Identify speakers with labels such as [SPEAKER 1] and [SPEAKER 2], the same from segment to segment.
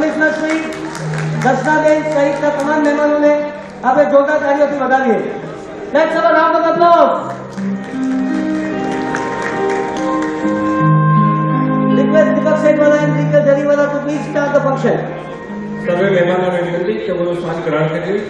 [SPEAKER 1] Commissioner Shri Darshanaben सहित तमाम मेहमानों ने आपने जोरदार तालियों से बधाई। Let's have a round of applause. Request Deepak Sethwala and Deepak Zariwala to please start the function.
[SPEAKER 2] सर्वे मेहमानों ने विनती कि वो स्थान ग्रहण करें।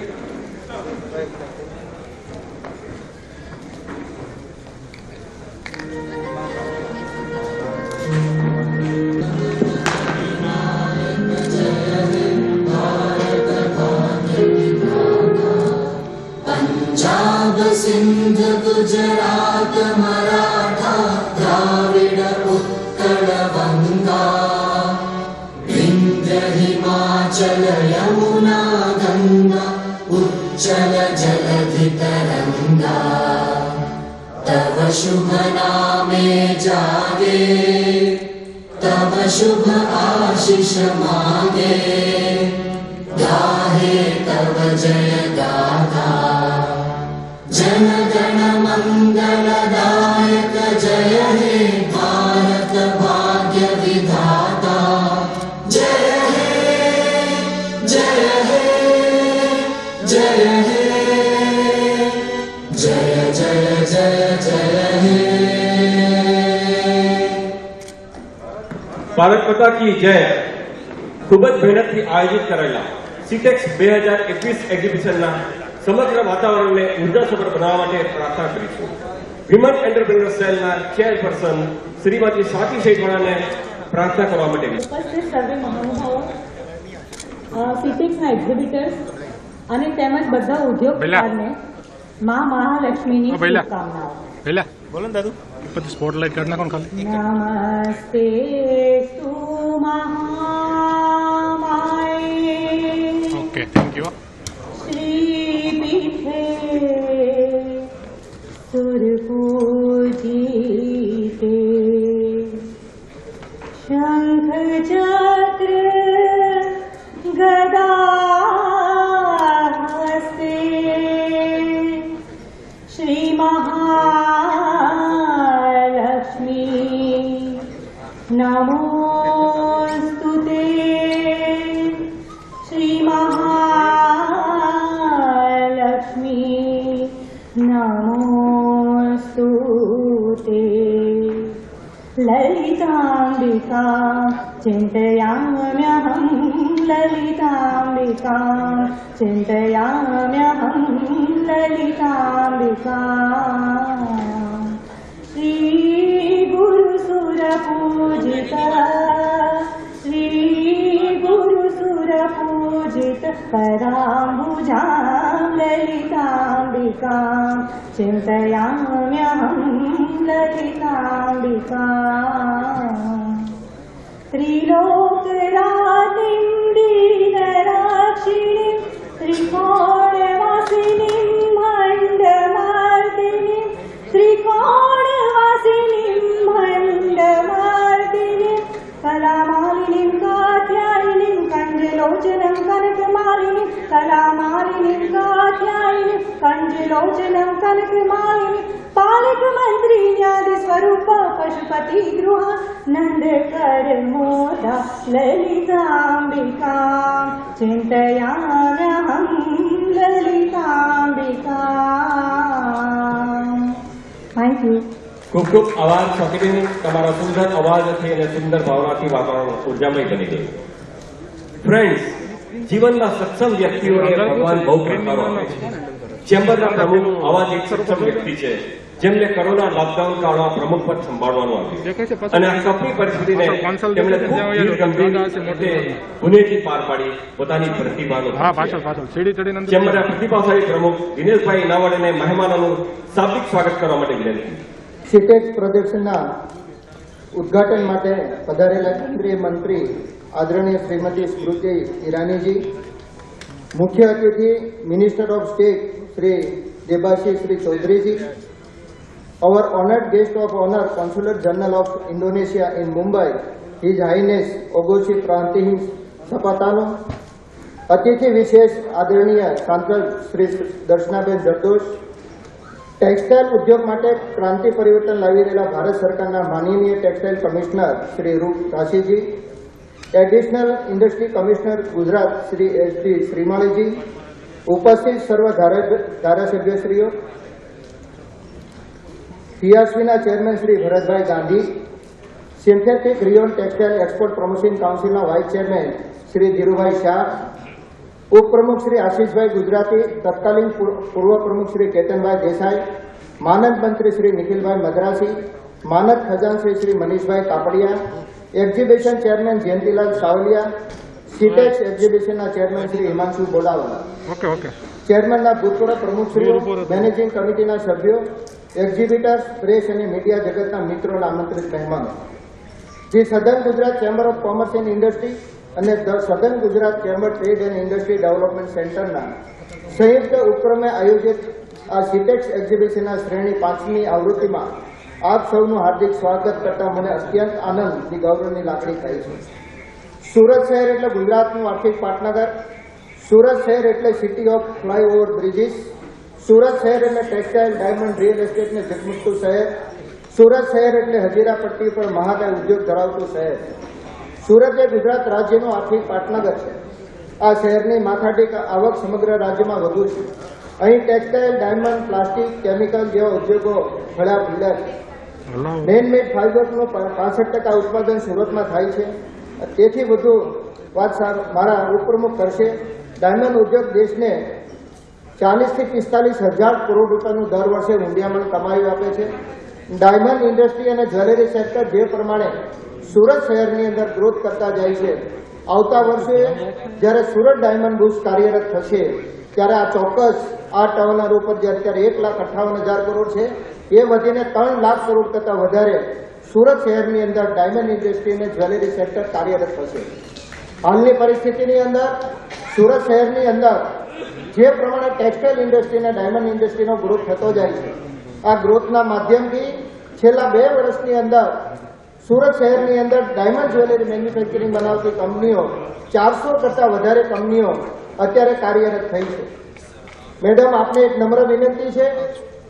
[SPEAKER 3] पंजाब सिंध गुजरात मराठा द्राविड उत्कल बंगा विंध्य हिमाचल यमुना गंगा उज्जल जलधि तरंगा तव शुभ नामे जागे तव शुभ आशीष मांगे गाहे तव जय गाथा जन गण मंगलदायक जय हे भारत भाग्य विधाता जय हे जय हे जय हे जय जय जय जय हे।
[SPEAKER 2] भारत माता की जय। खूब ज मेहनत आयोजित करेला सीटेक्स 2021 एग्जीबिशन समग्र वातावरण ने ऊर्जासभर बनावा प्रार्थना करीशुं। Women entrepreneur cell chairperson Shrimati Swati Sethwada ने प्रार्थना करवा माटे
[SPEAKER 4] उपस्थित सर्वे महानुभावों सीटेक्सना एग्जिबिटर्स અને તેમજ બધા ઉદ્યોગકારને માં મહાલક્ષ્મીની શુભકામનાઓ।
[SPEAKER 5] બોલો દાદુ પછી સ્પોટલાઇટ કાઢ નાખો ખાલી।
[SPEAKER 4] નમસ્તે સ્તુ મહામાયે।
[SPEAKER 5] Okay thank you.
[SPEAKER 4] श्रीपीठे सुरपूजिते शंख चक्र गदा हस्ते श्री महालक्ष्मी नमोस्तुते। श्री महालक्ष्मी नमोस्तुते। ललितांबिका चिन्तयाम्यहं ललितांबिका चिन्तयाम्यहं ललितांबिका। श्री गुरुसुरपूजिता श्री गुरुसुरपूजित पराम्बुजां ललितांबिका चिन्तयाम्यहं ललितांबिका। त्रिलोकरातिं दीनराक्षिणीं त्रिकोणवासिनीं भण्डमार्दिनीं त्रिकोणवासिनीं भण्डमार्दिनीं कलामालिनीं कात्यायिनीं कञ्जलोचनं कनकमालिनीं कलामालिनीं कात्यायिनीं कञ्जलोचनं कनकमालिनीं पालकमन्त्री न्यायस्वरूप पशुपति गृह नन्दकर मोदा ललितांबिका चिन्तयाम्यहं ललितांबिका। Thank you.
[SPEAKER 2] खूब खूब आवाज शौकीन तमारा सुंदर अवाज थी અને સુંદર ભાવનાથી વાતાવરણ ઉર્જામય બની ગયું। ફ્રેન્ડ્સ, જીવનના સક્ષમ વ્યક્તિઓને ભગવાન બહુ પ્રકારો આપે છે। ચેમ્બરના પ્રમુખ આવા જ એક સક્ષમ વ્યક્તિ છે જેમને કોરોના લોકડાઉન કાળમાં પ્રમુખ પદ સંભાળવાનું આવ્યું અને આ કપરી પરિસ્થિતિને તેમણે ખૂબ ગંભીર રીતે ગુનેથી પાર પાડી પોતાની પ્રતિભાનો ચેમ્બરના પ્રતિભાશાળી પ્રમુખ દિનેશભાઈ નાવડને મહેમાનોનું શાબ્દિક સ્વાગત કરવા માટે વિનંતી।
[SPEAKER 6] सीटेक्स प्रोजेक्शनना उद्घाटन माटे पधारेला केंद्रीय मंत्री आदरणीय श्रीमती स्मृति ईरानी जी, मुख्य अतिथि minister of state Shri Debashish Shri Chaudhary ji, our honored guest of honor Consular General of Indonesia in Mumbai, His Highness Ogoshi Prantihing Sapatano, अतिथि विशेष आदरणीय सांसद श्री दर्शनाबेन जरदोश, टेक्सटाइल उद्योग माटे क्रांति परिवर्तन लावी रहेला भारत सरकारना माननीय टेक्सटाइल कमिश्नर श्री रूप राशीजी, additional industry commissioner Gujarat Shri S D. શ્રીમાળીજી, ઉપસ્થિત સર્વ ધારાસભ્યશ્રીઓ, સીઆરસીના chairman Shri Bharatbhai Gandhi, synthetic rayon textile export promotion કાઉન્સિલના વાઇસ ચેરમેન શ્રી ધીરુભાઈ શાહ, ઉપપ્રમુખ શ્રી આશીષભાઈ ગુજરાતી, તત્કાલીન પૂર્વ પ્રમુખ શ્રી કેતનભાઈ દેસાઈ, માનદ મંત્રી શ્રી નિખિલભાઈ મદ્રાસી, માનદ ખજાનશ્રી Shri Manishbhai Kapadia, exhibition chairman Jayantilal Savaliya, SITEX એક્ઝિબિશનના ચેરમેન શ્રી હિમાંશુ બોલાવાલા,
[SPEAKER 5] ઓકે
[SPEAKER 6] ચેરમેનના ભૂતપૂર્વ પ્રમુખશ્રીઓ, મેનેજિંગ કમિટીના સભ્યો, એક્ઝિબિટર્સ, પ્રેસ અને મીડિયા જગતના મિત્રોના આમંત્રિત મહેમાનો, the southern Gujarat chamber of commerce and industry અને the southern Gujarat chamber trade and industry development સેન્ટરના સંયુક્ત ઉપક્રમે આયોજિત આ સીટેક્સ એક્ઝિબિશનના શ્રેણી 5મી આવૃત્તિમાં આપ સૌનું હાર્દિક સ્વાગત કરતા મને અત્યંત આનંદની ગૌરવની લાગણી થાય છે. સુરત શહેર એટલે ગુજરાતનું આર્થિક પાટનગર, સુરત શહેર એટલે city of flyover bridges, Surat શહેર એટલે ટેક્સટાઇલ, ડાયમંડ, રિયલ એસ્ટેટને ઝગમગતું શહેર, સુરત શહેર એટલે હજીરા પટ્ટી પર મહાકાય ઉદ્યોગ ધરાવતું શહેર. સુરત એ ગુજરાત રાજ્યનું આર્થિક પાટનગર છે. આ શહેરની માથાદીઠ આવક સમગ્ર રાજ્યમાં વધુ છે. અહીં ટેક્સટાઇલ, ડાયમંડ, પ્લાસ્ટિક, કેમિકલ જેવા ઉદ્યોગો ફળ્યા ફૂલ્યા છે. મેનમેડ ફાઇબરનું 65% ઉત્પાદન સુરતમાં થાય છે. તેથી વધુ વાત મારા ઉપપ્રમુખ કરશે. ડાયમંડ ઉદ્યોગ દેશને 40 થી 45 હજાર કરોડ રૂપિયાનું દર વર્ષે હુંડિયામણ કમાવી આપે છે. ડાયમંડ ઇન્ડસ્ટ્રી અને જ્વેલરી સેક્ટર જે પ્રમાણે સુરત શહેરની અંદર ગ્રોથ કરતા જાય છે, આવતા વર્ષે જ્યારે સુરત ડાયમંડ બુશ કાર્યરત થશે ત્યારે આ ચોક્કસ આ ટર્નઓવર ઉપર જે અત્યારે 1,58,000 કરોડ છે એ વધીને 3 લાખ કરોડ કરતાં વધારે સુરત શહેરની અંદર ડાયમંડ ઇન્ડસ્ટ્રી અને જ્વેલરી સેક્ટર કાર્યરત થશે. હાલની પરિસ્થિતિની અંદર સુરત શહેરની અંદર જે પ્રમાણે ટેક્સટાઇલ ઇન્ડસ્ટ્રી અને ડાયમંડ ઇન્ડસ્ટ્રીનો ગ્રોથ થતો જાય છે, આ ગ્રોથના માધ્યમથી છેલ્લા 2 વર્ષની અંદર સુરત શહેરની અંદર ડાયમંડ જ્વેલરી મેન્યુફેક્ચરિંગ બનાવતી કંપનીઓ 400 કરતાં વધારે કંપનીઓ અત્યારે કાર્યરત થઈ છે. મેડમ, આપને એક નમ્ર વિનંતી છે,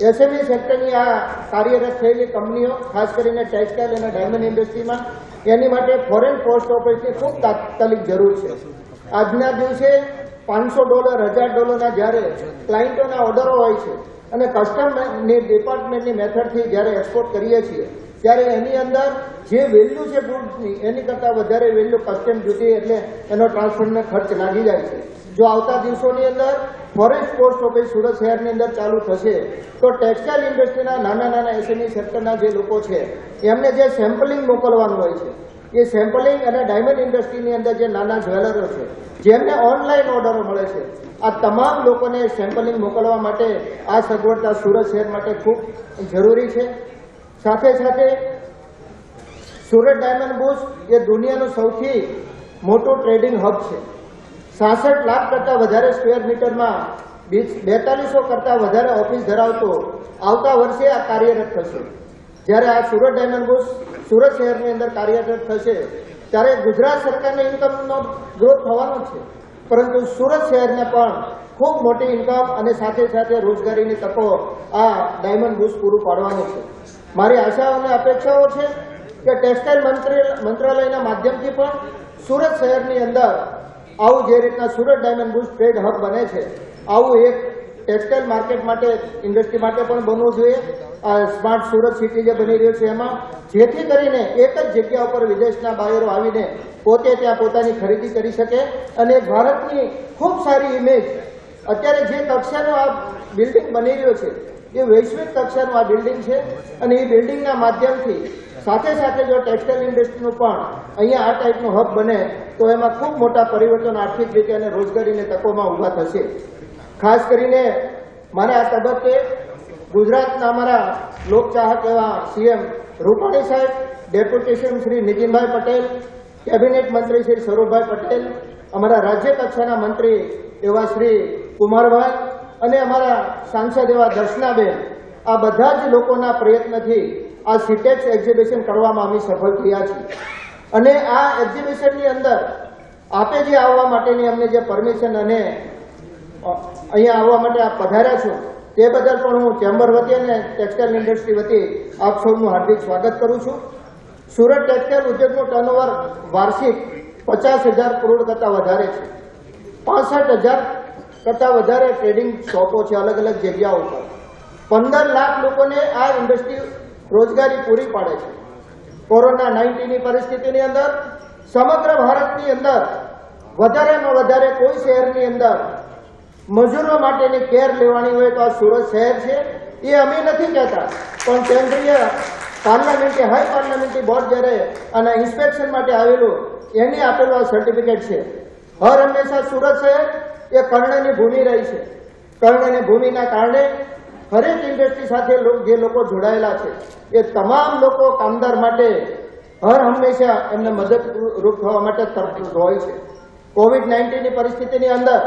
[SPEAKER 6] એસએમઈ સેક્ટરની આ કાર્યરત થયેલી કંપનીઓ ખાસ કરીને ટેક્સટાઇલ અને ડાયમંડ ઇન્ડસ્ટ્રીમાં એની માટે ફોરેન પોસ્ટ ઓફિસની ખૂબ તાત્કાલિક જરૂર છે. આજના દિવસે $500, $1,000 જ્યારે ક્લાયન્ટોના ઓર્ડરો હોય છે અને કસ્ટમની ડિપાર્ટમેન્ટની મેથડથી જ્યારે એક્સપોર્ટ કરીએ છીએ ત્યારે એની અંદર જે વેલ્યુ છે ગુડ્સની એની કરતાં વધારે વેલ્યુ કસ્ટમ ડ્યુટી એટલે એનો ટ્રાન્સફરનો ખર્ચ લાગી જાય છે. જો આવતા દિવસોની અંદર ફોરેન પોસ્ટ ઓફિસ સુરત શહેરની અંદર ચાલુ થશે તો ટેક્સટાઇલ ઇન્ડસ્ટ્રીના નાના એસએમઈ સેક્ટરના જે લોકો છે એમને જે સેમ્પલિંગ મોકલવાનું હોય છે એ સેમ્પલિંગ અને ડાયમંડ ઇન્ડસ્ટ્રીની અંદર જે નાના જ્વેલરો છે જેમને ઓનલાઈન ઓર્ડરો મળે છે, આ તમામ લોકોને સેમ્પલિંગ મોકલવા માટે આ સગવડતા સુરત શહેર માટે ખૂબ જરૂરી છે. સાથે સાથે સુરત ડાયમંડ બુશ એ દુનિયાનું સૌથી મોટું ટ્રેડિંગ હબ છે. 66 લાખ કરતાં વધારે સ્ક્વેર મીટરમાં 4200 કરતાં વધારે ઓફિસ ધરાવતો આવતા વર્ષે આ કાર્યરત થશે. જ્યારે આ સુરત ડાયમંડ બુશ સુરત શહેરની અંદર કાર્યરત થશે ત્યારે ગુજરાત સરકારની ઇન્કમનો ગ્રોથ થવાનો છે, પરંતુ સુરત શહેરને પણ ખૂબ મોટી ઇન્કમ અને સાથે સાથે રોજગારીની તકો આ ડાયમંડ બુશ પૂરું પાડવાનું છે. મારી આશાઓ અને અપેક્ષાઓ છે કે ટેક્સટાઇલ મંત્રાલયના માધ્યમથી પણ સુરત શહેરની અંદર આવું જે રીતના Surat diamond bush trade hub બને છે આવું એક ટેક્સટાઇલ માર્કેટ માટે, ઇન્ડસ્ટ્રી માટે પણ બનવું જોઈએ. આ સ્માર્ટ સુરત સિટી જે બની રહ્યું છે એમાં જેથી કરીને એક જ જગ્યા ઉપર વિદેશના બાયરો આવીને પોતે ત્યાં પોતાની ખરીદી કરી શકે અને ભારતની ખૂબ સારી ઇમેજ, અત્યારે જે કક્ષાનો આ બિલ્ડિંગ બની રહ્યો છે એ વૈશ્વિક કક્ષાનું આ બિલ્ડિંગ છે અને એ બિલ્ડિંગના માધ્યમથી સાથે સાથે જો ટેક્સટાઇલ ઇન્ડસ્ટ્રીનું પણ અહીંયા આ ટાઈપનું હબ બને તો એમાં ખૂબ મોટા પરિવર્તન આર્થિક રીતે અને રોજગારીની તકોમાં ઊભા થશે. ખાસ કરીને મારે આ તબક્કે ગુજરાતના અમારા લોકચાહક એવા સીએમ રૂપાણી સાહેબ, deputy CM Shri Nitinbhai Patel, cabinet મંત્રી શ્રી સૌરભભાઈ પટેલ, અમારા રાજ્ય કક્ષાના મંત્રી એવા શ્રી કુમારભાઈ અને અમારા સાંસદ એવા દર્શનાબેન, આ બધા જ લોકોના પ્રયત્નથી આ સીટેક્સ એક્ઝિબિશન કરવામાં અમે સફળ થયા છીએ. અને આ એક્ઝિબિશનની અંદર આપે જે આવવા માટેની અમને જે પરમિશન અને અહીંયા આવવા માટે આપ પધાર્યા છો તે બદલ પણ હું ચેમ્બર વતી અને ટેક્સટાઇલ ઇન્ડસ્ટ્રી વતી આપ સૌનું હાર્દિક સ્વાગત કરું છું. સુરત ટેક્સટાઇલ ઉદ્યોગનું ટર્નઓવર વાર્ષિક 50,000 કરોડ કરતાં વધારે છે. 65,000 કરતાં વધારે ટ્રેડિંગ શોપો છે અલગ અલગ જગ્યાઓ પર. 15 લાખ લોકોને આ ઇન્ડસ્ટ્રી રોજગારી પૂરી પાડે છે. કોરોના-19ની પરિસ્થિતિની અંદર સમગ્ર ભારતની અંદર વધારેમાં વધારે કોઈ શહેરની અંદર મજૂરો માટેની કેર લેવાની હોય તો આ સુરત શહેર છે. એ અમે નથી કહેતા, પણ કેન્દ્રીય પાર્લામેન્ટરી હાઈ પાર્લામેન્ટરી બોર્ડ જ્યારે આના ઇન્સ્પેક્શન માટે આવેલું એને આપેલું આ સર્ટિફિકેટ છે. હર હંમેશા સુરત શહેર એ કર્ણની ભૂમિ રહી છે. કર્ણની ભૂમિના કારણે હરેક ઇન્ડસ્ટ્રી સાથે જે લોકો જોડાયેલા છે એ તમામ લોકો કામદાર માટે હર હંમેશા એમને મદદરૂપ થવા માટે તત્પર હોય છે. કોવિડ-19ની પરિસ્થિતિની અંદર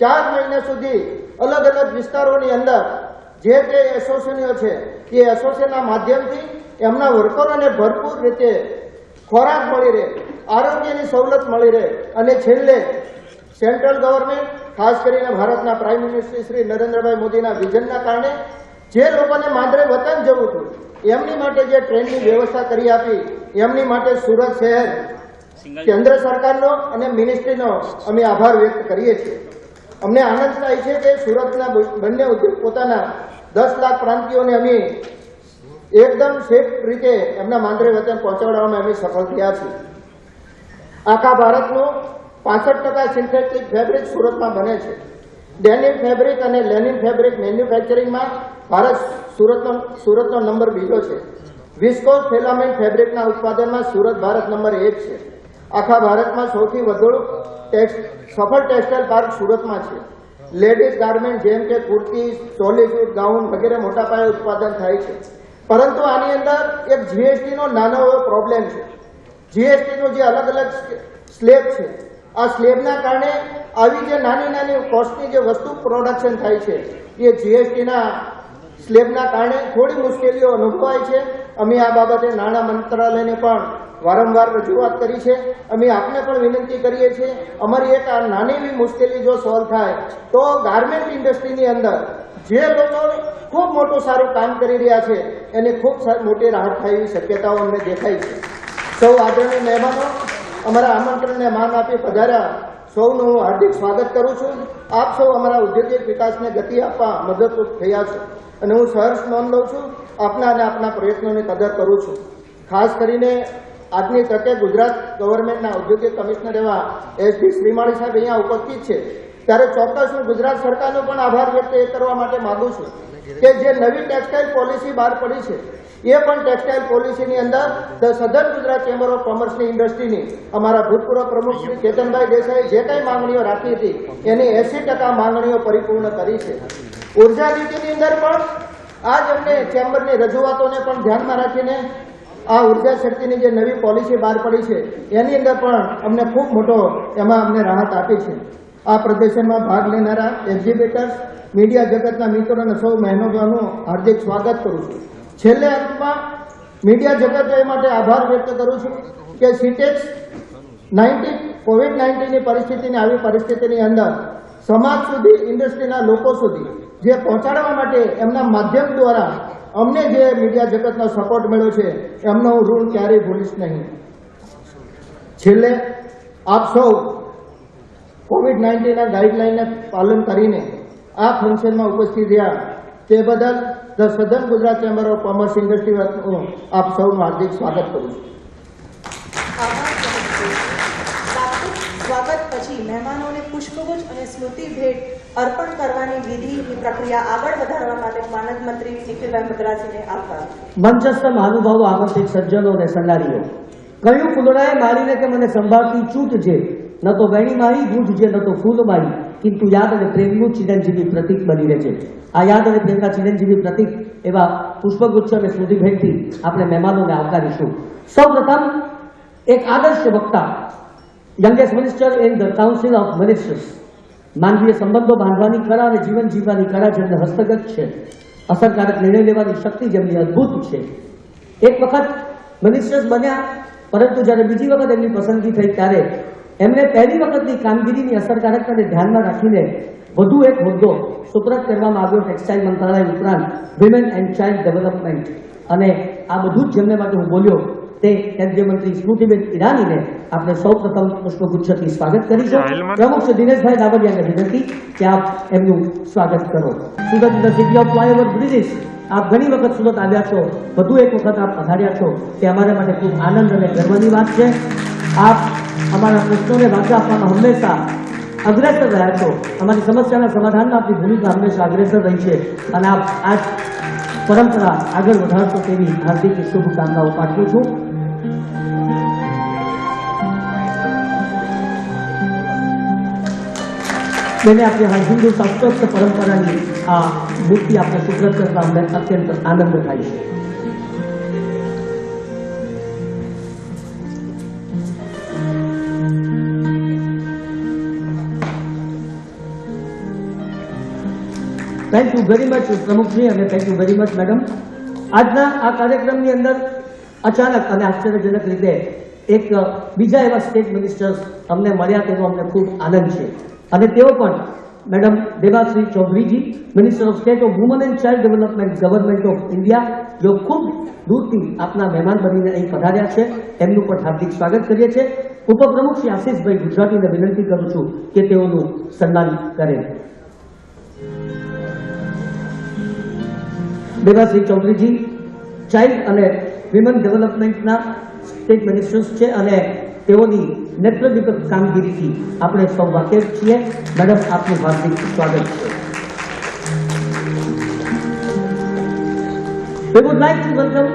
[SPEAKER 6] 4 મહિના સુધી અલગ અલગ વિસ્તારોની અંદર જે તે એસોસિએશનો છે એ એસોસિએશનના માધ્યમથી એમના વર્કરોને ભરપૂર રીતે ખોરાક મળી રહે, આરોગ્યની સવલત મળી રહે અને છેલ્લે સેન્ટ્રલ ગવર્મેન્ટ ખાસ કરીને ભારતના પ્રાઇમ મિનિસ્ટર શ્રી નરેન્દ્રભાઈ મોદીના વિઝનના કારણે જે લોકોને માંદરે વતન જવું હતું એમની માટે જે ટ્રેનની વ્યવસ્થા કરી આપી એમની માટે સુરત શહેર કેન્દ્ર સરકારનો અને મિનિસ્ટ્રીનો અમે આભાર વ્યક્ત કરીએ છીએ. અમને આનંદ થાય છે કે સુરતના બંને ઉદ્યોગ પોતાના 10 લાખ પ્રાંતિયોને અમે એકદમ સેફ રીતે એમના માંદરે વતન પહોંચાડવામાં અમે સફળ થયા છીએ. આખા ભારતનું 65% સિન્થેટિક ફેબ્રિક સુરતમાં બને છે. ડેનિમ ફેબ્રિક અને લેનિન ફેબ્રિક મેન્યુફેક્ચરિંગમાં ભારત સુરતનો નંબર 2 છે. વિસ્કોસ ફિલામેન્ટ ફેબ્રિકના ઉત્પાદનમાં સુરત ભારત નંબર 1 છે. આખા ભારતમાં સૌથી વધુ સફળ ટેક્સટાઇલ પાર્ક સુરતમાં છે. લેડીઝ ગાર્મેન્ટ જેમ કે કુર્તી, ચોલી સૂટ, ગાઉન વગેરે મોટા પાયે ઉત્પાદન થાય છે. પરંતુ આની અંદર એક જીએસટીનો નાનો એવો પ્રોબ્લેમ છે. જીએસટીનો જે અલગ અલગ સ્લેબ છે આ સ્લેબના કારણે આવી જે નાની નાની કોસ્ટની જે વસ્તુ પ્રોડક્શન થાય છે એ જીએસટીના સ્લેબના કારણે થોડી મુશ્કેલીઓ અનુભવાય છે. અમે આ બાબતે નાણાં મંત્રાલયને પણ વારંવાર રજૂઆત કરી છે. અમે આપને પણ વિનંતી કરીએ છીએ અમારી એક આ નાની એવી મુશ્કેલી જો સોલ્વ થાય તો ગાર્મેન્ટ ઇન્ડસ્ટ્રીની અંદર જે લોકો ખૂબ મોટું સારું કામ કરી રહ્યા છે એને ખૂબ મોટી રાહત થાય એવી શક્યતાઓ અમને દેખાય છે. સૌ આદરણીય મહેમાનો, અમારા આમંત્રણને માન આપી પધાર્યા સૌનું હું હાર્દિક સ્વાગત કરું છું. આપ સૌ અમારા ઔદ્યોગિક વિકાસને ગતિ આપવા મદદરૂપ થયા છો અને હું સહર્ષ નોંધ લઉં છું. આપના અને આપના પ્રયત્નોની કદર કરું છું. ખાસ કરીને આજની તકે ગુજરાત ગવર્મેન્ટના ઔદ્યોગિક કમિશનર એવા એસડી શ્રીમાળી સાહેબ અહીંયા ઉપસ્થિત છે ત્યારે ચોક્કસ હું ગુજરાત સરકારનો પણ આભાર વ્યક્ત કરવા માટે માંગુ છું કે જે નવી ટેક્સટાઇલ પોલિસી બહાર પડી છે એ પણ ટેક્સટાઇલ પોલિસીની અંદર the southern Gujarat chamber of કોમર્સની ઇન્ડસ્ટ્રીની અમારા ભૂતપૂર્વ પ્રમુખ શ્રી કેતનભાઈ દેસાઈ જે કંઈ માંગણીઓ રાખી હતી એની 80% માંગણીઓ પરિપૂર્ણ કરી છે. ઉર્જા નીતિની અંદર પણ આજ અમને ચેમ્બરની રજૂઆતોને પણ ધ્યાનમાં રાખીને આ ઉર્જા શક્તિની જે નવી પોલિસી બહાર પડી છે એની અંદર પણ અમને ખૂબ મોટો એમાં અમને રાહત આપી છે. આ પ્રદર્શનમાં ભાગ લેનારા એક્ઝિબિટર્સ, મીડિયા જગતના મિત્રો અને સૌ મહેમાનોનું હાર્દિક સ્વાગત કરું છું. છેલ્લે અંતમાં મીડિયા જગત એ માટે આભાર વ્યક્ત કરું છું કે સિટેક્સ કોવિડ-19ની પરિસ્થિતિની આવી પરિસ્થિતિની અંદર સમાજ સુધી, ઇન્ડસ્ટ્રીના લોકો સુધી જે પહોંચાડવા માટે એમના માધ્યમ દ્વારા અમને જે મીડિયા જગતનો સપોર્ટ મળ્યો છે એમનો હું ઋણ ક્યારેય ભૂલીશ નહીં. છેલ્લે આપ સૌ કોવિડ-19ના ગાઈડલાઇનને પાલન કરીને આ ફંક્શનમાં ઉપસ્થિત રહ્યા તે બદલ the southern Gujarat chamber of commerce industry આપ સૌનું હાર્દિક સ્વાગત કરું છું.
[SPEAKER 7] સ્વાગત પછી મહેમાનોને પુષ્પગુચ્છ અને સ્મૃતિ ભેટ અર્પણ કરવાની વિધિની પ્રક્રિયા આગળ વધારવા માટે માનદ મંત્રી નિખિલભાઈ મદ્રાસીને આભાર.
[SPEAKER 1] મંચસ્થ મહાનુભાવો, આમંત્રિત સજ્જનો અને સન્નારીઓ, કયું ફૂલડાએ મારીને કે મને સંભાળતી ચૂટ છે, ન તો વેણી મારી ગૂંઠ છે, ન તો ફૂલ મારી, કિંતુ યાદ અને પ્રેમનું ચિરંજીવી પ્રતીક બની રહે છે. આ યાદ અને પ્રેમના ચિરંજીવી પ્રતીક એવા પુષ્પગુચ્છ અને સ્મૃતિ ભેટથી આપણે મહેમાનોને આવકારીશું. સૌપ્રથમ એક આદર્શ વક્તા, youngest minister in the council of ministers, માનવીય સંબંધો બાંધવાની કળા અને જીવન જીવવાની કળા જેમને હસ્તગત છે, અસરકારક નિર્ણય લેવાની શક્તિ જેમની અદ્ભુત છે. એક વખત મિનિસ્ટર્સ બન્યા, પરંતુ જ્યારે બીજી વખત એમની પસંદગી થઈ ત્યારે એમને પહેલી વખતની કામગીરીની અસરકારકતાને ધ્યાનમાં રાખીને વધુ એક હોદ્દો સુપ્રત કરવામાં આવ્યો ટેક્સટાઇલ મંત્રાલય ઉપરાંત વિમેન એન્ડ ચાઇલ્ડ ડેવલપમેન્ટ. અને આ બધું જ જેમને માટે હું બોલ્યો તે કેન્દ્રીય મંત્રી સ્મૃતિબેન ઈરાનીને આપણે સૌપ્રથમ પુષ્પગુચ્છથી સ્વાગત કરીશું. પ્રમુખ શ્રી દિનેશભાઈ દાબડિયાને વિનંતી કે આપ એમનું સ્વાગત કરો. Surat the city of flyover bridges, આપ ઘણી વખત સુરત આવ્યા છો, વધુ એક વખત આપ પધાર્યા છો, તે અમારા માટે ખૂબ આનંદ અને ગર્વની વાત છે. આપ અમારા પ્રશ્નોને વાચા આપવામાં હંમેશા અગ્રેસર રહ્યા છો. અમારી સમસ્યાના સમાધાનમાં આપની ભૂમિકા હંમેશા અગ્રેસર રહી છે અને આપ આ પરંપરા આગળ વધારશો તેવી હાર્દિક શુભકામનાઓ પાઠવું છું. मैंने अपने हिंदू शास्त्रोक्त परंपरा की आ मूर्ति आपने सुप्रत करता अમને અત્યંત આનંદ થાય છે. થેન્ક યુ વેરી મચ પ્રમુખજી અને thank you very much madam. આજના આ કાર્યક્રમની અંદર અચાનક અને આશ્ચર્યજનક રીતે એક બીજા એવા સ્ટેટ મિનિસ્ટર્સ અમને મળ્યા તેનો અમને ખૂબ આનંદ છે અને તેઓ પણ madam Devashree Chaudhariji, minister of state of woman and child development, government of India, જો ખૂબ દૂરથી આપના મહેમાન બનીને અહીં પધાર્યા છે, એમનું પણ હાર્દિક સ્વાગત કરીએ છીએ. ઉપપ્રમુખ શ્રી આશીષભાઈ ગુજરાતીને વિનંતી કરું છું કે તેઓનું સન્માન કરે. દેવાશ્રી ચૌધરીજી ચાઇલ્ડ અને વિમન ડેવલપમેન્ટના સ્ટેટ મિનિસ્ટર્સ છે અને તેઓની નેત્રદીપક કામગીરીથી આપણે સૌ વાકેફ છીએ. મેડમ, આપનું હાર્દિક સ્વાગત છે. We would like to welcome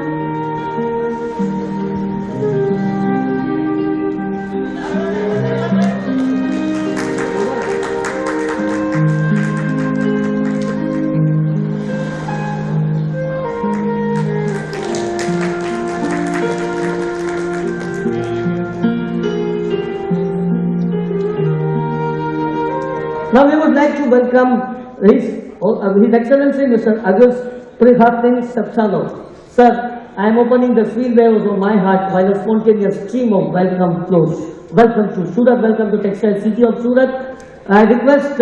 [SPEAKER 1] Now we would like to welcome His Excellency Mr. Agus Prihat Singh Sapsalo. Sir, I am opening the free waves of my heart while a spontaneous stream of welcome flows. Welcome to Surat, welcome to Textile City of Surat. I request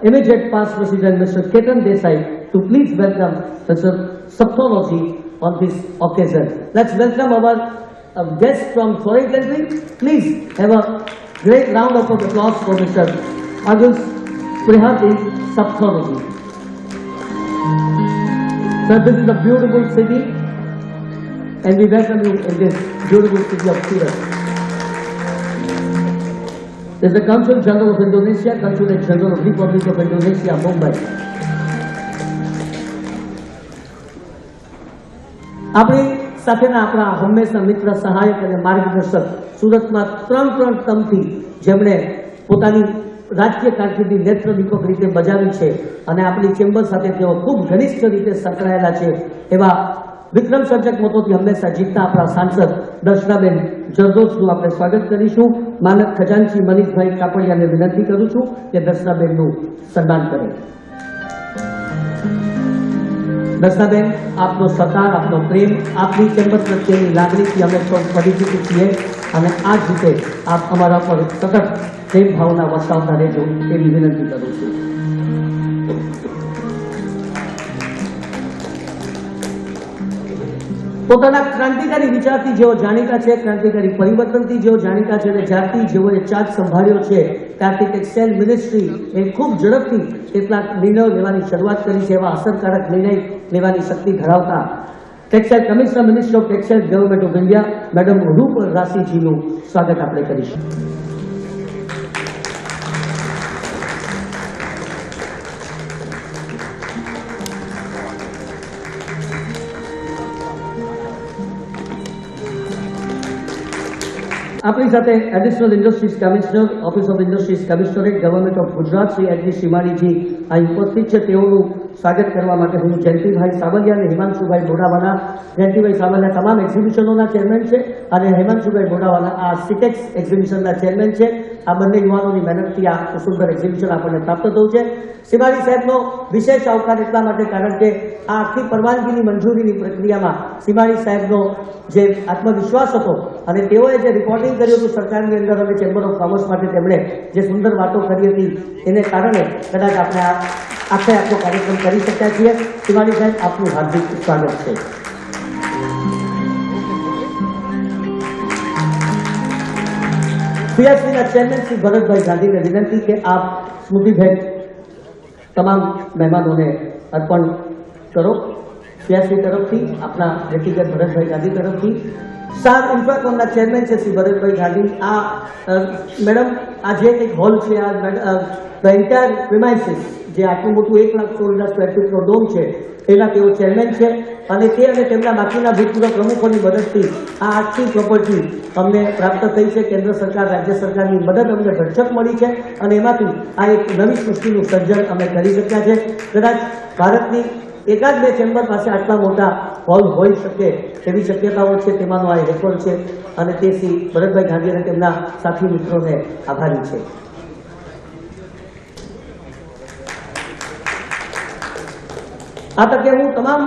[SPEAKER 1] immediate past President Mr. Ketan Desai to please welcome Mr. Saptology on this occasion. Let's welcome our guest from foreign country. Please have a great round of applause for Mr. Agus Prihati Saptology. Sir, this is a beautiful city and we welcome you in this beautiful city of Surat. This is the Consul General of Indonesia, Consulate General of Republic of Indonesia, Mumbai. આપણી સાથેના આપણા હંમેશા મિત્ર, સહાયક અને માર્ગદર્શક સુરતમાં ત્રણ ટર્મથી જેમણે પોતાની રાજકીય કારકિર્દી નેત્રદીપક રીતે બજાવી છે અને આપણી ચેમ્બર સાથે તેઓ ખૂબ ઘનિષ્ઠ રીતે સંકળાયેલા છે એવા વિક્રમ સર્જક મતોથી હંમેશા જીતતા આપણા સાંસદ દર્શનાબેન જરદોશનું આપણે સ્વાગત કરીશું. માનદ ખજાનચી મનીષભાઈ કાપડિયાને વિનંતી કરું છું કે દર્શનાબેનનું સન્માન કરે. દર્શનાબેન, આપનો સહકાર, આપનો પ્રેમ, આપની ચેમ્બર પ્રત્યેની લાગણીથી અમે સૌ પરિચિત છીએ અને આ જ રીતે આપ અમારા પર સતત પ્રેમ ભાવના વસાવતા રહેજો એવી વિનંતી કરું છું. પોતાના ક્રાંતિકારી વિચારથી જેઓ જાણીતા છે, ક્રાંતિકારી પરિવર્તનથી જેઓ જાણીતા છે અને જ્યારથી જેઓએ ચાર્જ સંભાળ્યો છે ત્યારથી ટેક્સટાઇલ મિનિસ્ટ્રી એ ખૂબ ઝડપથી કેટલાક નિર્ણયો લેવાની શરૂઆત કરી છે. એવા અસરકારક નિર્ણય લેવાની શક્તિ ધરાવતા textile commissioner, minister of textile, government of India, madam Roop રાશિજીનું સ્વાગત આપણે કરીશું. આપણી સાથે additional industries commissioner, office of industries commissionerate, government of Gujarat Shri H D. Shrimaliji અહીં ઉપસ્થિત છે. તેઓનું સ્વાગત કરવા માટે હું જયંતિભાઈ સાવલિયા અને હિમાંશુભાઈ બોડાવાલા, જયંતિભાઈ સાવલિયા તમામ એક્ઝિબિશનોના ચેરમેન છે અને હિમાંશુભાઈ બોડાવાલા આ સિટેક્સ એક્ઝિબિશનના ચેરમેન છે. આ બંને યુવાનોની મહેનતથી આ સુંદર એક્ઝિબિશન આપણને પ્રાપ્ત થયું છે. શ્રીમાળી સાહેબનો વિશેષ આવકાર એટલા માટે કારણ કે આ આખી પરવાનગીની મંજૂરીની પ્રક્રિયામાં શ્રીમાળી સાહેબનો જે આત્મવિશ્વાસ હતો અને તેઓએ જે રિપોર્ટિંગ કર્યું હતું સરકારની અંદર અને ચેમ્બર ઓફ કોમર્સ માટે તેમણે જે સુંદર વાતો કરી હતી એને કારણે કદાચ આપણે આખો કાર્યક્રમ કરી શક્યા છીએ. શ્રીમાળી સાહેબ, આપનું હાર્દિક સ્વાગત છે. सीआरसीના ચેરમેન શ્રી ભરતભાઈ ગાંધીને વિનંતી કે આપ સ્મૃતિ ભેટ તમામ મહેમાનોને અર્પણ કરો. સીઆરસી તરફથી આપણા વ્યક્તિગત ભરતભાઈ ગાંધી તરફથી સ્ટાર ઇન્ફ્રાકોમના ચેરમેન છે શ્રી ભરતભાઈ ગાંધી. મેડમ આ જે એક હોલ છે આ એન્ટાયર પ્રિમાઇસીસ જે આટલું મોટું 1,16,000 સ્ક્વેર ફીટનો ડોમ છે એના તેઓ ચેરમેન છે અને તે અને તેમના બાકીના ભૂતપૂર્વ પ્રમુખોની મદદથી આ આખી પ્રોપર્ટી અમને પ્રાપ્ત થઈ છે. કેન્દ્ર સરકાર રાજ્ય સરકારની મદદ અમને ભરચક મળી છે અને એમાંથી આ એક નવી સૃષ્ટિનું સર્જન અમે કરી શક્યા છે. કદાચ ભારતની એકાદ બે ચેમ્બર પાસે આટલા મોટા હોલ હોઈ શકે એવી શક્યતાઓ છે. તેમાંનો આ રેકોર્ડ છે અને તે શ્રી ભરતભાઈ ગાંધી અને તેમના સાથી મિત્રોને આભારી છે. આ તકે હું તમામ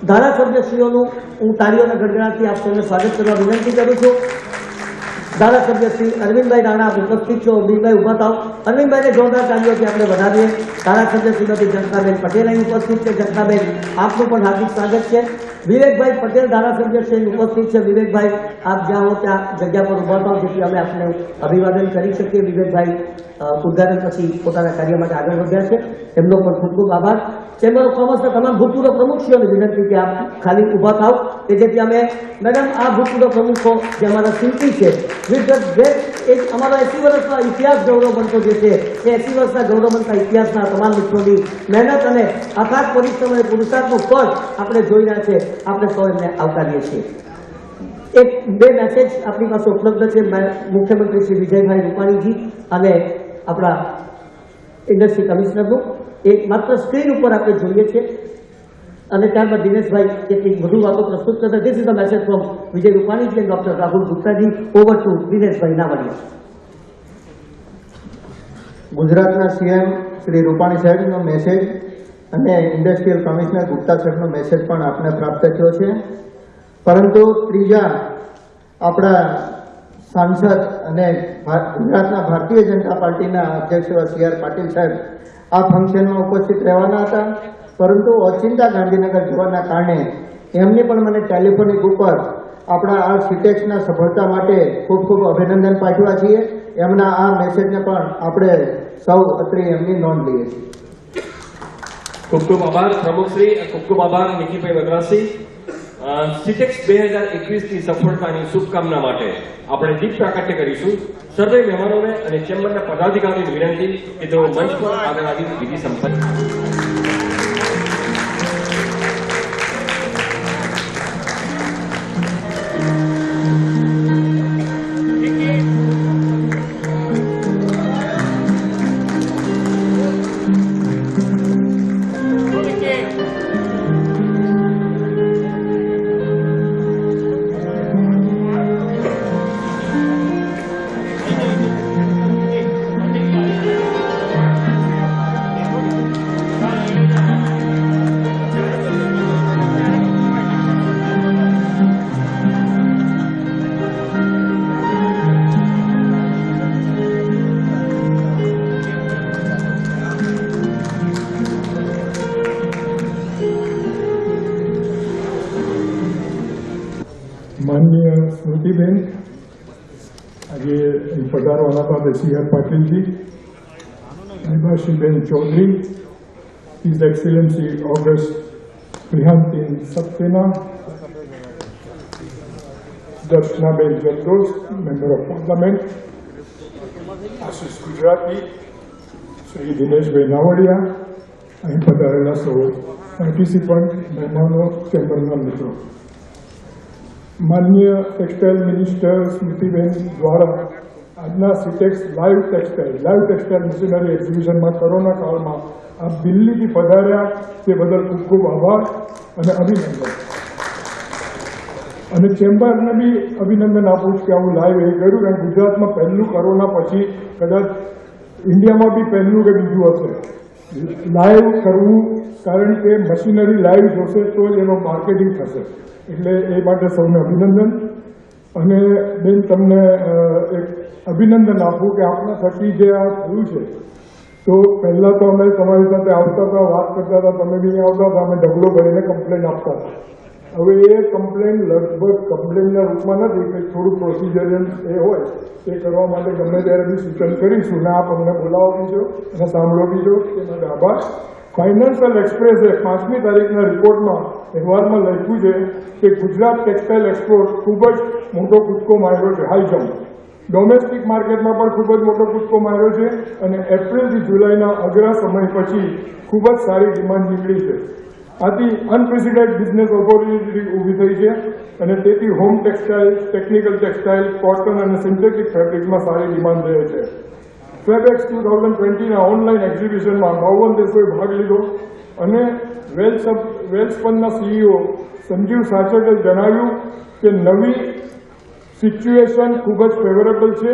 [SPEAKER 1] ધારાસભ્યશ્રીઓનું હું તાળીઓના ગડગડાટથી આપ સૌને સ્વાગત કરવા વિનંતી કરું છું. ધારાસભ્ય શ્રી અરવિંદભાઈ રાણા આપ ઉપસ્થિત છો. અરવિંદભાઈ ઉભા થાવ. અરવિંદભાઈને જોરદાર તાળીઓથી આપણે વધાવીએ. ધારાસભ્ય શ્રીમતી જનતાબેન પટેલ અહીં ઉપસ્થિત છે. જનતાબેન આપનું પણ હાર્દિક સ્વાગત છે. વિવેકભાઈ પટેલ ધારાસભ્ય શ્રી ઉપસ્થિત છે. વિવેકભાઈ આપ જ્યાં હો ત્યાં જગ્યા પર ઉભા થાવ જેથી અમે આપને અભિવાદન કરી શકીએ. વિવેકભાઈ ઉદ્ઘાટન પછી પોતાના કાર્ય માટે આગળ વધ્યા છે. એમનો પણ ખૂબ ખૂબ આભાર. ચેમ્બર ઓફ કોમર્સના તમામ ભૂતપૂર્વ પ્રમુખશ્રીઓને વિનંતી કે આપ ખાલી ઊભા થાવ કે જેથી અમે મેડમ આ ભૂતપૂર્વ પ્રમુખો જે અમારા શિલ્પી છે એક અમારો 80 વર્ષના ઇતિહાસ ગૌરવ બનતો જે છે એ 80 વર્ષના ગૌરવ બનતા ઇતિહાસના તમામ મિત્રોની મહેનત અને અથાગ પરિશ્રમ અને પુરુષાર્થનું ફળ આપણે જોઈ રહ્યા છે. આપણે સૌ એમને આવકારીએ છીએ. એક બે મેસેજ આપણી પાસે ઉપલબ્ધ છે. મુખ્યમંત્રી શ્રી વિજયભાઈ રૂપાણીજી અને આપણા ઇન્ડસ્ટ્રી કમિશનરનું એક માત્ર સ્ક્રીન ઉપર આપણે જોઈએ છીએ અને ત્યારબાદ દિનેશભાઈ કેટલીક વધુ વાતો પ્રસ્તુત કરતા. This is the message from Vijay Rupaniji and doctor Rahul Guptaji. Over to Dineshbhai Navadiya.
[SPEAKER 6] ગુજરાતના સીએમ શ્રી રૂપાણી સાહેબનો મેસેજ અને ઇન્ડસ્ટ્રીયલ કમિશનર ગુપ્તા સાહેબનો મેસેજ પણ આપને પ્રાપ્ત થયો છે. પરંતુ ત્રીજા આપણા સાંસદ અને ગુજરાતના ભારતીય જનતા પાર્ટીના અધ્યક્ષ એવા સી આર પાટીલ સાહેબ આ ફંક્શનમાં ઉપસ્થિત રહેવાના હતા, પરંતુ ઓચિંતા ગાંધીનગર જવાના કારણે એમની પણ મને ટેલિફોનિક ઉપર આપણા આ સિટેક્સના સફળતા માટે ખૂબ ખૂબ અભિનંદન પાઠવ્યા છીએ. એમના આ મેસેજને પણ આપણે સૌ અત્રે એમની નોંધ લઈએ છીએ.
[SPEAKER 2] ખૂબ ખૂબ આભાર પ્રમુખશ્રી. ખૂબ ખૂબ આભાર નિકીભાઈ મદ્રાસી. સિટેક્સ 2021ની સફળતાની શુભકામના માટે આપણે દીપ પ્રાગટ્ય કરીશું. સર્વે મહેમાનોને અને ચેમ્બરના પદાધિકારીઓને વિનંતી કે તેઓ મંચ પર આગળ આવી વિધિ સંપન્ન.
[SPEAKER 8] माननीय स्मृतिबेन, આજે પધારવાના હતા C R Patilji, Nibhashiben Chaudhary, his excellency ઓગસ્ટ પ્રિહાંતિન Saxena, Darshanaben Jardosh, member of parliament, Ashish Gujarati, Shri Dineshbhai Navadiya, અહીં પધારેલા સૌ પાર્ટિસિપન્ટ, મહેમાનો, ચેમ્બરના મિત્રો. માનનીય ટેક્સટાઇલ મિનિસ્ટર સ્મૃતિબેન દ્વારા આજના સિટેક્સ લાઈવ ટેક્સટાઇલ મશીનરી એક્ઝિબિશનમાં કોરોના કાળમાં આપ દિલ્હીથી પધાર્યા તે બદલ ખૂબ ખૂબ આભાર અને અભિનંદન. અને ચેમ્બરને બી અભિનંદન આપું છું કે આવું લાઈવ એ કર્યું, કારણ ગુજરાતમાં પહેલું કોરોના પછી કદાચ ઇન્ડિયામાં બી પહેલું કે બીજું હશે લાઈવ કરવું, કારણ કે મશીનરી લાઈવ જોશે તો જ એનો માર્કેટિંગ થશે. એટલે એ માટે સૌને અભિનંદન. અને બેન તમને એક અભિનંદન આપું કે આપના થકી જે આ થયું છે, તો પહેલાં તો અમે તમારી સાથે આવતા હતા, વાત કરતા હતા, તમે બી આવતા હતા, અમે ઢગલો ભરીને કમ્પ્લેન આપતા હતા. હવે એ કમ્પ્લેન લગભગ કમ્પ્લેનના રૂપમાં નથી કે થોડું પ્રોસિજરલ એ હોય એ કરવા માટે ગમે ત્યારે બી સૂચન કરીશું ને આપ અમને બોલાવો બીજો અને સાંભળો બીજો તે માટે આભાર. ફાઇનાન્શિયલ એક્સપ્રેસે 5મી તારીખના રિપોર્ટમાં અહેવાલમાં લખ્યું છે કે ગુજરાત ટેક્સટાઇલ એક્સપોર્ટ ખૂબ જ મોટો કૂદકો માર્યો છે, હાઈ જમ્પ. ડોમેસ્ટિક માર્કેટમાં પણ ખૂબ જ મોટો કૂદકો માર્યો છે અને એપ્રિલથી જુલાઈના અઘરા સમય પછી ખૂબ જ સારી ડિમાન્ડ નીકળી છે. આથી અનપ્રેસિડેન્ટ બિઝનેસ ઓપોર્ચ્યુનિટી ઊભી થઈ છે અને તેથી home textile, technical textile, cotton અને સિન્થેટિક ફેબ્રિકમાં સારી ડિમાન્ડ રહે છે. ફેબેક્સ 2020ના ઓનલાઈન એક્ઝિબિશનમાં 52 દેશોએ ભાગ લીધો અને વેલસ્પનના CEO સંજીવ સાચરે જણાવ્યું કે નવી સિચ્યુએશન ખૂબ જ ફેવરેબલ છે.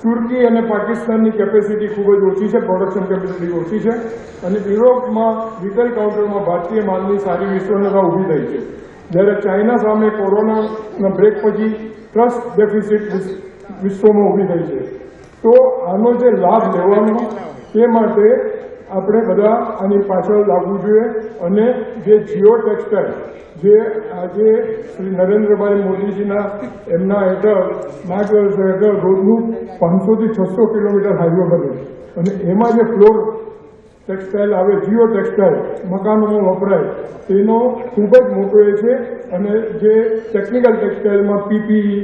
[SPEAKER 8] તુર્કી અને પાકિસ્તાનની કેપેસિટી ખૂબ જ ઓછી છે, પ્રોડક્શન કેપેસિટી ઓછી છે અને યુરોપમાં રિટેલ કાઉન્ટરમાં ભારતીય માલની સારી વિશ્વસનીયતા ઊભી થઈ છે. જ્યારે ચાઇના સામે કોરોનાના બ્રેક પછી ટ્રસ્ટ ડેફિસિટ વિશ્વમાં ઊભી થઈ છે. તો આનો જે લાભ લેવાનો તે માટે આપણે બધા આની પાછળ લાગવું જોઈએ અને જે જીઓ ટેક્સટાઇલ જે આજે શ્રી નરેન્દ્રભાઈ મોદીજીના એમના હેઠળ માર્ગદર્શન હેઠળ રોજનું 500 થી 600 કિલોમીટર હાઈવે બને અને એમાં જે ફ્લોર ટેક્સટાઇલ આવે, જીઓ ટેક્સટાઇલ મકાનોમાં વપરાય તેનો ખૂબ જ મોટો એ છે. અને જે ટેકનિકલ ટેક્સટાઇલમાં પીપીઈ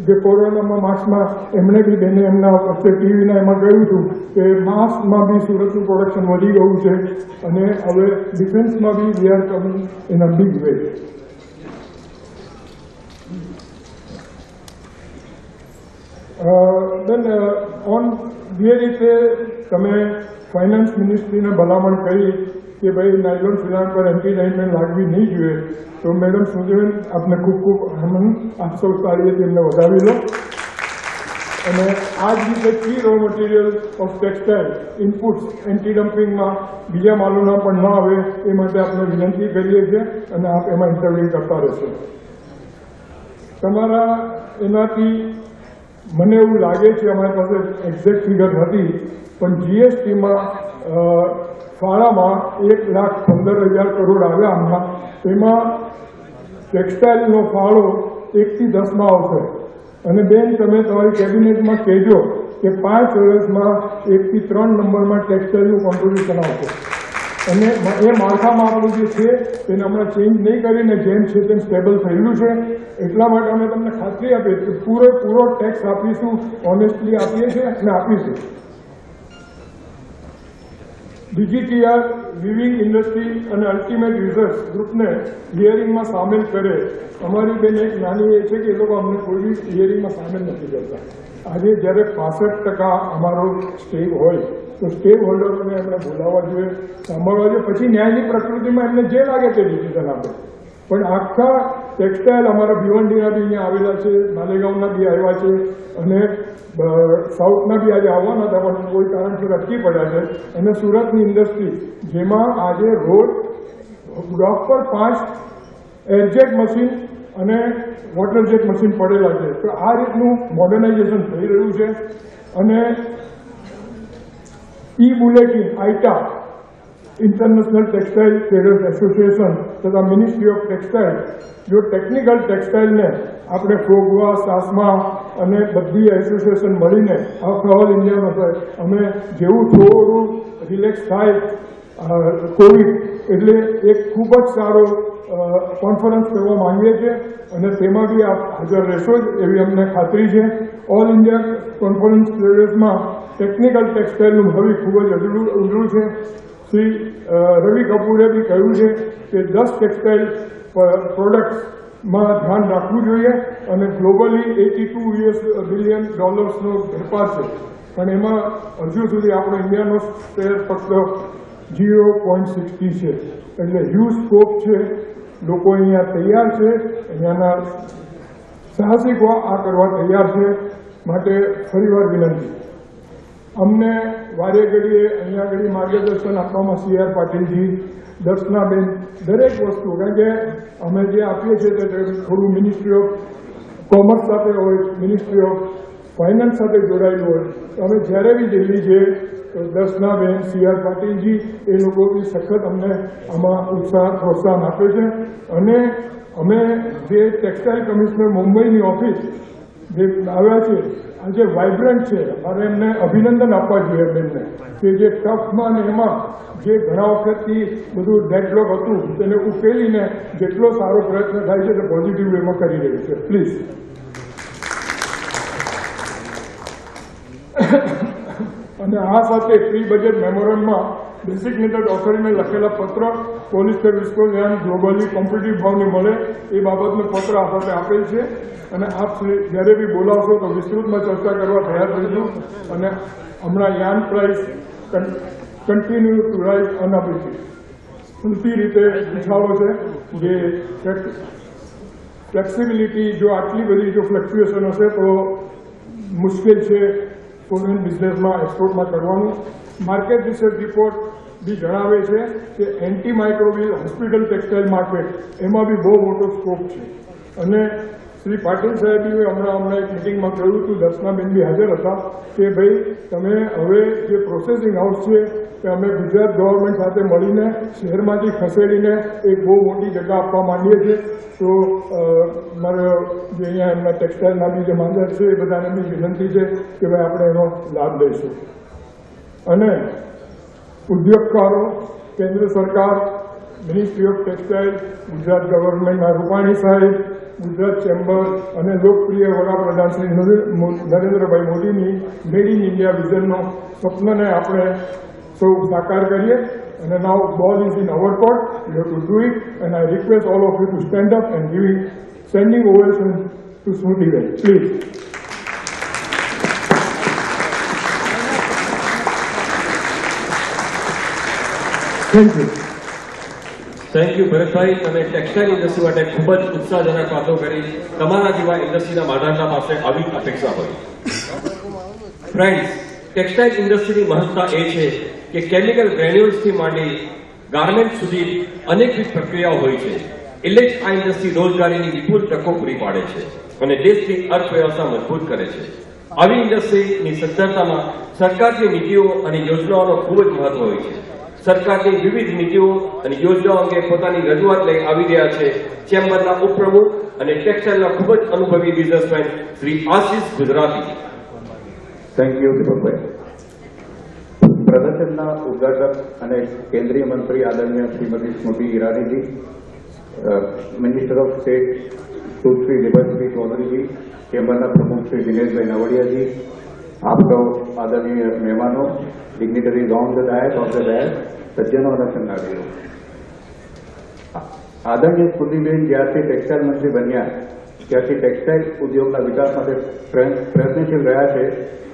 [SPEAKER 8] જે કોરોનામાં માસ્કમાં એમણે બી બેને એમના વચ્ચે ટીવીના એમાં કહ્યું હતું કે માસ્કમાં બી સુરતનું પ્રોડક્શન વધી ગયું છે અને હવે ડિફેન્સમાં be we are coming in a big way. Then on જે રીતે તમે ફાઇનાન્સ મિનિસ્ટ્રીને ભલામણ કરી કે ભાઈ નાયલોન ફિલાન પર એન્ટી-નાઇનમેન્ટ લાગવી નહીં જોઈએ, તો મેડમ સુધીબેન આપને ખૂબ ખૂબ આનંદ આપશો, તાળીએ તેમને વધાવી લો. અને આ જ રીતે key raw material of textile inputs anti ડમ્પિંગમાં બીજા માલોના પણ ન આવે એ માટે આપણે વિનંતી કરીએ છીએ અને આપ એમાં ઇન્ટરવ્યુ કરતા રહેશો. તમારા એનાથી મને એવું લાગે છે, અમારી પાસે એક્ઝેક્ટ ફિગર નથી, પણ જીએસટીમાં ફાળામાં 1,15,000 કરોડ આવ્યા હમણાં. તેમાં ટેક્સટાઇલનો ફાળો 1 થી 10માં આવશે. અને બેન તમે તમારી કેબિનેટમાં કહેજો કે 5 વર્ષમાં 1 થી 3 નંબરમાં ટેક્સટાઇલનું કોન્ટ્રીબ્યુશન આવશે. અને એ માળખામાં આપણું જે છે તેને હમણાં ચેન્જ નહીં કરીને જેમ છે તેમ સ્ટેબલ થયેલું છે. એટલા માટે અમે તમને ખાતરી આપીએ કે પૂરો ટેક્સ આપીશું, ઓનેસ્ટલી આપીએ છીએ અને આપીશું. ડીજીટીઆર વિવિંગ ઇન્ડસ્ટ્રી અને અલ્ટિમેટ યુઝર્સ ગ્રુપને હિયરિંગમાં સામેલ કરે. અમારી બેન એક નાની એ છે કે એ લોકો અમને કોઈ બી હિયરિંગમાં સામેલ નથી કરતા. આજે જ્યારે 65% અમારો સ્ટેક હોય તો સ્ટેક હોલ્ડરોને એમને બોલાવવા જોઈએ, સાંભળવા જોઈએ, પછી ન્યાયની પ્રકૃતિમાં એમને જે લાગે તે ડિસિઝન આપે. પણ આખા ટેક્સટાઇલ અમારા ભિવંડીના બી અહીંયા આવેલા છે, માલેગાંવના બી આવ્યા છે અને સાઉથના બી આજે આવવાના હતા પણ કોઈ કારણસર અટકી પડ્યા છે. અને સુરતની ઇન્ડસ્ટ્રી જેમાં આજે રોડ બ્લોક પર 5 એરજેટ મશીન અને વોટર જેટ મશીન પડેલા છે. તો આ રીતનું મોડર્નાઇઝેશન થઈ રહ્યું છે. અને ઈ બુલેટિન આઈટા ઇન્ટરનેશનલ ટેક્સટાઇલ ટ્રેડર્સ એસોસિએશન તથા મિનિસ્ટ્રી ઓફ ટેક્સટાઇલ જો ટેકનિકલ ટેક્સટાઇલને આપણે ફોગવા, સાસમા અને બધી એસોસિએશન મળીને ઓલ ઇન્ડિયામાં થાય. અમે જેવું થોડું રિલેક્સ થાય કોવિડ એટલે એક ખૂબ જ સારો કોન્ફરન્સ કરવા માંગીએ છીએ અને તેમાં બી આપ હાજર રહેશો જ એવી અમને ખાતરી છે. ઓલ ઇન્ડિયા કોન્ફરન્સ ટ્રેડર્સમાં ટેકનિકલ ટેક્સટાઇલનું ભવિ ખૂબ જ ઉજળું છે. શ્રી રવિ કપૂરે બી કહ્યું છે કે 10 ટેક્સટાઇલ પ્રોડક્ટ્સમાં ધ્યાન રાખવું જોઈએ અને ગ્લોબલી $82 બિલિયન વેપાર છે. પણ એમાં હજુ સુધી આપણો ઇન્ડિયાનો શેર ફક્ત 0.60 છે. એટલે હ્યુજ સ્કોપ છે. લોકો અહીંયા તૈયાર છે, અહીંયાના સાહસિકો આ કરવા તૈયાર છે. માટે ફરીવાર વિનંતી, અમને વારે ઘડીએ અહીંયા ઘડી માર્ગદર્શન આપવામાં CR પાટીલજી, દર્શનાબેન, દરેક વસ્તુ, કારણ કે અમે જે આપીએ છીએ તે થોડું મિનિસ્ટ્રી ઓફ કોમર્સ સાથે હોય, મિનિસ્ટ્રી ઓફ ફાઇનાન્સ સાથે જોડાયેલું હોય. અમે જ્યારે બી દિલ્હી જઈએ તો દર્શનાબેન, CR પાટીલજી એ લોકો બી સખત અમને આમાં પ્રોત્સાહન આપે છે. અને અમે જે ટેક્સટાઇલ કમિશનર મુંબઈની ઓફિસ જે આવ્યા છે આજે વાઇબ્રન્ટ છે અને એમને અભિનંદન આપવા જોઈએ બેનને કે જે ટફમાં ને એમાં જે ઘણા વખતથી બધું ડેડલોક હતું તેને ઉકેલીને જેટલો સારો પ્રયત્ન થાય છે તે પોઝિટિવ વેમાં કરી રહ્યું છે. પ્લીઝ. અને આ સાથે પ્રી બજેટ મેમોરન્ડમાં ડેસિગ્નેટેડ ઓથોરિટીને લખેલા પત્ર પોલીસ સર્વિસ ગ્લોબલી કોમ્પિટિટિવ ભાવની મળે એ બાબતનો પત્ર આ સાથે આપેલ છે અને આપ જ્યારે બી બોલાવશો તો વિસ્તૃતમાં ચર્ચા કરવા તૈયાર રહીશું. અને હમણાં yarn price continue to rise અનઅપેક્ષિત પૂરતી રીતે ઉછાળો છે. જે ફ્લેક્સિબિલિટી જો આટલી બધી જો ફ્લક્ચ્યુએશન હશે તો મુશ્કેલ છે ફોરેન બિઝનેસમાં એક્સપોર્ટમાં કરવાનું. માર્કેટ રિસર્ચ રિપોર્ટ બી જણાવે છે કે anti microbial hospital textile market એમાં બી બહુ મોટો સ્કોપ છે. અને શ્રી પાટીલ સાહેબે હમણાં એક મિટિંગમાં કહ્યું હતું, દર્શનાબેન બી હાજર હતા, કે ભાઈ તમે હવે જે પ્રોસેસિંગ હાઉસ છે કે અમે ગુજરાત ગવર્મેન્ટ સાથે મળીને શહેરમાંથી ખસેડીને એક બહુ મોટી જગ્યા આપવા માંડીએ છીએ. તો મારા જે અહીંયા એમના ટેક્સટાઇલના બી જે માંગર છે એ બધાને બી વિનંતી છે કે ભાઈ આપણે એનો લાભ લઈશું. અને ઉદ્યોગકારો, કેન્દ્ર સરકાર, મિનિસ્ટ્રી ઓફ ટેક્સટાઇલ, ગુજરાત ગવર્મેન્ટના રૂપાણી સાહેબ, ગુજરાત ચેમ્બર અને લોકપ્રિય વડાપ્રધાન શ્રી નરેન્દ્રભાઈ મોદીની મેડ ઇન ઇન્ડિયા વિઝનનો સ્વપ્નને આપણે સૌ સાકાર કરીએ. અને now ball is in our court. You have to do it and I request all of you to stand up and giving standing ovation to Smritiben. Please. Thank you.
[SPEAKER 2] Thank you Bharatbhai. તમે textile industry માટે ખૂબ જ ઉત્સાહજનક વાતો કરી. તમારા જેવા ઇન્ડસ્ટ્રીના માધાના પાસે આવી અપેક્ષા હોય. ફ્રેન્ડ્સ, ટેક્સટાઇલ ઇન્ડસ્ટ્રીની મહત્તા એ છે કે કેમિકલ ગ્રેન્યુલ્સથી માંડી ગાર્મેન્ટ સુધી અનેકવિધ પ્રક્રિયાઓ હોય છે. એટલે જ આ ઇન્ડસ્ટ્રી રોજગારીની વિપુલ તકો પૂરી પાડે છે અને દેશની અર્થવ્યવસ્થા મજબૂત કરે છે. આવી ઇન્ડસ્ટ્રીની સદ્ધરતામાં સરકારની નીતિઓ અને યોજનાઓનો ખૂબ જ મહત્વ હોય છે. સરકારની વિવિધ નીતિઓ અને યોજનાઓ અંગે પોતાની રજૂઆત લઈ આવી રહ્યા છે ચેમ્બરના ઉપપ્રમુખ અને ટેક્સટાઇલના ખૂબ જ અનુભવી businessman Shri Ashish Gujarati.
[SPEAKER 9] Thank you Deepakbhai. પ્રદર્શનના ઉદ્ઘાટક અને કેન્દ્રીય મંત્રી આદરણીય Shrimati Smriti Iraniji, minister of state Sushri Devshree Chaudhariji, ચેમ્બરના પ્રમુખ શ્રી દિનેશભાઈ નવડિયાજી, આપ સૌ આદરણીય મહેમાનો, dignitaries on the dais, of the dais, સજ્જનો અને સન્માનીઓ. આદરણીય સ્મૃતિબેન જ્યારથી ટેક્સટાઇલ મંત્રી બન્યા ત્યારથી ટેક્સટાઇલ ઉદ્યોગના વિકાસ માટે પ્રયત્નશીલ રહ્યા છે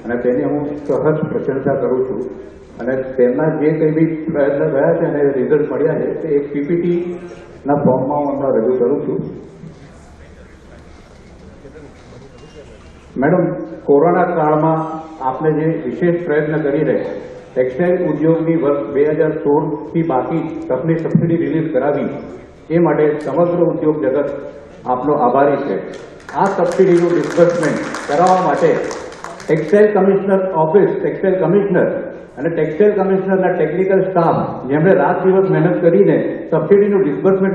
[SPEAKER 9] અને તેની હું સહજ પ્રશંસા કરું છું. અને તેમના જે કંઈ બી પ્રયત્ન થયા છે અને રિઝલ્ટ મળ્યા છે તે એક પીપીટીના ફોર્મમાં હું હમણાં રજૂ કરું છું. મેડમ, કોરોના કાળમાં આપને જે વિશેષ પ્રયત્ન કરી રહ્યા ટેક્સટાઇલ ઉદ્યોગની વર્ષ 2016થી બાકી તકની સબસિડી રિલીઝ કરાવી એ માટે સમગ્ર ઉદ્યોગ જગત આપનો આભારી છે. આ સબસિડીનું ડિસ્બર્સમેન્ટ કરાવવા માટે textile commissioner office, textile commissioner અને ટેક્સટાઇલ કમિશનરના ટેકનિકલ સ્ટાફ જેમણે રાત દિવસ મહેનત કરીને સબસિડીનું ડિસ્બર્સમેન્ટ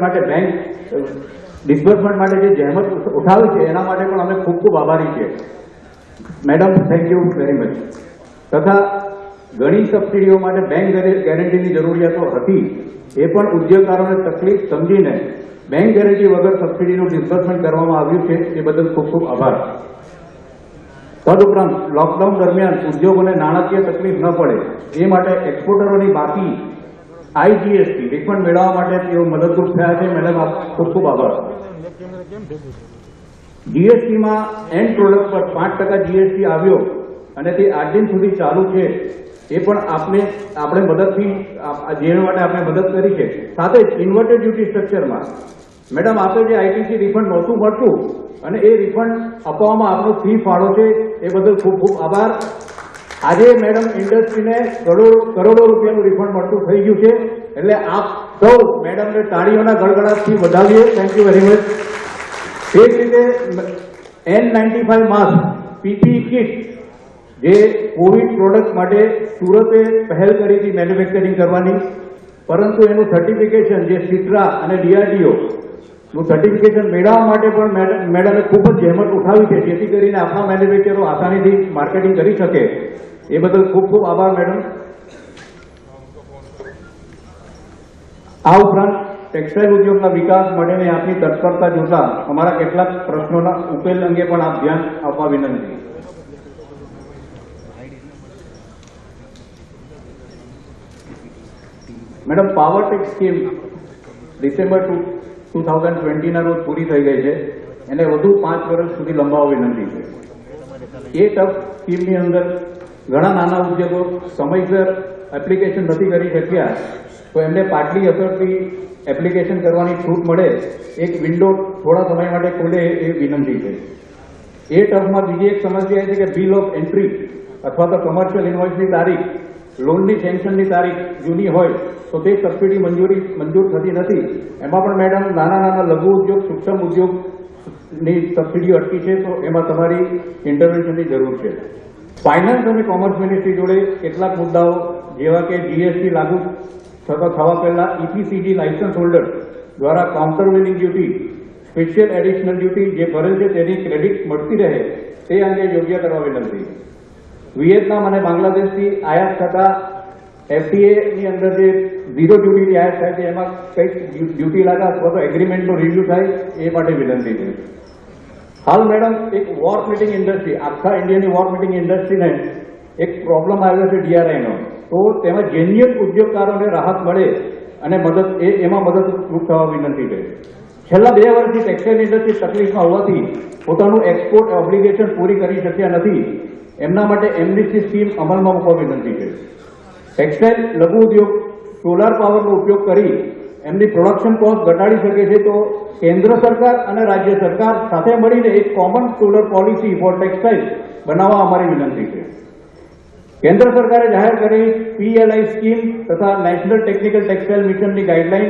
[SPEAKER 9] માટે જે જહેમત ઉઠાવી છે એના માટે પણ અમે ખૂબ ખૂબ આભારી છીએ. Madam, thank you very much. તથા ઘણી સબસિડીઓ માટે બેંક ગેરંટીની જરૂરિયાતો હતી એ પણ ઉદ્યોગકારોને તકલીફ સમજીને બેંક ગેરંટી વગર સબસિડીનું ડિસ્બર્સમેન્ટ કરવામાં આવ્યું છે એ બદલ ખૂબ ખૂબ આભાર. તદુપરાંત લોકડાઉન દરમિયાન ઉદ્યોગોને નાણાકીય તકલીફ ન પડે એ માટે એક્સપોર્ટરોની બાકી આઈજીએસટી રિફંડ મેળવવા માટે તેઓ મદદરૂપ થયા છે. મેડમ, આપ ખૂબ ખૂબ આભાર. જીએસટીમાં એન્ડ પ્રોડક્ટ પર 5% જીએસટી આવ્યો અને તે 8 દિન સુધી ચાલુ છે એ પણ આપણે મદદથી જેના માટે આપણે મદદ કરી છે. સાથે જ ઇન્વર્ટેડ ડ્યુટી સ્ટ્રક્ચરમાં મેડમ આપે જે આઈટીસી રિફંડ નહોતું મળતું અને એ રિફંડ અપાવવામાં આપનો ફી ફાળો છે એ બદલ ખૂબ ખૂબ આભાર. આજે મેડમ ઇન્ડસ્ટ્રીને કરોડો રૂપિયાનું રિફંડ મળતું થઈ ગયું છે એટલે આપ સૌ મેડમને તાળીઓના ગડગડાટથી વધાવીએ. Thank you very much. તે જ રીતે N95 માસ્ક, પીપીઈ કિટ જે કોવિડ પ્રોડક્ટ માટે સુરતે પહેલ કરી હતી મેન્યુફેક્ચરિંગ કરવાની, પરંતુ એનું સર્ટિફિકેશન જે સિટ્રા અને DRDO સર્ટિફિકેશન મેળવવા માટે પણ મેડમે ખૂબ જ જહેમત ઉઠાવી છે, જેથી કરીને આપણા મેન્યુફેક્ચરો આસાનીથી માર્કેટિંગ કરી શકે. એ બદલ ખૂબ ખૂબ આભાર મેડમ. આ ઉપરાંત ટેક્સટાઇલ ઉદ્યોગના વિકાસ માટેની આપની તત્પરતા જોતા અમારા કેટલાક પ્રશ્નોના ઉકેલ અંગે પણ આપ ધ્યાન આપવા વિનંતી. Madam, power tax scheme December 2020ના રોજ પૂરી થઈ ગઈ છે. એને વધુ 5 વર્ષ સુધી લંબાવવા વિનંતી છે. એ ટફ સ્કીમની અંદર ઘણા નાના ઉદ્યોગો સમયસર એપ્લિકેશન નથી કરી શક્યા, તો એમને પાટલી અસરથી એપ્લિકેશન કરવાની છૂટ મળે, એક વિન્ડો થોડા સમય માટે ખોલે, એ વિનંતી છે. એ ટર્મમાં બીજી એક સમસ્યા એ છે કે બિલ ઓફ એન્ટ્રી અથવા તો કમર્શિયલ ઇન્વોઇસની તારીખ, લોનની સેન્કશનની તારીખ જૂની હોય તો તે સબસિડી મંજૂર થતી નથી. એમાં પણ મેડમ નાના લઘુ ઉદ્યોગ, સૂક્ષ્મ ઉદ્યોગની સબસિડીઓ અટકી છે, તો એમાં તમારી ઇન્ટરવેન્શનની જરૂર છે. ફાઇનાન્સ અને કોમર્સ મિનિસ્ટ્રી જોડે કેટલાક મુદ્દાઓ જેવા કે જીએસટી લાગુ થવા પહેલા EPCG લાયસન્સ હોલ્ડર દ્વારા કાઉન્ટરવેલિંગ ડ્યુટી, સ્પેશિયલ એડિશનલ ડ્યુટી જે ભરેલ છે તેની ક્રેડિટ મળતી રહે તે અંગે યોગ્ય કરવા વિનંતી. વિયેતનામ અને બાંગ્લાદેશથી આયાત થતા FTA ની અંદર જે ઝીરો ડ્યુટીની આયાત થાય છે એમાં કંઈક ડ્યુટી લાગે અથવા તો એગ્રીમેન્ટનો રિવ્યુ થાય એ માટે વિનંતી છે. હાલ મેડમ એક વોર મીટિંગ ઇન્ડસ્ટ્રી, આખા ઇન્ડિયાની વોર મીટિંગ ઇન્ડસ્ટ્રીને એક પ્રોબ્લેમ આવ્યો છે DRIનો, તો તેમાં જેન્યુઅન ઉદ્યોગકારોને રાહત મળે અને એમાં મદદરૂપ થવા વિનંતી છે. છેલ્લા 2 વર્ષથી ટેક્સટાઇલ ઇન્ડસ્ટ્રી તકલીફમાં હોવાથી પોતાનું એક્સપોર્ટ ઓબ્લિગેશન પૂરી કરી શક્યા નથી. એમના માટે એમનેસ્ટી સ્કીમ અમલમાં મૂકવા વિનંતી છે. ટેક્સટાઇલ લઘુ ઉદ્યોગ સોલાર પાવરનો ઉપયોગ કરી એમની પ્રોડક્શન કોસ્ટ ઘટાડી શકે છે, તો કેન્દ્ર સરકાર અને રાજ્ય સરકાર સાથે મળીને એક common solar policy for textile બનાવવા અમારી વિનંતી છે. કેન્દ્ર સરકારે જાહેર કરેલી PLI સ્કીમ તથા નેશનલ ટેકનિકલ ટેક્સટાઇલ મિશનની ગાઈડલાઇન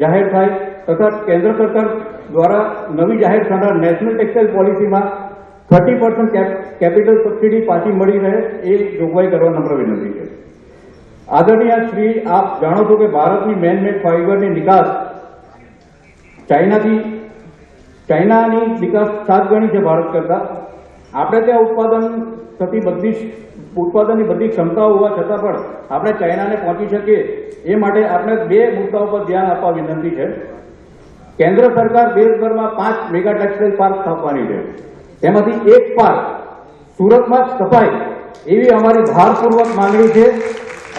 [SPEAKER 9] જાહેર થાય તથા કેન્દ્ર સરકાર દ્વારા નવી જાહેર થનાર નેશનલ ટેક્સટાઇલ પોલિસીમાં 30% કેપિટલ સબસિડી પાછી મળી રહે એ જોગવાઈ કરવા નમ્ર વિનંતી છે. આદરણીય શ્રી, આપ જાણો છો કે ભારતની મેનમેડ ફાઇબરની નિકાસ ચાઇનાની નિકાસ 7 ગણી છે ભારત કરતા. આપણે ત્યાં ઉત્પાદનની બધી ક્ષમતાઓ હોવા છતાં પણ આપણે ચાઇનાને પહોંચી શકીએ એ માટે આપણે 2 મુદ્દાઓ પર ધ્યાન આપવા વિનંતી છે. કેન્દ્ર સરકાર દેશભરમાં 5 મેગા ટેક્સટાઇલ પાર્ક સ્થાપવાની છે. તેમાંથી એક પાર્ક સુરતમાં સ્થપાય એવી અમારી ભારપૂર્વક માંગણી છે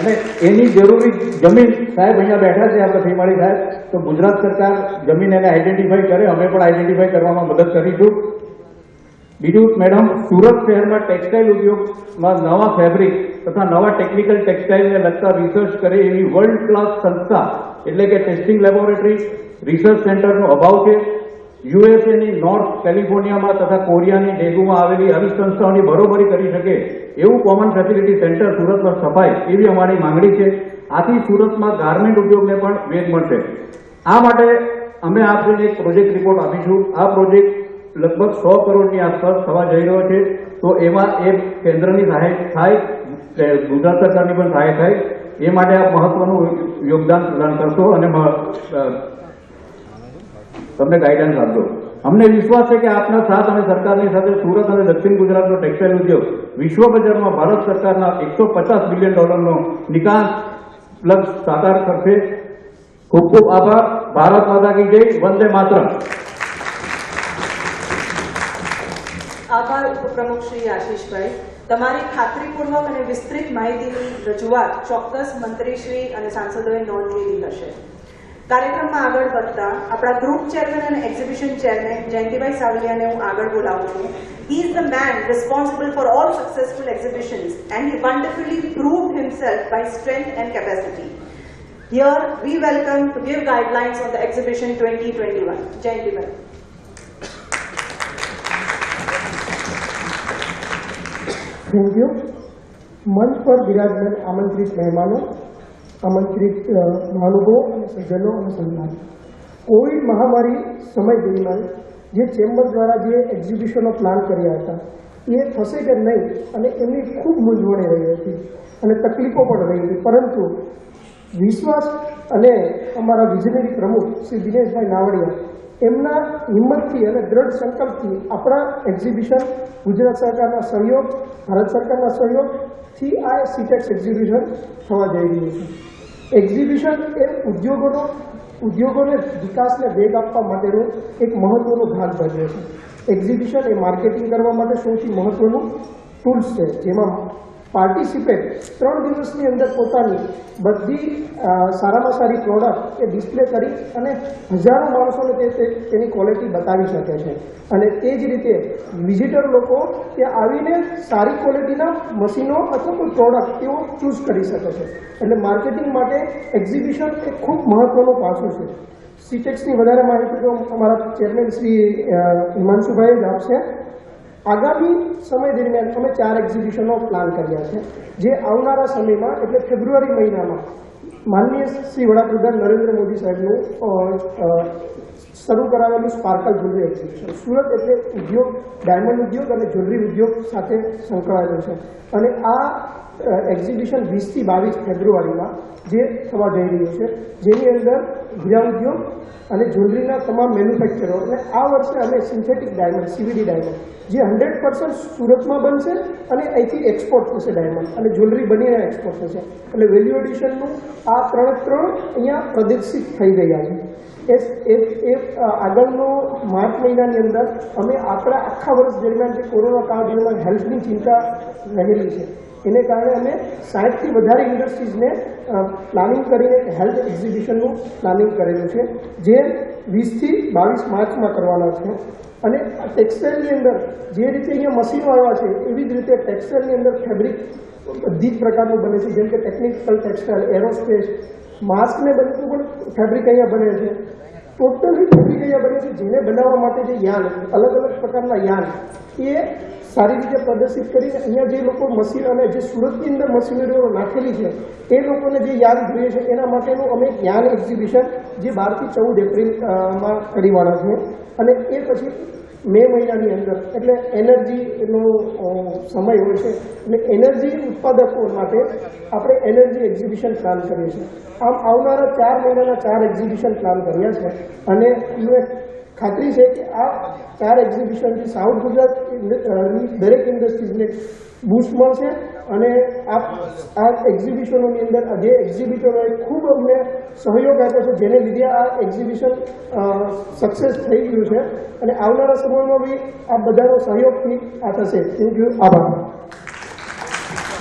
[SPEAKER 9] અને એની જરૂરી જમીન, સાહેબ અહીંયા બેઠા છે આપણે ભીમાળી સાહેબ, તો ગુજરાત સરકાર જમીન એને આઈડેન્ટિફાઈ કરે, અમે પણ આઈડેન્ટિફાઈ કરવામાં મદદ કરીશું. બીજું મેડમ, સુરત શહેરમાં ટેક્સટાઇલ ઉદ્યોગમાં નવા ફેબ્રિક તથા નવા ટેકનિકલ ટેક્સટાઇલને લગતા રિસર્ચ કરે એવી વર્લ્ડ ક્લાસ સંસ્થા એટલે કે ટેસ્ટિંગ લેબોરેટરી, રિસર્ચ સેન્ટરનો અભાવ છે. યુએસએની નોર્થ કેલિફોર્નિયામાં તથા કોરિયાની ડેગુમાં આવેલી આવી સંસ્થાઓની બરોબરી કરી શકે એવું કોમન ફેસિલિટી સેન્ટર સુરતમાં સ્થપાય એવી અમારી માંગણી છે. આથી સુરતમાં ગાર્મેન્ટ ઉદ્યોગને પણ વેગ મળશે. આ માટે અમે આપને એક પ્રોજેક્ટ રિપોર્ટ આપીશું. આ પ્રોજેક્ટ લગભગ 100 કરોડની આસપાસ થવા જઈ રહ્યો છે, તો એમાં એ કેન્દ્રની સહાય થાય, ગુજરાત સરકારની પણ સહાય થાય, એ માટે આપ મહત્વનું યોગદાન પ્રદાન કરશો અને તમને ગાઈડન્સ આપજો. અમને વિશ્વાસ છે કે આપના સાથ અને સરકારની સાથે સુરત અને દક્ષિણ ગુજરાતનો ટેક્સટાઇલ ઉદ્યોગ વિશ્વ બજારમાં ભારત સરકારના $150 બિલિયન નિકાસ લક્ષ્ય સાકાર કરશે. ખૂબ ખૂબ આભાર. ભારત માતા કી જય. વંદે માતરમ.
[SPEAKER 7] આભાર ઉપપ્રમુખ શ્રી આશીષભાઈ. તમારી ખાતરીપૂર્વક અને વિસ્તૃત માહિતીની રજૂઆત ચોક્કસ મંત્રીશ્રી અને સાંસદોએ નોંધ લીધી હશે. કાર્યક્રમમાં આગળ વધતા આપણા ગ્રુપ ચેરમેન અને એક્ઝિબિશન ચેરમેન જયંતિભાઈ સાવલિયાને હું આગળ બોલાવું છું. He is the man responsible for all successful exhibitions and he wonderfully proved himself by strength and capacity. Here we welcome to give guidelines on the exhibition 2021. Jayantibhai.
[SPEAKER 8] Thank you. મંચ પર બિરાજમાન આમંત્રિત મહેમાનો, આમંત્રિત મહાનુભાવો અને સજ્જનો અને સંતાનો, કોવિડ મહામારી સમય દરમિયાન જે ચેમ્બર દ્વારા જે એક્ઝિબિશનો પ્લાન કર્યા હતા એ થશે કે નહીં અને એમની ખૂબ મૂંઝવણ રહી હતી અને તકલીફો પણ રહી હતી, પરંતુ વિશ્વાસ અને અમારા વિઝનરી પ્રમુખ શ્રી દિનેશભાઈ નાવડિયા એમના હિંમતથી અને દ્રઢ સંકલ્પથી આપણા એક્ઝિબિશન ગુજરાત સરકારના સહયોગ, ભારત સરકારના સહયોગથી આ સીટેક્સ એક્ઝિબિશન થવા જઈ રહ્યું છે. એક્ઝિબિશન એ ઉદ્યોગોને વિકાસને વેગ આપવા માટેનો એક મહત્વનો ભાગ ભજવે છે. એક્ઝિબિશન એ માર્કેટિંગ કરવા માટે સૌથી મહત્વનું ટૂલ્સ છે, જેમાં પાર્ટિસિપેટ 3 દિવસની અંદર પોતાની બધી સારામાં સારી પ્રોડક્ટ એ ડિસ્પ્લે કરી અને હજારો માણસોને તેની ક્વોલિટી બતાવી શકે છે. અને તે જ રીતે વિઝિટર લોકો ત્યાં આવીને સારી ક્વોલિટીના મશીનો અથવા કોઈ પ્રોડક્ટ તેઓ ચૂઝ કરી શકે છે. એટલે માર્કેટિંગ માટે એક્ઝિબિશન એ ખૂબ મહત્વનું પાસું છે. સીટેક્સની વધારે માહિતી તો અમારા ચેરમેન શ્રી હિમાંશુભાઈ જ આપશે. આગામી સમય દરમિયાન અમે 4 એક્ઝિબિશનો પ્લાન કર્યા છે, જે આવનારા સમયમાં એટલે ફેબ્રુઆરી મહિનામાં માનનીય શ્રી વડાપ્રધાન નરેન્દ્ર મોદી સાહેબનું શરૂ કરાવેલું સ્પાર્કલ જ્વેલરી એક્ઝિબિશન. સુરત એટલે ઉદ્યોગ, ડાયમંડ ઉદ્યોગ અને જ્વેલરી ઉદ્યોગ સાથે સંકળાયેલું છે. અને આ એક્ઝિબિશન 20 થી 22 ફેબ્રુઆરીમાં જે થવા જઈ રહ્યું છે, જેની અંદર હીરા ઉદ્યોગ અને જ્વેલરીના તમામ મેન્યુફેક્ચરો, અને આ વર્ષે અમે સિન્થેટિક ડાયમંડ CVD ડાયમંડ જે 100% સુરતમાં બનશે અને અહીંથી એક્સપોર્ટ થશે ડાયમંડ, અને જ્વેલરી બનીને એક્સપોર્ટ થશે. એટલે વેલ્યુ એડિશનનું આ 3 અહીંયા પ્રદર્શિત થઈ રહ્યા છે. આગળનો માર્ચ મહિનાની અંદર અમે આપણા આખા વર્ષ દરમિયાન જે કોરોના કાળ દરમિયાન હેલ્થની ચિંતા રહેલી છે, એને કારણે અમે 60 થી વધારે ઇન્ડસ્ટ્રીઝને પ્લાનિંગ કરીને હેલ્થ એક્ઝિબિશનનું પ્લાનિંગ કરેલું છે, જે 20 થી 22 માર્ચમાં કરવાના છે. અને ટેક્સટાઇલની અંદર જે રીતે અહીંયા મશીનો આવ્યા છે, એવી જ રીતે ટેક્સટાઇલની અંદર ફેબ્રિક બધી જ પ્રકારનું બને છે, જેમ કે ટેકનિકલ ટેક્સટાઇલ, એરોસ્પેસ, માસ્કને બનતું પણ ફેબ્રિક અહીંયા બને છે. ટોટલી ફેબ્રિક અહીંયા બને છે, જેને બનાવવા માટે જે યાન, અલગ અલગ પ્રકારના યાન એ સારી રીતે પ્રદર્શિત કરીને અહીંયા જે લોકો મશીન અને જે સુરતની અંદર મશીનરીઓ નાખેલી છે એ લોકોને જે યાન જોઈએ છે એના માટેનું અમે યાન એક્ઝિબિશન જે 12 થી 14 એપ્રિલમાં કરીવાના છે. અને એ પછી મે મહિનાની અંદર એટલે એનર્જીનો સમય હોય છે, એટલે એનર્જી ઉત્પાદકો માટે આપણે એનર્જી એક્ઝિબિશન પ્લાન કરીએ છીએ. આમ આવનારા 4 મહિનાના 4 એક્ઝિબિશન પ્લાન કર્યા છે. અને મને ખાતરી છે કે આ 4 એક્ઝિબિશનથી સાઉથ ગુજરાતની દરેક ઇન્ડસ્ટ્રીઝને બૂસ્ટ મળશે. અને આ એક્ઝિબિશનોની અંદર જે એક્ઝિબિટરોએ ખૂબ અમને સહયોગ આપ્યો છે, જેને લીધે આ એક્ઝિબિશન સક્સેસ થઈ ગયું છે. અને આવનારા સમયમાં બી આ બધાનો સહયોગથી આ થશે. Thank you. આભાર.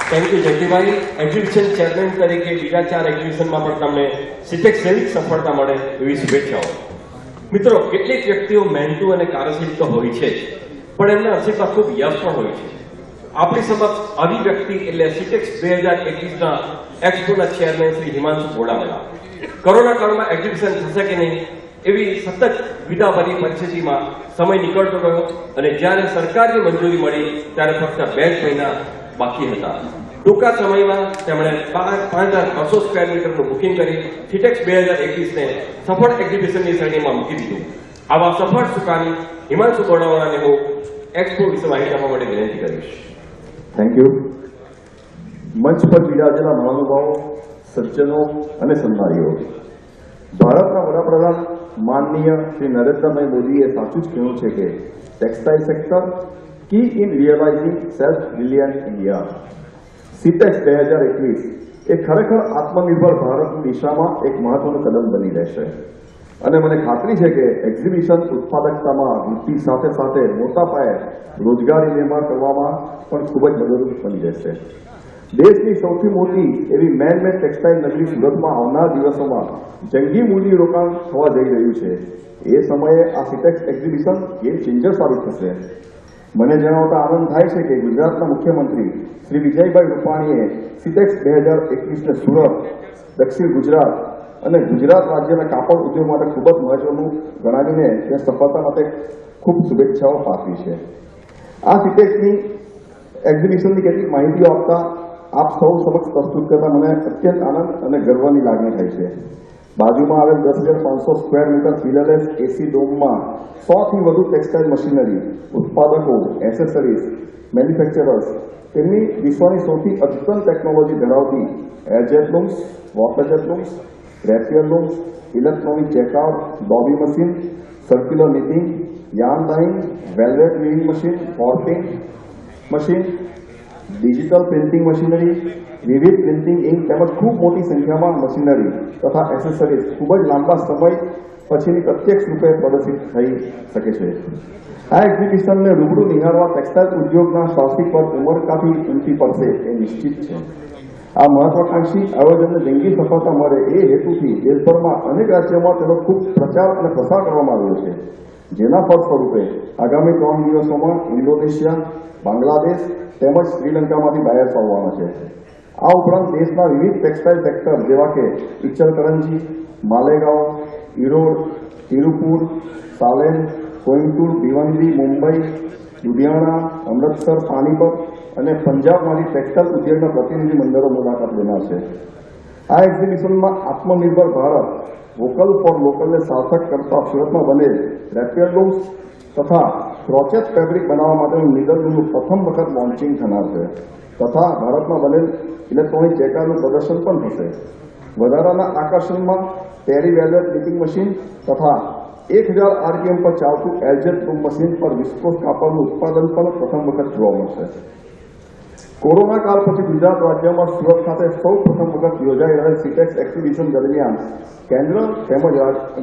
[SPEAKER 2] Thank you Jayantibhai. Exhibition chairman તરીકે બીજા 4 એક્ઝિબિશનમાં પણ તમને સીટેક્સ જેવી સફળતા મળે એવી શુભેચ્છાઓ. મિત્રો, કેટલીક વ્યક્તિઓ મહેનતુ અને કાર્યશીલ તો હોય છે, પણ એમના નસીબમાં ખૂબ યશ પણ હોય છે. આપણી સમક્ષ આવી વ્યક્તિ એટલે સીટેક્સ 2021ના એક્સપોના ચેરમેન શ્રી હિમાંશુ બોડાવાલા. કોરોના કાળમાં એક્ઝિબિશન થશે કે નહીં એવી સતત વિદાભરી પરિસ્થિતિમાં સમય નીકળતો ગયો, અને જ્યારે સરકારની મંજૂરી મળી ત્યારે ફક્ત 2 મહિના બાકી હતા. ટૂંકા સમયમાં તેમણે 5200 સ્ક્વેર મીટરનું બુકિંગ કરી સીટેક્સ 2021ને સફળ એક્ઝિબિશનની શ્રેણીમાં મૂકી દીધું. આવા સફળ સુકાની હિમાંશુ બોડાવાલાને હું એક્સપો વિશે માહિતી આપવા માટે વિનંતી કરીશ.
[SPEAKER 10] Thank you. મંચ પર બિરાજેલા મહાનુભાવો, સજ્જનો અને સન્માનીઓ, ભારતના વડાપ્રધાન માનનીય શ્રી નરેન્દ્રભાઈ મોદીએ સાચું જ કહ્યું છે કે textile sector key in realising self reliant India. SITEX 2021 એ ખરેખર આત્મનિર્ભર ભારતની દિશામાં એક મહત્વનું કદમ બની રહેશે. અને મને ખાતરી છે કે એક્ઝિબિશન ઉત્પાદકતામાં વૃદ્ધિ સાથે સાથે મોટા પાયે રોજગારી નિર્માણ કરવામાં પણ ખૂબ જ મદદરૂપ બની રહેશે. દેશની સૌથી મોટી એવી મેન-મેડ ટેક્સટાઇલ નગરી સુરતમાં આવનાર દિવસોમાં જંગી મૂડી રોકાણ થવા જઈ રહ્યું છે. એ સમયે આ સીટેક્સ એક્ઝિબિશન ગેમ ચેન્જર સાબિત થશે. મને જણાવતા આનંદ થાય છે કે ગુજરાતના મુખ્યમંત્રી શ્રી વિજયભાઈ રૂપાણીએ સીટેક્સ 2021ને સુરત, દક્ષિણ ગુજરાત અને ગુજરાત રાજ્યના કાપડ ઉદ્યોગ માટે ખૂબ જ મહત્વનું ગણાવીને તે સફળતા માટે ખૂબ શુભેચ્છાઓ પાઠવી છે. આ સીટેક્સની એક્ઝિબિશનની કેટલીક માહિતીઓ આપતા આપ સૌ સમક્ષ પ્રસ્તુત કરતા મને અત્યંત આનંદ અને ગર્વની લાગણી થાય છે. બાજુમાં આવેલ 10,500 સ્ક્વેર મીટર પિલરલેસ એસી ડોમમાં 100થી વધુ ટેક્સટાઇલ મશીનરી, ઉત્પાદકો, એસેસરીઝ, મેન્યુફેક્ચરર્સ તેમની વિશ્વની સૌથી અદ્યતન ટેકનોલોજી ધરાવતી air jet looms, water jet looms, rapier looms, electronic checkout, dobby machine, circular knitting, yarn dyeing, velvet weaving machine, warping machine, digital printing machinery, विविध प्रिंटिंग इंक તેમજ ખૂબ મોટી સંખ્યામાં મશીનરી તથા એસેસરીઝ ખૂબ જ લાંબા સમય પછીની પ્રત્યક્ષ રૂપે પ્રદર્શિત થઈ શકે છે. આ એક્ઝિબિશનને રૂબરૂ નિહાળવા ટેક્સટાઇલ ઉદ્યોગના સાહસિક પર ઉમરકાથી ઉમટી પડશે એ નિશ્ચિત છે. આ મહત્વાકાંક્ષી આયોજનને જંગી સફળતા મળે એ હેતુથી દેશભરમાં અનેક રાજ્યોમાં તેનો ખૂબ પ્રચાર અને પ્રસાર કરવામાં આવ્યો છે, જેના ફળ સ્વરૂપે આગામી 3 દિવસોમાં ઇન્ડોનેશિયા, બાંગ્લાદેશ તેમજ શ્રીલંકામાંથી બાયર્સ આવવાના છે. આ ઉપરાંત દેશના વિવિધ ટેક્સટાઇલ સેક્ટર જેવા કે ઇચલકરંજી, માલેગાંવ, ઈરોડ, તિરુપુર, સાલેમ, કોઈમ્બતુર, ભિવંડી, મુંબઈ, લુધિયાણા, અમૃતસર, પાણીપત અને પંજાબમાંથી ટેક્સટાઇલ ઉદ્યોગના પ્રતિનિધિ મંડળો મુલાકાત લેનાર છે. આ એક્ઝિબિશનમાં આત્મનિર્ભર ભારત વોકલ ફોર લોકલને સાર્થક કરતા સુરતમાં બનેલ રેપિયરલૂમ્સ તથા ક્રોચેટ ફેબ્રિક બનાવવા માટેનું નીડલનું પ્રથમ વખત લોન્ચિંગ થનાર છે તથા ભારતમાં બનેલ ઇલેક્ટ્રોનિક ચેકારનું પ્રદર્શન પણ થશે. વધારાના આકર્ષણમાં ટેરી વેલ્વેટ નીટિંગ મશીન તથા 1000 RPM પર ચાલતું એલજેટ પ્રૂફ મશીન પર વિસ્કોસ કાપડનું ઉત્પાદન પણ પ્રથમ વખત જોવા મળશે. કોરોના કાળ પછી ગુજરાત રાજ્યમાં સુરત ખાતે સૌ પ્રથમ વખત યોજાઈ રહેલ સિટેક્સ એક્ઝિબિશન દરમિયાન કેન્દ્ર તેમજ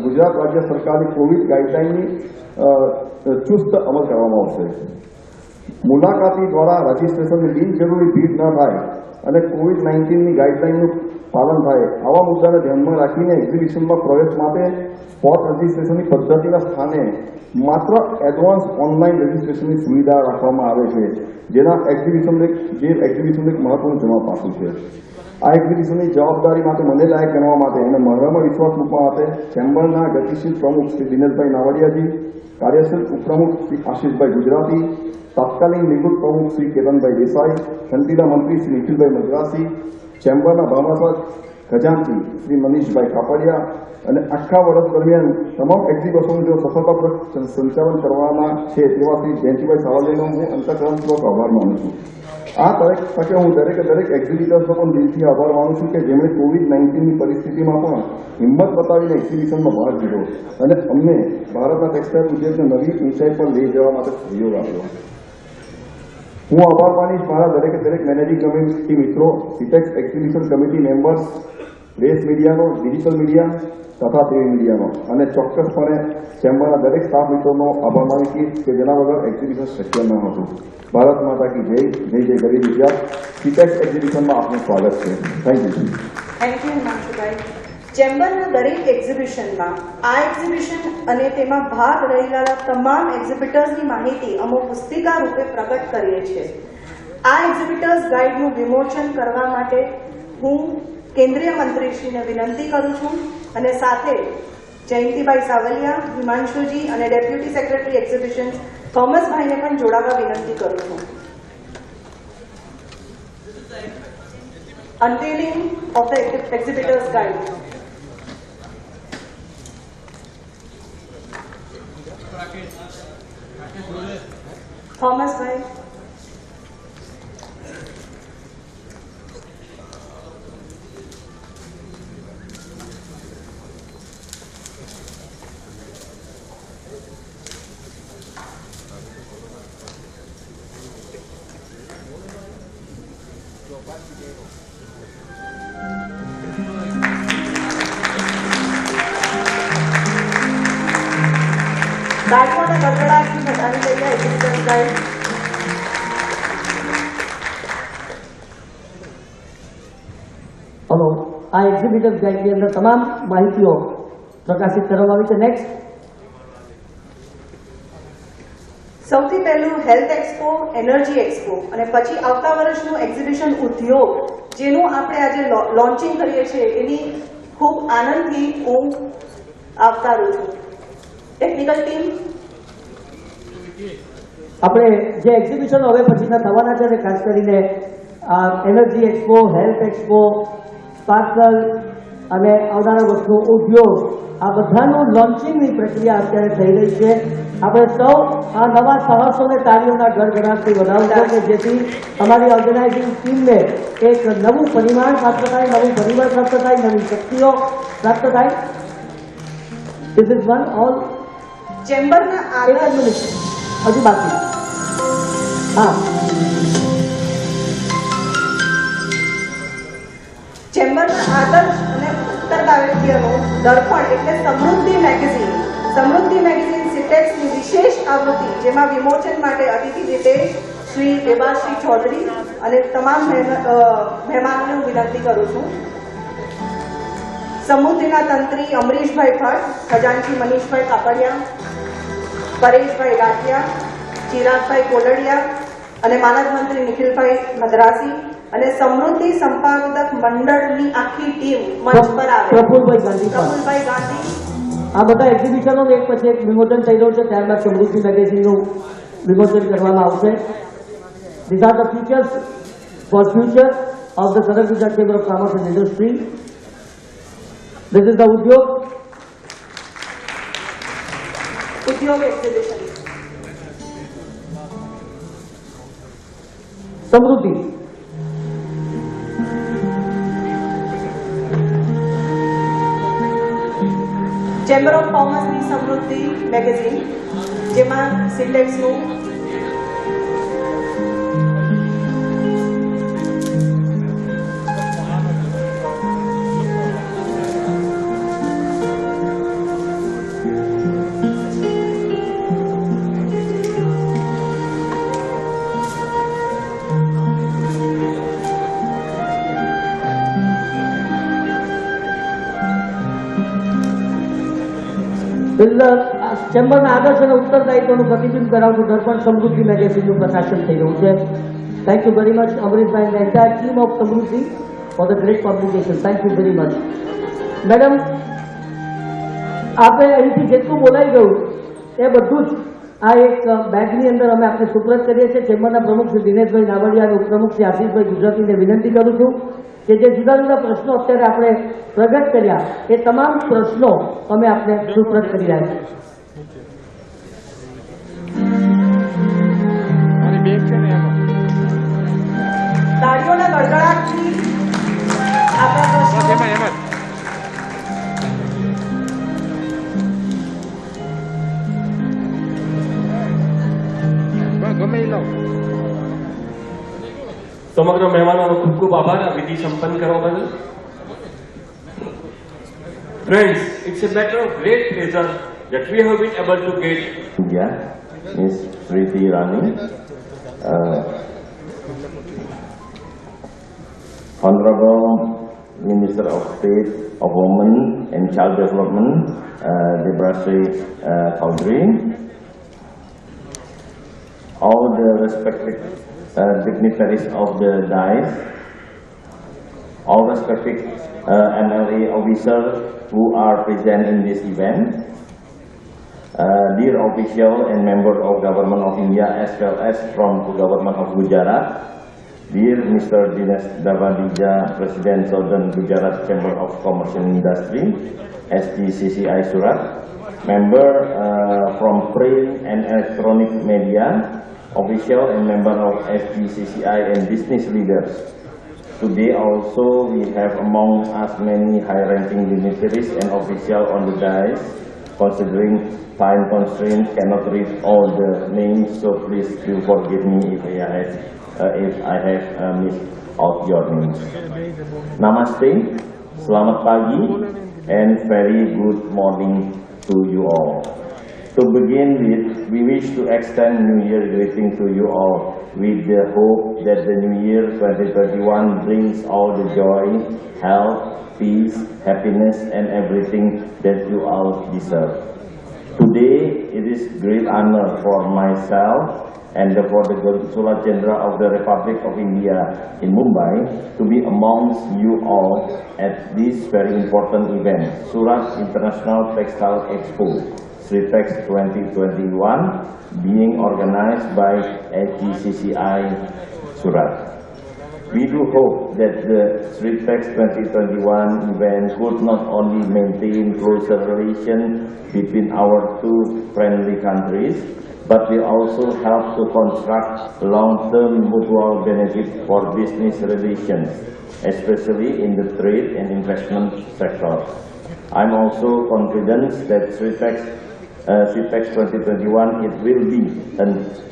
[SPEAKER 10] ગુજરાત રાજ્ય સરકારની કોવિડ ગાઈડલાઇનની ચુસ્ત અમલ કરવામાં આવશે. મુલાકાતી દ્વારા રજીસ્ટ્રેશનની બિનજરૂરી ભીડ ન થાય અને COVID-19ની ગાઈડલાઇનનું પાલન થાય આવા મુદ્દાને ધ્યાનમાં રાખીને એક્ઝિબિશનમાં પ્રવેશ માટે સ્પોટ રજીસ્ટ્રેશનની પદ્ધતિના સ્થાને માત્ર એડવાન્સ ઓનલાઈન રજીસ્ટ્રેશનની સુવિધા રાખવામાં આવે છે, જેના એક્ઝિબિશન એક મહત્વનું જમા પાસું છે. આ એક્ઝિબિશનની જવાબદારી માટે મને લાયક ગણવા માટે અને મારામાં વિશ્વાસ મૂકવા માટે ચેમ્બરના ગતિશીલ પ્રમુખ શ્રી દિનેશભાઈ નાવડિયાજી, કાર્યશીલ ઉપપ્રમુખ શ્રી આશિષભાઈ ગુજરાતી, તત્કાલીન નિવૃત્ત પ્રમુખ શ્રી કેતનભાઈ દેસાઈ, ખંતીના મંત્રી શ્રી નિખિલભાઈ મદ્રાસી, ચેમ્બરના ભામાસદ ખજાનચી શ્રી મનીષભાઈ કાપડિયા અને આખા વર્ષ દરમિયાન તમામ એક્ઝિબિશનનું જો સફળતાપૂર્વક સંચાલન કરવાના છે તેવા શ્રી જયંતિભાઈ સાવલેનો હું અંતઃકરણપૂર્વક આભાર માનું છું. આ તકે હું દરેક એક્ઝિબિટર્સનો પણ દિલથી આભાર માનું છું કે જેમણે COVID-19ની પરિસ્થિતિમાં પણ હિંમત બતાવીને એક્ઝિબિશનમાં ભાગ લીધો અને અમને ભારતના ટેક્સટાઇલ ઉદ્યોગને નવી ઊંચાઈ પર લઈ જવા માટે સહયોગ આપ્યો. હું આભાર માનીશ મારા દરેક મેનેજિંગ કમિટી મિત્રો, સિટેક્સ એક્ઝિબિશન કમિટી મેમ્બર્સ, પ્રેસ મીડિયાનો, ડિજિટલ મીડિયા તથા ટીવી મીડિયાનો અને ચોક્કસપણે ચેમ્બરના દરેક સ્ટાફ મિત્રોનો આભાર માનીશ કે જેના વગર એક્ઝિબિશન શક્ય ન હતું. ભારત માતા કી જય. જય જય ગરીબ ગુજરાત. સિટેક્સ એક્ઝિબિશનમાં આપનું સ્વાગત છે. Thank you.
[SPEAKER 7] થેન્ક યુ હિમાંશુભાઈ. ચેમ્બરના દરેક એક્ઝિબિશનમાં આ એક્ઝિબિશન અને તેમાં ભાગ રહેલા તમામ એક્ઝિબિટર્સની માહિતી અમુક પુસ્તિકા રૂપે પ્રગટ કરીએ છીએ. આ એક્ઝિબિટર્સ ગાઈડનું વિમોચન કરવા માટે હું કેન્દ્રીય મંત્રીશ્રીને વિનંતી કરું છું અને સાથે જયંતિભાઈ સાવલિયા, હિમાંશુજી અને ડેપ્યુટી સેક્રેટરી એક્ઝિબિશન થોમસભાઈને પણ જોડાવા વિનંતી કરું છું. Unveiling of the exhibitors guide. થોમસભાઈ. બાળકોના ગડગડાટથી વધારી લઈએ એક્ઝિબિટર્સ ગાઈડ.
[SPEAKER 1] હલો, આ એક્ઝિબિટર્સ ગાઈડની અંદર તમામ માહિતીઓ પ્રકાશિત કરવામાં આવી છે. નેક્સ્ટ.
[SPEAKER 7] સૌથી પહેલું હેલ્થ એક્સપો, એનર્જી એક્સપો અને પછી આવતા વર્ષનું એક્ઝિબિશન ઉદ્યોગ, જેનું આપણે આજે લોન્ચિંગ કરીએ છીએ, એની ખૂબ આનંદથી હું આવકારું છું. Technical team.
[SPEAKER 1] આપણે જે એક્ઝિબિશન હવે પછીના થવાના છે અને ખાસ કરીને energy expo, health expo, sparkle અને આવનારા વર્ષનો ઉદ્યોગ, આ બધાનું લોન્ચિંગની પ્રક્રિયા અત્યારે થઈ રહી છે. આપણે સૌ આ નવા સાહસોને તાળીઓના ગડગડાટથી વધાવશું કે જેથી અમારી ઓર્ગેનાઇઝિંગ ટીમને એક નવું પરિમાણ પ્રાપ્ત થાય, નવું પરિબળ પ્રાપ્ત થાય, નવી શક્તિઓ પ્રાપ્ત થાય. This is one all
[SPEAKER 7] ચેમ્બરના
[SPEAKER 1] એક જ
[SPEAKER 7] આદર્શ
[SPEAKER 1] મિનિટ હજુ બાકી. હા,
[SPEAKER 7] ચેમ્બરના આદર્શ અને ઉત્તરદાયિત્વનું દર્પણ એટલે સમૃદ્ધિ મેગેઝિન સિટેક્સની વિશેષ આવૃત્તિ જેમાં વિમોચન માટે અતિથિ નિદેશ શ્રી દેવાશ્રી ચૌધરી અને તમામ મહેમાનોને હું વિનંતી કરું છું. સમૃદ્ધિના તંત્રી અમરીશભાઈ ભટ્ટ, ખજાનચી મનીષભાઈ કાપડિયા, પરેશભાઈ રાઠિયા, ચિરાગભાઈ કોલડિયા અને માનદ મંત્રી નિખિલભાઈ મદ્રાસી અને સમૃદ્ધિ સંપાદક મંડળની આખી ટીમ મંચ પર આવે.
[SPEAKER 1] પ્રફુલભાઈ ગાંધી પણ.
[SPEAKER 7] પ્રફુલભાઈ ગાંધી,
[SPEAKER 1] આ બધા એક્ઝિબિશનો એક પછી એક વિમોચન થઈ રહ્યું છે. ત્યારબાદ સમૃદ્ધિ મેગેઝિનનું વિમોચન કરવામાં આવશે. These are the features for future of the Southern Gujarat Chamber of Commerce and Industry. This is the Udyog.
[SPEAKER 7] ઉદ્યોગ એક્ઝિબિશન.
[SPEAKER 1] સમૃદ્ધિ.
[SPEAKER 7] ચેમ્બર ઓફ કોમર્સની સમૃદ્ધિ મેગેઝિન જેમાં સિટેક્સનું
[SPEAKER 1] ચેમ્બરના આદર્શ અને ઉત્તરદાયિત્વનું પ્રતિબિંબ કરાવતું દર્પણ સમૃદ્ધિ મેગેઝિનનું પ્રકાશન થઈ રહ્યું છે. Thank you very much Amrishbhai and entire team of Samruddhi for the great publication. Thank you very much. Madam, આપણે અહીંથી જેટલું બોલાઈ ગયું એ બધું જ આ એક બેગની અંદર અમે આપણે સુપ્રત કરીએ છીએ. ચેમ્બરના પ્રમુખ શ્રી દિનેશભાઈ નાવડિયા અને ઉપપ્રમુખ શ્રી આશીષભાઈ ગુજરાતીને વિનંતી કરું છું કે જે જુદા જુદા પ્રશ્નો અત્યારે આપણે પ્રગટ કર્યા એ તમામ પ્રશ્નો અમે આપણે સુપ્રત કરી રહ્યા છીએ.
[SPEAKER 7] તાળીઓના ગડગડાટથી આપણા પ્રશ્નો
[SPEAKER 2] સમગ્ર મહેમાનોનો ખૂબ ખૂબ આભાર આ વિધિ સંપન્ન કરવા બદલ. Friends, it's a matter of great pleasure that we have been able to get
[SPEAKER 10] India, Ms. Smriti Irani, Honorable Minister of State of Women and Child Development, Debrasri Chaudhary, all the respected dignitaries of the dais, all respected MLA officers who are present in this event, dear official and members of Government of India as well as from the Government of Gujarat, dear Mr. Dinesh Davadija, President Southern Gujarat Chamber of Commerce and Industry, SGCCI Surat, member from print and electronic media, official and member of SGCCI and business leaders. Today also we have among us many high-ranking dignitaries and officials on the dais. Considering time constraints, cannot read all the names, so please do forgive me if I have missed out your names. Namaste, selamat pagi, and very good morning to you all. To begin with, we wish to extend New Year greeting to you all with the hope that the New Year 2021 brings all the joy, health, peace, happiness, and everything that you all deserve. Today, it is great honor for myself and for the Consulat Jenderal of the Republic of India in Mumbai to be amongst you all at this very important event, Surat International Textile Expo, SRITEX 2021, being organized by SGCCI Surat. We do hope that the SRITEX 2021 event could not only maintain closer relations between our two friendly countries, but will also help to construct long-term mutual benefit for business relations, especially in the trade and investment sector. I'm also confident that SRITEX CITEX 2021, it will be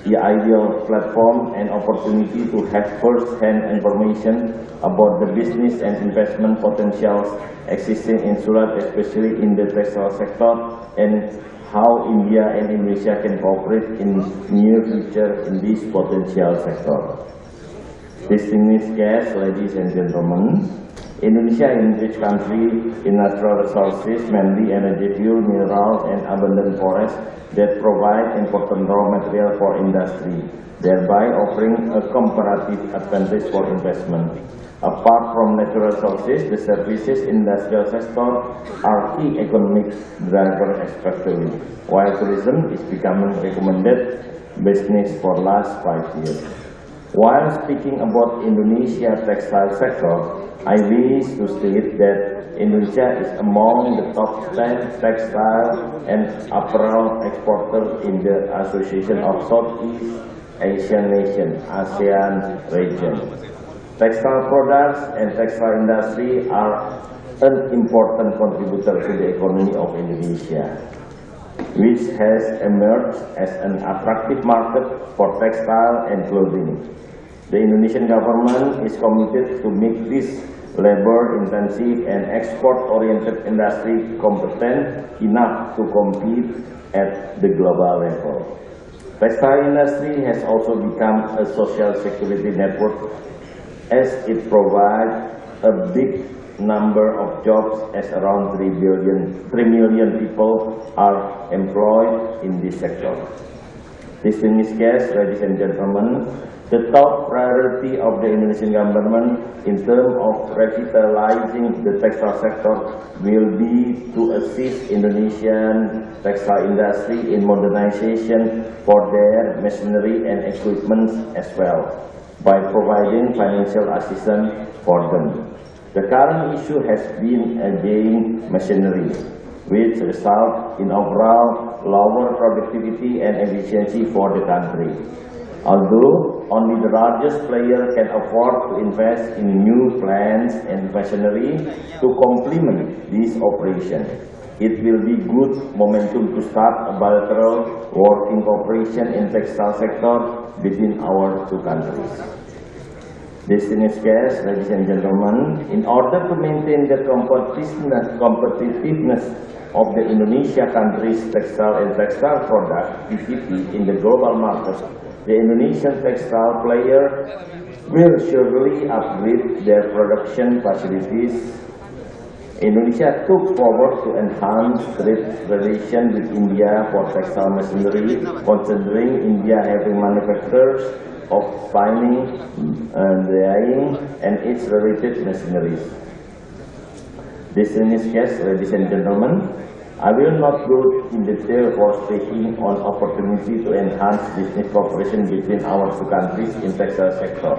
[SPEAKER 10] the ideal platform and opportunity to have first-hand information about the business and investment potentials existing in Surat, especially in the textile sector, and how India and Indonesia can cooperate in near future in this potential sector. Distinguished guests, ladies and gentlemen, Indonesia is a rich country in natural resources, mainly energy, fuel, minerals, and abundant forests that provide important raw material for industry, thereby offering a comparative advantage for investment. Apart from natural resources, the services industrial sector are key economic drivers especially, while tourism is becoming recommended business for last 5 years. While speaking about Indonesia textile sector, I wish to state that Indonesia is among the top 10 textile and apparel exporters in the Association of Southeast Asian Nations (ASEAN) region. Textile products and textile industry are an important contributor to the economy of Indonesia, which has emerged as an attractive market for textile and clothing. The Indonesian government is committed to make this labor-intensive and export-oriented industry competent enough to compete at the global level. Textile industry has also become a social security network as it provides a big number of jobs, as around 3 million people are employed in this sector. Distinguished guests, ladies and gentlemen, the top priority of the Indonesian government in terms of revitalizing the textile sector will be to assist Indonesian textile industry in modernization for their machinery and equipment as well, by providing financial assistance for them. The current issue has been aging machinery, which results in overall lower productivity and efficiency for the country. Although only the largest player can afford to invest in new plants and machinery to complement this operation, it will be good momentum to start a bilateral working cooperation in textile sector between our two countries. Distinguished guests, ladies and gentlemen, in order to maintain the competitiveness of the Indonesia country's textile and textile product (PCT) in the global market, the Indonesian textile player will surely upgrade their production facilities. Indonesia took forward to enhance trade relations with India for textile machinery, considering India having manufacturers of spinning, dyeing, and its related machineries. Distinguished guests, ladies and gentlemen, I will not go in detail for speaking on opportunity to enhance business cooperation between our two countries in textile sector.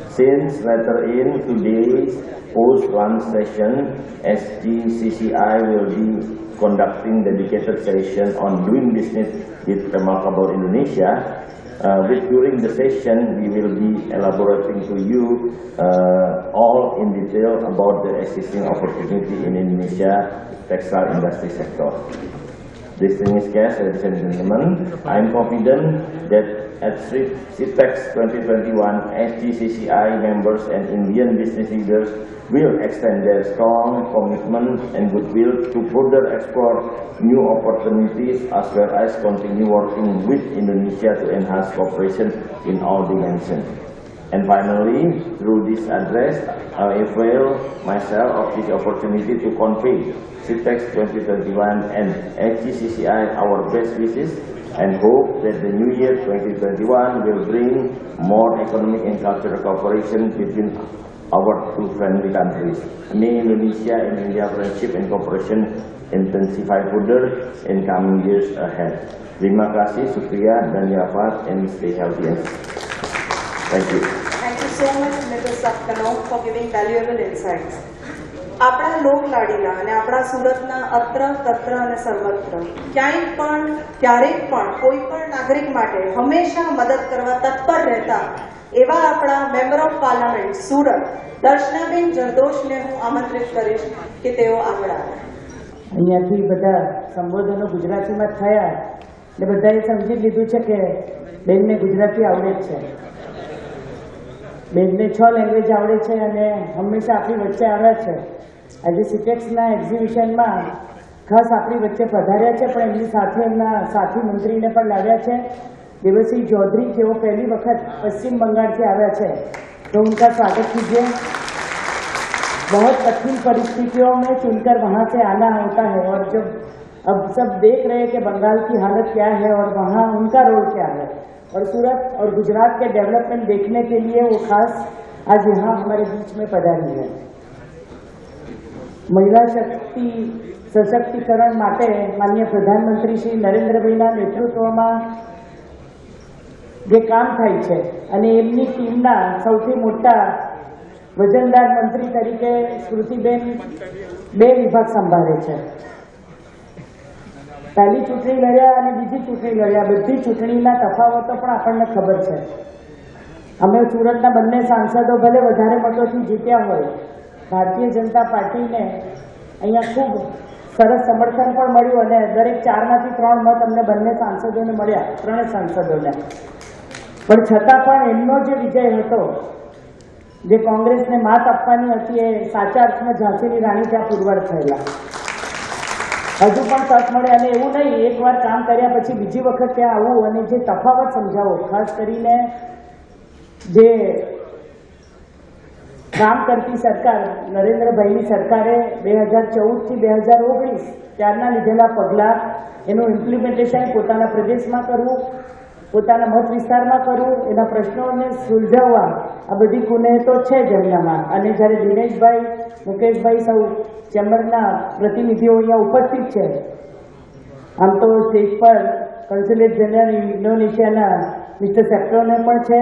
[SPEAKER 10] Since later in today's post-lunch session, SGCCI will be conducting dedicated session on doing business with Remarkable Indonesia. During the session, we will be elaborating to you all in detail about the existing opportunity in Indonesia textile industry sector. Distinguished guests, ladies and gentlemen, I am confident that at CITEX 2021, SGCCI members and Indian business leaders will extend their strong commitment and goodwill to further explore new opportunities as well as continue working with Indonesia to enhance cooperation in all dimensions. And finally, through this address, I avail myself of this opportunity to convey CITEX 2021 and SGCCI our best wishes and hope that the new year 2021 will bring more economic and cultural cooperation between our two friendly countries. May Indonesia and India friendship and cooperation intensify further in coming years ahead. Terima kasih, Syukriya, dan Yafat, and stay healthy. Thank you.
[SPEAKER 7] Thank you so much, Mr. Sakano, for giving valuable insights. આપણા લોકલાડીના અને આપણા સુરતના અત્ર તત્ર અને સર્વત્ર ક્યાંય પણ ક્યારેક પણ કોઈ પણ નાગરિક માટે હંમેશા મદદ કરવા તત્પર રહેતા એવા આપણા મેમ્બર ઓફ પાર્લામેન્ટ સુરત દર્શનાબેન જરદોશને હું આમંત્રિત કરીશ કે તેઓ આગળ આવે.
[SPEAKER 11] અહીંયાથી બધા સંબોધનો ગુજરાતીમાં થયા એટલે બધાએ સમજી લીધું છે કે બેનને ગુજરાતી આવડે જ છે. બેનને 6 લેંગ્વેજ આવડે છે અને હંમેશા આપણી વચ્ચે આવ્યા છે. આજે સિટેક્સના એક્ઝિબિશનમાં ખાસ આપણી વચ્ચે પધાર્યા છે, પણ એમની સાથે એમના સાથી મંત્રીને પણ લાવ્યા છે, देवसिंह चौधरी, जो पहली वक्त पश्चिम बंगाल से आया है, तो उनका स्वागत कीजिए. बहुत कठिन परिस्थितियों में चुनकर वहाँ से आना होता है और जब अब सब देख रहे हैं कि बंगाल की हालत क्या है और वहाँ उनका रोल क्या है और सूरत और गुजरात के डेवलपमेंट देखने के लिए वो खास आज यहाँ हमारे बीच में पधारी है. महिला शक्ति सशक्तिकरण माटे माननीय प्रधानमंत्री श्री नरेन्द्रभाईના नेतृत्वમાં જે કામ થાય છે અને એમની ટીમના સૌથી મોટા વજનદાર મંત્રી તરીકે સ્મૃતિબેન 2 વિભાગ સંભાળે છે. પહેલી ચૂંટણી લડ્યા અને બીજી ચૂંટણી લડ્યા. બધી ચૂંટણીના તફાવતો પણ આપણને ખબર છે. અમે સુરતના બંને સાંસદો ભલે વધારે મતોથી જીત્યા હોય, ભારતીય જનતા પાર્ટીને અહીંયા ખૂબ સરસ સમર્થન પણ મળ્યું અને દરેક 4માંથી 3 મત અમને બંને સાંસદોને મળ્યા, 3 સાંસદોને. પણ છતાં પણ એમનો જે વિજય હતો, જે કોંગ્રેસને માત આપવાની હતી, એ સાચા અર્થમાં ઝાંસીની રાણી ત્યાં પુરવાર થયેલા. હજુ પણ તક મળે અને એવું નહીં એકવાર કામ કર્યા પછી બીજી વખત ત્યાં આવવું અને જે તફાવત સમજાવો. ખાસ કરીને જે કામ કરતી સરકાર નરેન્દ્રભાઈની સરકારે 2014થી 2019 ત્યારના લીધેલા પગલાં, એનું ઇમ્પ્લિમેન્ટેશન પોતાના પ્રદેશમાં કરવું, પોતાના મત વિસ્તારમાં કરવું, એના પ્રશ્નોને સુલઝાવવા, આ બધી કુનેહતો છે જ એમનામાં. અને જ્યારે દિનેશભાઈ, મુકેશભાઈ, સૌ ચેમ્બરના પ્રતિનિધિઓ અહીંયા ઉપસ્થિત છે, આમ તો સ્ટેજ પર કોન્સ્યુલેટ જનરલ ઇન્ડોનેશિયાના મિસ્ટર સેપ્ટ્રોને પણ છે,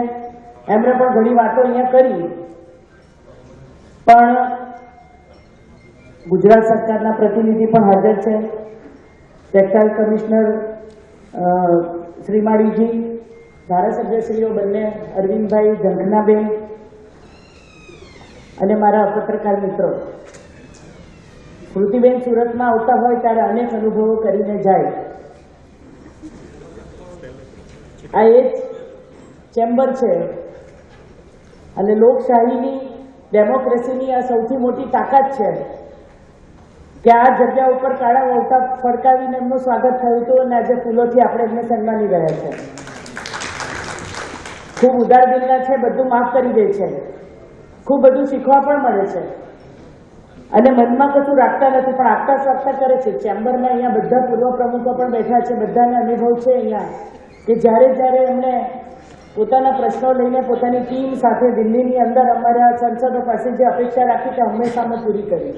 [SPEAKER 11] એમણે પણ ઘણી વાતો અહીંયા કરી. પણ ગુજરાત સરકારના પ્રતિનિધિ પણ હાજર છે, ટેક્સટાઇલ કમિશનર શ્રીમાળીજી, ધારાસભ્યશ્રીઓ બંને, અરવિંદભાઈ, ઝંખનાબેન અને મારા પત્રકાર મિત્રો. સ્મૃતિબેન સુરતમાં આવતા હોય ત્યારે અનેક અનુભવો કરીને જાય. આ એ જ ચેમ્બર છે અને લોકશાહીની, ડેમોક્રેસીની આ સૌથી મોટી તાકાત છે કે આ જગ્યા ઉપર કાળા વોટા ફડકાવીને એમનું સ્વાગત થયું હતું અને આજે ફૂલોથી આપણે એમને સન્માની રહ્યા છે. ખૂબ ઉદાર દિલના છે, બધું માફ કરી દે છે, ખૂબ બધું શીખવા પણ મળે છે અને મનમાં કશું રાખતા નથી, પણ આપતા સ્વાગતા કરે છે. ચેમ્બરના અહીંયા બધા પૂર્વ પ્રમુખો પણ બેઠા છે, બધાને અનુભવ છે અહીંયા કે જ્યારે જ્યારે એમણે પોતાના પ્રશ્નો લઈને પોતાની ટીમ સાથે દિલ્હીની અંદર અમારા સંસદો પાસે જે અપેક્ષા રાખી તે હંમેશા અમે પૂરી કરી.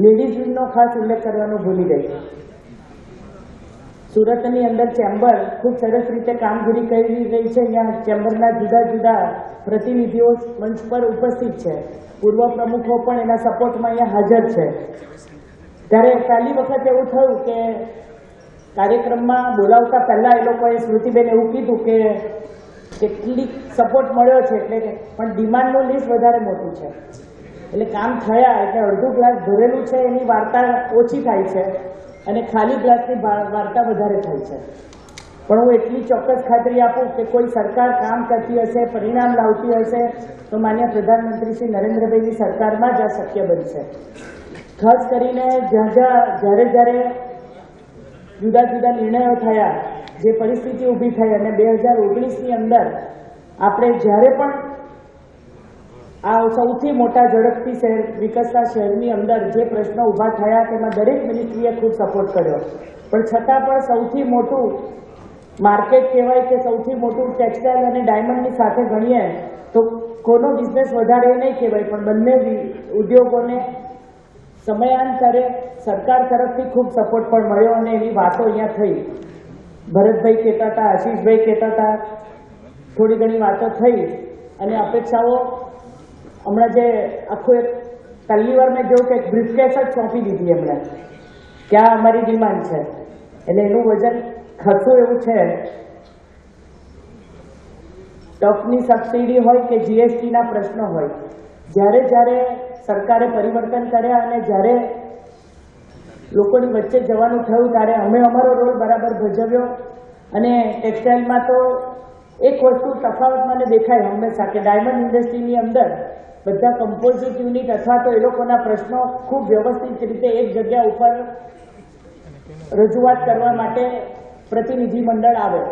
[SPEAKER 11] લેડીઝ વિંગનો ખાસ ઉલ્લેખ કરવાનો ભૂલી ગઈ. સુરતની અંદર ચેમ્બર ખૂબ સરસ રીતે કામગીરી કરી રહી છે. અહીંયા ચેમ્બરના જુદા જુદા પ્રતિનિધિઓ મંચ પર ઉપસ્થિત છે, પૂર્વ પ્રમુખો પણ એના સપોર્ટમાં અહીંયા હાજર છે. ત્યારે પહેલી વખત એવું થયું કે કાર્યક્રમમાં બોલાવતા પહેલાં એ લોકોએ સ્મૃતિબેન એવું કીધું કે કેટલીક સપોર્ટ મળ્યો છે એટલે પણ ડિમાન્ડનું લિસ્ટ વધારે મોટું છે, એટલે કામ થયા એટલે અડધું ગ્લાસ ભરેલું છે એની વાર્તા ઓછી થાય છે અને ખાલી ગ્લાસની વાર્તા વધારે થાય છે. પણ હું એટલી ચોક્કસ ખાતરી આપું કે કોઈ સરકાર કામ કરતી હશે, પરિણામ લાવતી હશે તો માન્ય પ્રધાનમંત્રી શ્રી નરેન્દ્રભાઈની સરકારમાં જ આ શક્ય બનશે. ખાસ કરીને જ્યારે જુદા જુદા નિર્ણયો થયા, જે પરિસ્થિતિ ઊભી થઈ અને 2019ની અંદર આપણે જ્યારે પણ આ સૌથી મોટા ઝડપથી વિકસતા શહેરની અંદર જે પ્રશ્નો ઊભા થયા તેમાં દરેક મિનિસ્ટ્રીએ ખૂબ સપોર્ટ કર્યો. પણ છતાં પણ સૌથી મોટું માર્કેટ કહેવાય કે સૌથી મોટું ટેક્સટાઇલ અને ડાયમંડની સાથે ગણીએ તો કોનો બિઝનેસ વધારે નહીં કહેવાય, પણ બંને ઉદ્યોગોને સમયાંતરે સરકાર તરફથી ખૂબ સપોર્ટ પણ મળ્યો અને એની વાતો અહીંયા થઈ. ભરતભાઈ કહેતા હતા, આશીષભાઈ કહેતા હતા, થોડી ઘણી વાતો થઈ અને અપેક્ષાઓ હમણાં જે આખું એક પહેલી વાર મેં જોયું કે એક બ્રીફકેસ જ સોંપી દીધી એમણે કે આ અમારી ડિમાન્ડ છે, એટલે એનું વજન ખર્ચું એવું છે. ટફની સબસિડી હોય કે જીએસટીના પ્રશ્નો હોય, જ્યારે સરકારે પરિવર્તન કર્યા અને જ્યારે લોકોની વચ્ચે જવાનું થયું ત્યારે અમે અમારો રોલ બરાબર ભજવ્યો. અને ટેક્સટાઇલમાં તો એક વસ્તુ તફાવત મને દેખાય હંમેશા કે ડાયમંડ ઇન્ડસ્ટ્રીની અંદર બધા કમ્પોઝિટ યુનિટ અથવા તો એ લોકોના પ્રશ્નો ખૂબ વ્યવસ્થિત રીતે એક જગ્યા ઉપર રજૂઆત કરવા માટે પ્રતિનિધિ મંડળ આવે.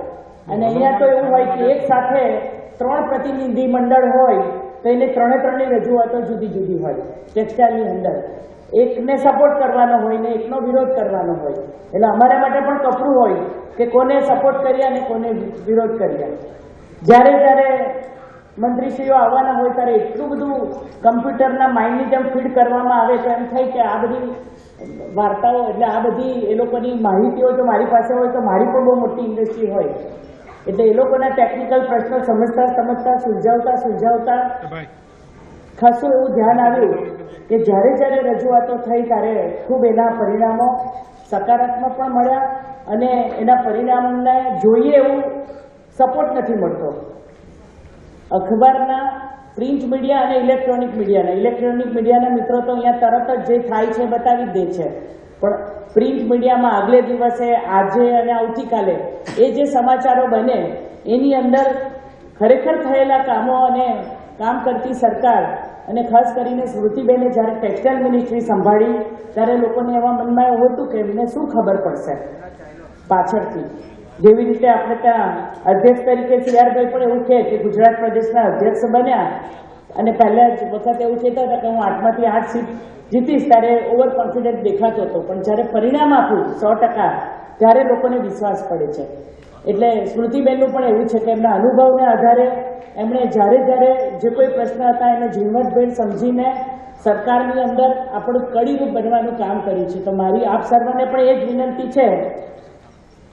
[SPEAKER 11] અને અહીંયા તો એવું હોય કે એક સાથે 3 પ્રતિનિધિ મંડળ હોય તો એને ત્રણેય રજૂઆતો જુદી જુદી હોય. ટેક્સટાઇલની અંદર એકને સપોર્ટ કરવાનો હોય ને એકનો વિરોધ કરવાનો હોય. એટલે અમારા માટે પણ કપરું હોય કે કોને સપોર્ટ કરીએ અને કોને વિરોધ કરીએ. જ્યારે મંત્રીશ્રીઓ આવવાના હોય ત્યારે એટલું બધું કમ્પ્યુટરના માઇન્ડની જેમ ફીડ કરવામાં આવે તો એમ થાય કે આ બધી વાર્તાઓ એટલે આ બધી એ લોકોની માહિતીઓ જો મારી પાસે હોય તો મારી પણ બહુ મોટી ઇન્ડસ્ટ્રી હોય. એટલે એ લોકોના ટેકનિકલ પ્રશ્નો સમજતા સુલઝાવતા ખાસું એવું ધ્યાન આવ્યું કે જ્યારે રજૂઆતો થઈ ત્યારે ખૂબ એના પરિણામો સકારાત્મક પણ મળ્યા અને એના પરિણામને જોઈએ એવું સપોર્ટ નથી મળતો. અખબારના પ્રિન્ટ મીડિયા અને ઇલેક્ટ્રોનિક મીડિયાના મિત્રો તો અહીંયા તરત જ જે થાય છે બતાવી જ દે છે, પણ પ્રિન્ટ મીડિયામાં આગલે દિવસે આજે અને આવતીકાલે એ જે સમાચારો બને એની અંદર ખરેખર થયેલા કામો અને કામ કરતી સરકાર અને ખાસ કરીને સ્મૃતિબેને જ્યારે ટેક્સટાઇલ મિનિસ્ટ્રી સંભાળી ત્યારે લોકોને એવા મનમાં એવું હતું કે એમને શું ખબર પડશે પાછળથી. જેવી રીતે આપણે ત્યાં અધ્યક્ષ તરીકે CR ભાઈ પણ એવું કહે કે ગુજરાત પ્રદેશના અધ્યક્ષ બન્યા અને પહેલા જ વખત એવું કહેતા હતા કે હું 8માંથી 8 સીટ જીતીશ ત્યારે ઓવર કોન્ફિડન્સ દેખાતો હતો, પણ જ્યારે પરિણામ આપ્યું 100% ત્યારે લોકોને વિશ્વાસ પડે છે. એટલે સ્મૃતિબેનનું પણ એવું છે કે એમના અનુભવને આધારે એમણે જ્યારે જે કોઈ પ્રશ્ન હતા એને ઝીણવટભેર સમજીને સરકારની અંદર આપણું કડીરૂપ બનવાનું કામ કર્યું છે. તો મારી આપ સર્વને પણ એ જ વિનંતી છે,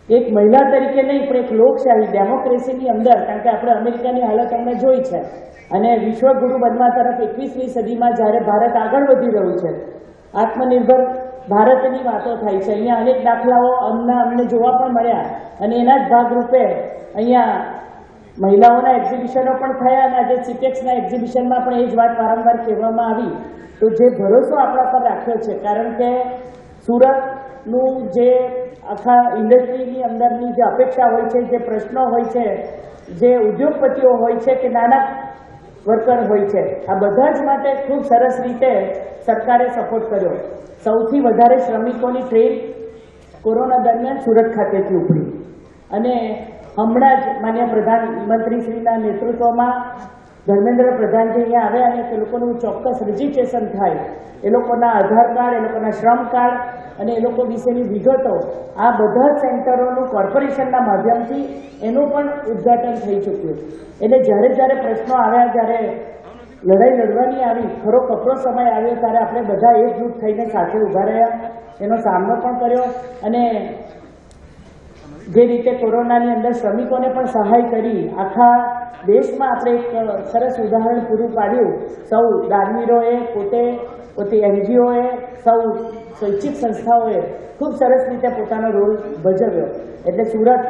[SPEAKER 11] એક મહિલા તરીકે નહીં પણ એક લોકશાહી ડેમોક્રેસીની અંદર, કારણ કે આપણે અમેરિકાની હાલત અમને જોઈ છે અને વિશ્વગુરુ બનવા તરફ 21મી સદીમાં જ્યારે ભારત આગળ વધી રહ્યું છે, આત્મનિર્ભર ભારતની વાતો થાય છે. અહીંયા અનેક દાખલાઓ અમને જોવા પણ મળ્યા અને એના જ ભાગરૂપે અહીંયા મહિલાઓના એક્ઝિબિશનો પણ થયા અને આજે સિટેક્સના એક્ઝિબિશનમાં પણ એ જ વાત વારંવાર કહેવામાં આવી. તો જે ભરોસો આપણા પર રાખ્યો છે, કારણ કે સુરતનું જે આખા ઇન્ડસ્ટ્રીની અંદરની જે અપેક્ષા હોય છે, જે પ્રશ્નો હોય છે, જે ઉદ્યોગપતિઓ હોય છે કે નાના વર્કર હોય છે, આ બધા જ માટે ખૂબ સરસ રીતે સરકારે સપોર્ટ કર્યો. સૌથી વધારે શ્રમિકોની ટ્રેન કોરોના દરમિયાન સુરત ખાતેથી ઉપડી અને હમણાં જ માન્ય પ્રધાનમંત્રીશ્રીના નેતૃત્વમાં ધર્મેન્દ્ર પ્રધાનજી અહીંયા આવ્યા અને તે લોકોનું ચોક્કસ રજીસ્ટ્રેશન થાય, એ લોકોના આધાર કાર્ડ, એ લોકોના શ્રમ કાર્ડ અને એ લોકો વિશેની વિગતો આ બધા સેન્ટરોનું કોર્પોરેશનના માધ્યમથી એનું પણ ઉદ્ઘાટન થઈ ચૂક્યું. એટલે જ્યારે પ્રશ્નો આવ્યા, જ્યારે લડાઈ લડવાની આવી, ખરો કપરો સમય આવ્યો ત્યારે આપણે બધા એકજૂટ થઈને સાથે ઊભા રહ્યા, એનો સામનો પણ કર્યો અને જે રીતે કોરોનાની અંદર શ્રમિકોને પણ સહાય કરી આખા દેશમાં આપણે એક સરસ ઉદાહરણ પૂરું પાડ્યું. સૌ દાનવીરોએ પોતે NGOએ, સૌ સ્વૈચ્છિક સંસ્થાઓએ ખૂબ સરસ રીતે પોતાનો રોલ ભજવ્યો. એટલે સુરત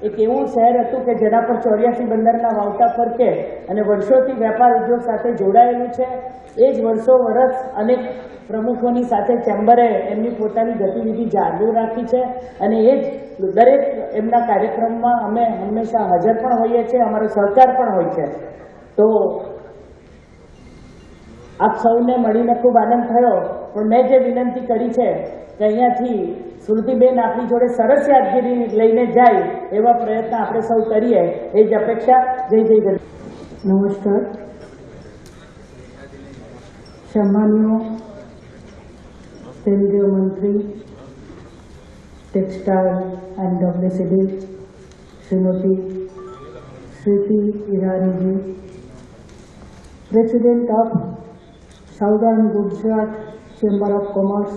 [SPEAKER 11] એક એવું શહેર હતું કે જેના પર 84 બંદરના વાવટા ફરકે અને વર્ષોથી વેપાર ઉદ્યોગ સાથે જોડાયેલું છે. એ જ વર્ષ અનેક પ્રમુખોની સાથે ચેમ્બરે એમની પોતાની ગતિવિધિ ચાલુ રાખી છે અને એ જ દરેક એમના કાર્યક્રમમાં અમે હંમેશા હાજર પણ હોઈએ છીએ, અમારો સહકાર પણ હોય છે. તો આપ સૌને મળીને ખૂબ આનંદ થયો, પણ મેં જે વિનંતી કરી છે કે અહીંયાથી સ્મૃતિબેન આપણી જોડે સરસ યાદગીરી લઈને જાય એવા પ્રયત્ન આપણે સૌ કરીએ, એ જ અપેક્ષા. જય ગણેશ.
[SPEAKER 4] નમસ્કાર. सम्मानियों केंद्रीय मंत्री textile and WCD Shrimati Smriti Irani ji, president of southern Gujarat chamber of commerce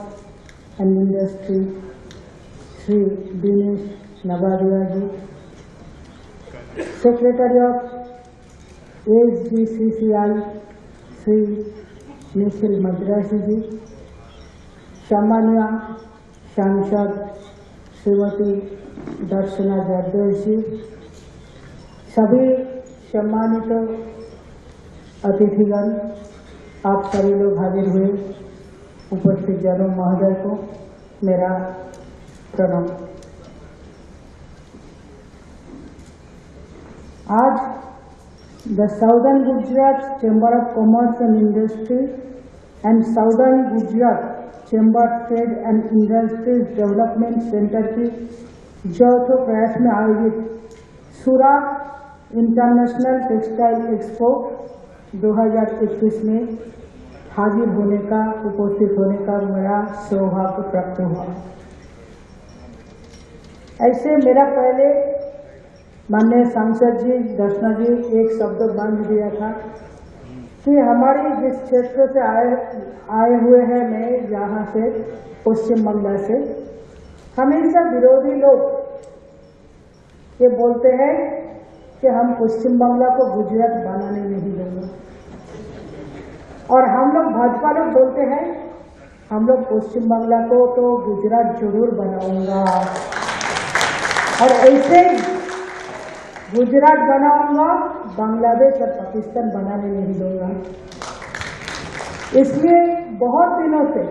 [SPEAKER 4] and industry Shri Dinesh Nabariya ji, secretary of ASGCCI Shri Nikhil Madrasi ji, सामान्य सांसद श्रीमती दर्शना जरदोश जी, सभी सम्मानित अतिथिगण, आप सभी लोग हाजिर हुए, उपस्थित जनों महोदय को
[SPEAKER 11] मेरा प्रणाम। आज the southern Gujarat chamber of commerce and industry and southern Gujarat chamber trade and industries development centre की चौथे प्रयास में आयोजित सूरत इंटरनेशनल टेक्सटाइल एक्सपो 2021 में हाजिर होने का, उपस्थित होने का मेरा सौभाग्य प्राप्त हुआ। ऐसे मेरा पहले माननीय सांसद जी दर्शना जी एक शब्द बांध दिया था कि हमारी जिस क्षेत्र से आए हुए हैं, मैं यहाँ से पश्चिम बंगाल से, हमेशा विरोधी लोग ये बोलते हैं कि हम पश्चिम बंगाल को गुजरात बनाने नहीं देंगे, और हम लोग भाजपा लोग बोलते हैं हम लोग पश्चिम बंगाल को तो गुजरात जरूर बनाऊंगा, और ऐसे गुजरात बनाऊंगा, बांग्लादेश और पाकिस्तान बनाने नहीं दूंगा। इसलिए बहुत दिनों से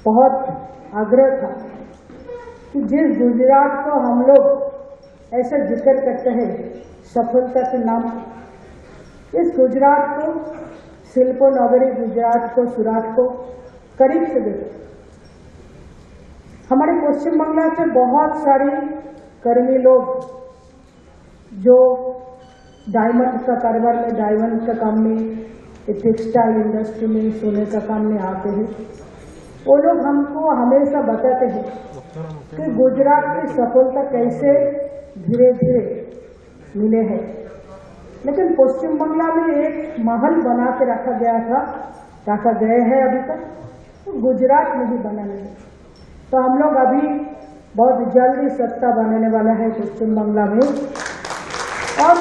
[SPEAKER 11] बहुत आग्रह था कि जिस गुजरात को हम लोग ऐसा जिक्र करते हैं सफलता के नाम, इस गुजरात को, शिल्पो नगरी गुजरात को, सूरत को करीब से देखो। हमारे पश्चिम बंगाल से बहुत सारी कर्मी लोग जो डायमंड का कारोबार में, डायमंड का काम में, टेक्सटाइल इंडस्ट्री में, सोने का काम में आते हैं, वो लोग हमको हमेशा बताते हैं कि गुजरात की सफलता कैसे धीरे धीरे मिले है। लेकिन पश्चिम बंगाल में एक महल बना के रखा गया है अभी तक, तो गुजरात में भी बना नहीं। तो हम लोग अभी बहुत जल्दी सत्ता बनाने वाला है पश्चिम बंगाल में, और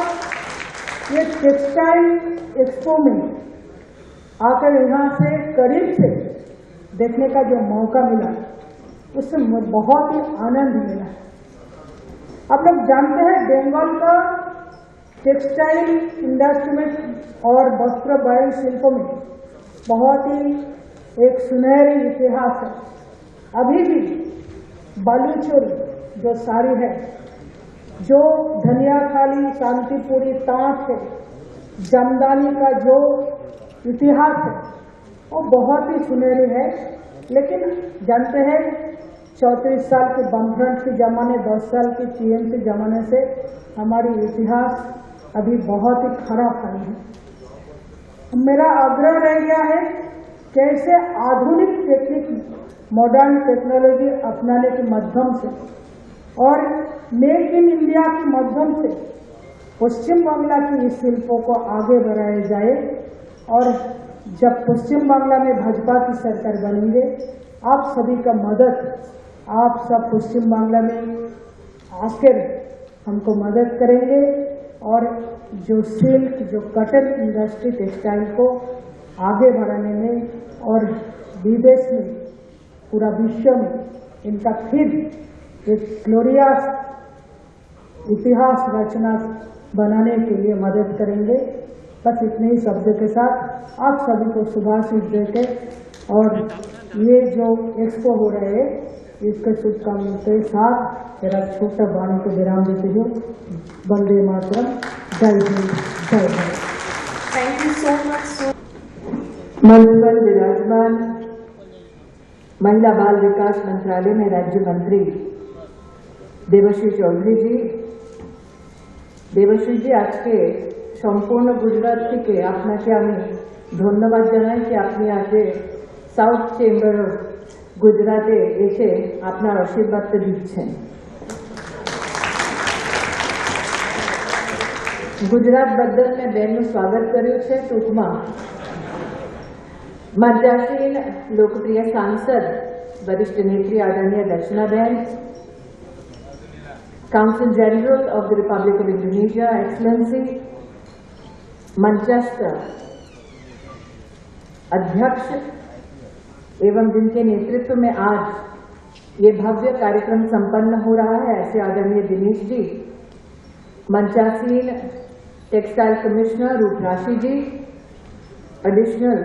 [SPEAKER 11] ये टेक्सटाइल एक्सपो में आकर यहाँ से करीब से देखने का जो मौका मिला, उससे बहुत ही आनंद मिला। आप लोग जानते हैं बंगाल का टेक्सटाइल इंडस्ट्री में और वस्त्र बयन शिल्प में बहुत ही एक सुनहरी इतिहास है। अभी भी बालूचोरी जो साड़ी है, जो धनियाखाली, शांतिपुरी तांत है, जमदानी का जो इतिहास है, वो बहुत ही सुनहरी है। लेकिन जानते हैं 34 साल के बमफ्रंट के जमाने, 10 साल के टीएमसी जमाने से हमारी इतिहास अभी बहुत ही खराब हाल है। मेरा आग्रह रह गया है कैसे आधुनिक टेक्निक, मॉडर्न टेक्नोलॉजी अपनाने के माध्यम से और मेक इन इंडिया के माध्यम से पश्चिम बंगाल की इस शिल्पों को आगे बढ़ाया जाए। और जब पश्चिम बंगाल में भाजपा की सरकार बनेंगे, आप सभी का मदद, आप सब पश्चिम बंगाल में आकर हमको मदद करेंगे, और जो सिल्क, जो कॉटन इंडस्ट्री, टेक्सटाइल को आगे बढ़ाने में और विदेश में, पूरा विश्व में इनका फिर एक ग्लोरियस इतिहास रचना बनाने के लिए मदद करेंगे। बस इतने ही शब्द के साथ आप सभी को शुभाशीष देते, और ये जो एक्सपो हो रहे हैं इसके शुभकामनाओं के साथ मेरा छोटा वाणी को विराम देते हुए वंदे मातरम, जय हिंद, जय Bharat.
[SPEAKER 7] Thank you so much.
[SPEAKER 12] मंच पर विराजमान महिला बाल विकास मंत्रालय में राज्य मंत्री देवश्री चौधरी जी। देवश्री जी, আজকে সম্পূর্ণ গুজরাট থেকে আপনাকে আমি ধন্যবাদ জানাই যে আপনি আজকে সাউথ চেম্বার অফ গুজরাটে এসে আপনার আশীর্বাদটা দিচ্ছেন। ગુજરાત બદલ મેં બેનનું સ્વાગત કર્યું છે। ટૂંકમાં મદ્રાસીન લોકપ્રિય સાંસદ વરિષ્ઠ નેત્રી આદરણીય દર્શનાબેન, Council General of the Republic of Indonesia, Excellency, मंचस्थ अध्यक्ष एवं जिनके नेतृत्व में आज ये भव्य कार्यक्रम संपन्न हो रहा है, ऐसे आदरणीय दिनेश जी, मंचासीन टेक्सटाइल कमिश्नर रूपराशि जी, एडिशनल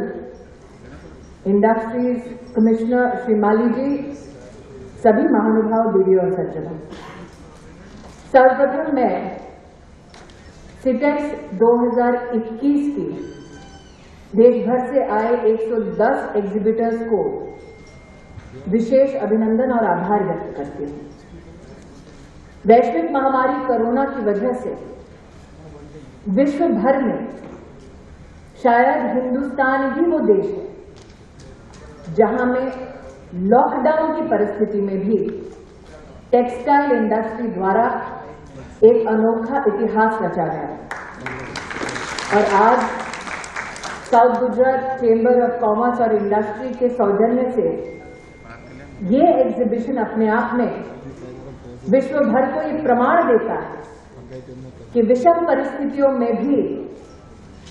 [SPEAKER 12] इंडस्ट्रीज कमिश्नर श्री माली जी, सभी महानुभाव दीदी और सज्जनों, सर्वप्रथम मैं सिटेक्स 2021 की देश भर से आए 110 एग्जीबिटर्स को विशेष अभिनंदन और आभार व्यक्त करती हूं। वैश्विक महामारी कोरोना की वजह से विश्व भर में शायद हिंदुस्तान ही वो देश है जहां में लॉकडाउन की परिस्थिति में भी टेक्सटाइल इंडस्ट्री द्वारा एक अनोखा इतिहास रचा गया। और आज south Gujarat chamber of commerce और इंडस्ट्री के सौजन्य से ये एग्जीबिशन अपने आप में विश्व भर को ये प्रमाण देता है कि विषम परिस्थितियों में भी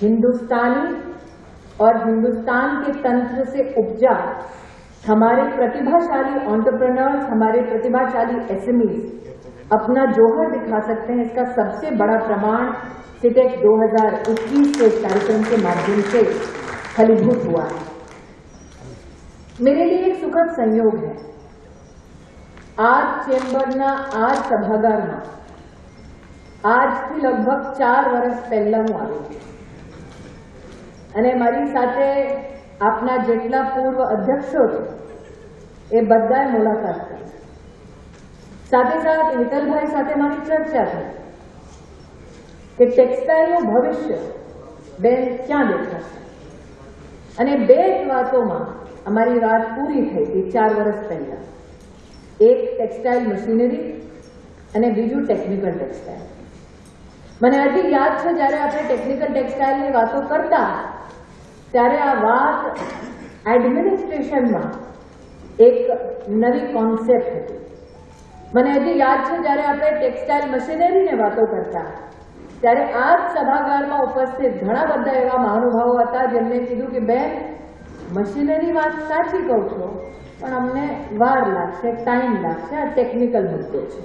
[SPEAKER 12] हिंदुस्तानी और हिंदुस्तान के तंत्र से उपजा हमारे प्रतिभाशाली एंटरप्रेन्योर्स, हमारे प्रतिभाशाली एसएमईज अपना जोहर दिखा सकते हैं। इसका सबसे बड़ा प्रमाण सिटेक्स 2021 के कार्यक्रम के माध्यम से फलीभूत हुआ है। मेरे लिए एक सुखद संयोग है। आज चेम्बरना आज सभागाરમાં આજથી લગભગ 4 વર્ષ પહેલા હું આવી છું અને મારી સાથે આપના જેટલા પૂર્વ અધ્યક્ષો છે એ બધાએ મુલાકાત કરી। સાથે સાથે હિતલભાઈ સાથે મારી ચર્ચા થઈ કે ટેક્સટાઇલનું ભવિષ્ય બેન ક્યાં દેખાશે અને બે જ વાતોમાં અમારી વાત પૂરી થઈ હતી 4 વર્ષ પહેલા। एक टेक्सटाइल मशीनरी અને બીજું ટેકનિકલ ટેક્સટાઇલ। મને હજી યાદ છે જ્યારે આપણે ટેકનિકલ ટેક્સટાઇલની વાતો કરતા ત્યારે આ વાત એડમિનિસ્ટ્રેશનમાં એક નવી કોન્સેપ્ટ હતી। મને હજી યાદ છે જ્યારે આપણે ટેક્સટાઇલ મશીનરીની વાતો કરતા ત્યારે આ જ સભાગારમાં ઉપસ્થિત ઘણા બધા એવા મહાનુભાવો હતા જેમણે કીધું કે બેન મશીનરી વાત સાચી કહું છો पर हमने वार लागशे, टाइम लागशे, टेक्निकल मुद्दे छे।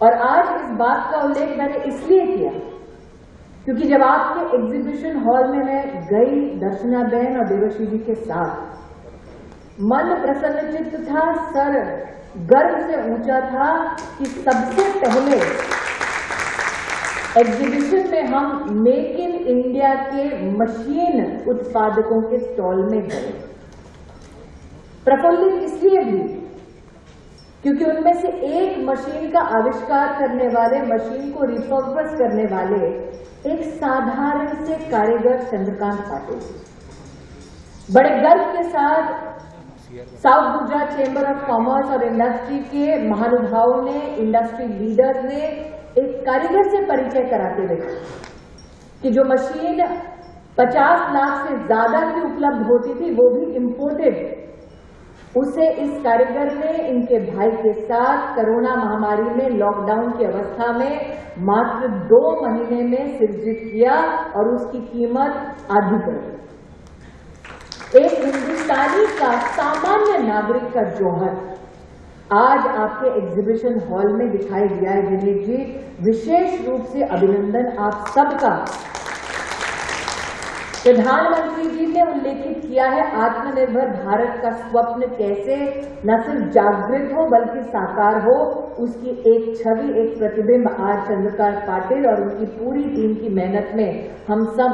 [SPEAKER 12] और आज इस बात का उल्लेख मैंने इसलिए किया क्योंकि जब आपके एग्जीबिशन हॉल में मैं गई दर्शनाबेन और देवश्री जी के साथ, मन प्रसन्नचित्त था, सर गर्व से ऊंचा था कि सबसे पहले एग्जीबिशन में हम मेक इन इंडिया के मशीन उत्पादकों के स्टॉल में गए। प्रफुल्लित इसलिए भी क्योंकि उनमें से एक मशीन का आविष्कार करने वाले, मशीन को रिफर्बिश करने वाले एक साधारण से कारीगर चंद्रकांत पाटिल। बड़े गर्व के साथ south Gujarat chamber of commerce और इंडस्ट्री के महानुभावों ने, इंडस्ट्री लीडर्स ने एक कारीगर से परिचय कराते हुए कि जो मशीन 50 लाख से ज्यादा की उपलब्ध होती थी वो भी इंपोर्टेड, उसे इस कारीगर ने इनके भाई के साथ कोरोना महामारी में लॉकडाउन की अवस्था में मात्र 2 महीने में सृजित किया और उसकी कीमत आधी कर दी। एक हिंदुस्तानी का, सामान्य नागरिक का जोहर आज आपके एग्जीबिशन हॉल में दिखाई दिया है। विनीत जी, विशेष रूप से अभिनंदन आप सबका। प्रधानमंत्री जी ने उल्लेखित किया है आत्मनिर्भर भारत का स्वप्न कैसे न सिर्फ जागृत हो बल्कि साकार हो, उसकी एक छवि, एक प्रतिबिंब आज चंद्रकांत पाटिल और उनकी पूरी टीम की मेहनत में हम सब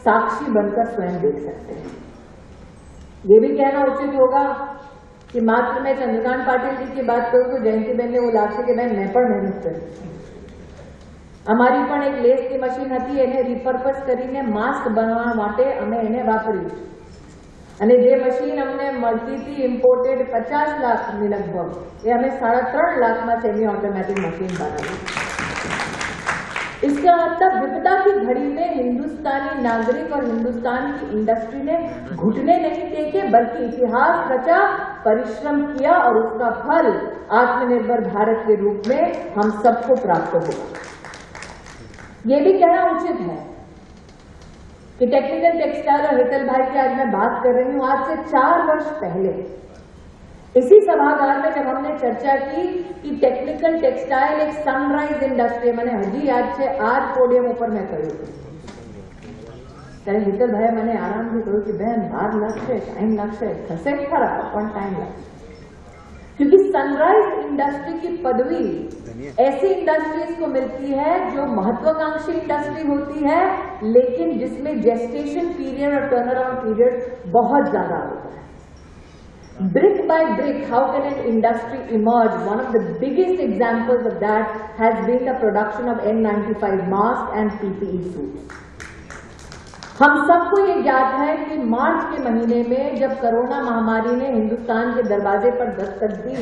[SPEAKER 12] साक्षी बनकर स्वयं देख सकते हैं। ये भी कहना उचित होगा कि मात्र मैं चंद्रकांत पाटिल जी की बात करूं तो जयंतीबेन ने वो लागશે કે બેન मैं પણ મહેનત કરી। અમારી પણ એક લેસની મશીન હતી, એને રિપર્પસ કરીને માસ્ક બનાવવા માટે અમે એને વાપરી અને જે મશીન અમને મળતી હતી ઇમ્પોર્ટેડ 50 લાખની લગભગ, એ અમે 3.5 લાખમાં સેમી ऑटोमेटिक मशीन बनाई। इसका मतलब विपदा की घड़ी में हिंदुस्तानी नागरिक और हिंदुस्तान की इंडस्ट्री ने घुटने नहीं टेके बल्कि इतिहास रचा, परिश्रम किया और उसका फल आत्मनिर्भर भारत के रूप में हम सबको प्राप्त होगा। ये भी कहना उचित है कि टेक्निकल टेक्सटाइल और हितल भाई की आज मैं बात कर रही हूं, आज से 4 वर्ष पहले इसी सभागार में जब हमने चर्चा की कि टेक्निकल टेक्सटाइल एक सनराइज इंडस्ट्री, मैंने हजी याद से आज पोडियम ऊपर मैं कही ત્યારે હિતલભાઈએ મને આરામથી કહ્યું કે બેન વાર લાગશે, ટાઈમ લાગશે, થશે ખરા પણ ટાઈમ લાગશે, क्योंकि सनराइज इंडस्ट्री की पदवी ऐसी इंडस्ट्रीज को मिलती है जो महत्वाकांक्षी इंडस्ट्री होती है, लेकिन जिसमें जेस्टेशन पीरियड और टर्न अराउंड पीरियड बहुत ज्यादा होता है. Brick by brick, how can an industry emerge? One of the biggest examples of that has been the production of N95 masks and PPE suits. हम सबको ये ज्ञात है कि मार्च के महीने में जब कोरोना महामारी ने हिंदुस्तान के दरवाजे पर दस्तक दी,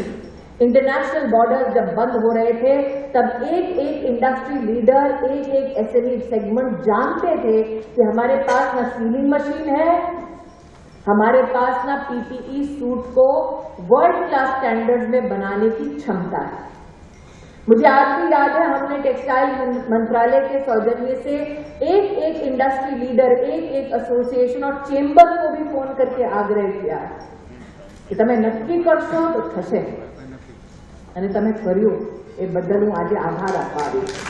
[SPEAKER 12] इंटरनेशनल बॉर्डर्स जब बंद हो रहे थे, तब एक एक इंडस्ट्री लीडर, एक एक एसएमई सेगमेंट जानते थे कि हमारे पास ना सीलिंग मशीन है, हमारे पास ना पीपीई सूट को वर्ल्ड क्लास स्टैंडर्ड्स में बनाने की क्षमता है. मुझे आज भी याद है, हमने टेक्सटाइल मंत्रालय के सौजन्य से एक एक इंडस्ट्री लीडर, एक एक एसोसिएशन और चेम्बर को भी फोन करके आग्रह किया कि તમે નક્કી કરશો તો થશે, અને તમે કર્યું એ બદલ હું આજે આભાર આપવા આવી છું.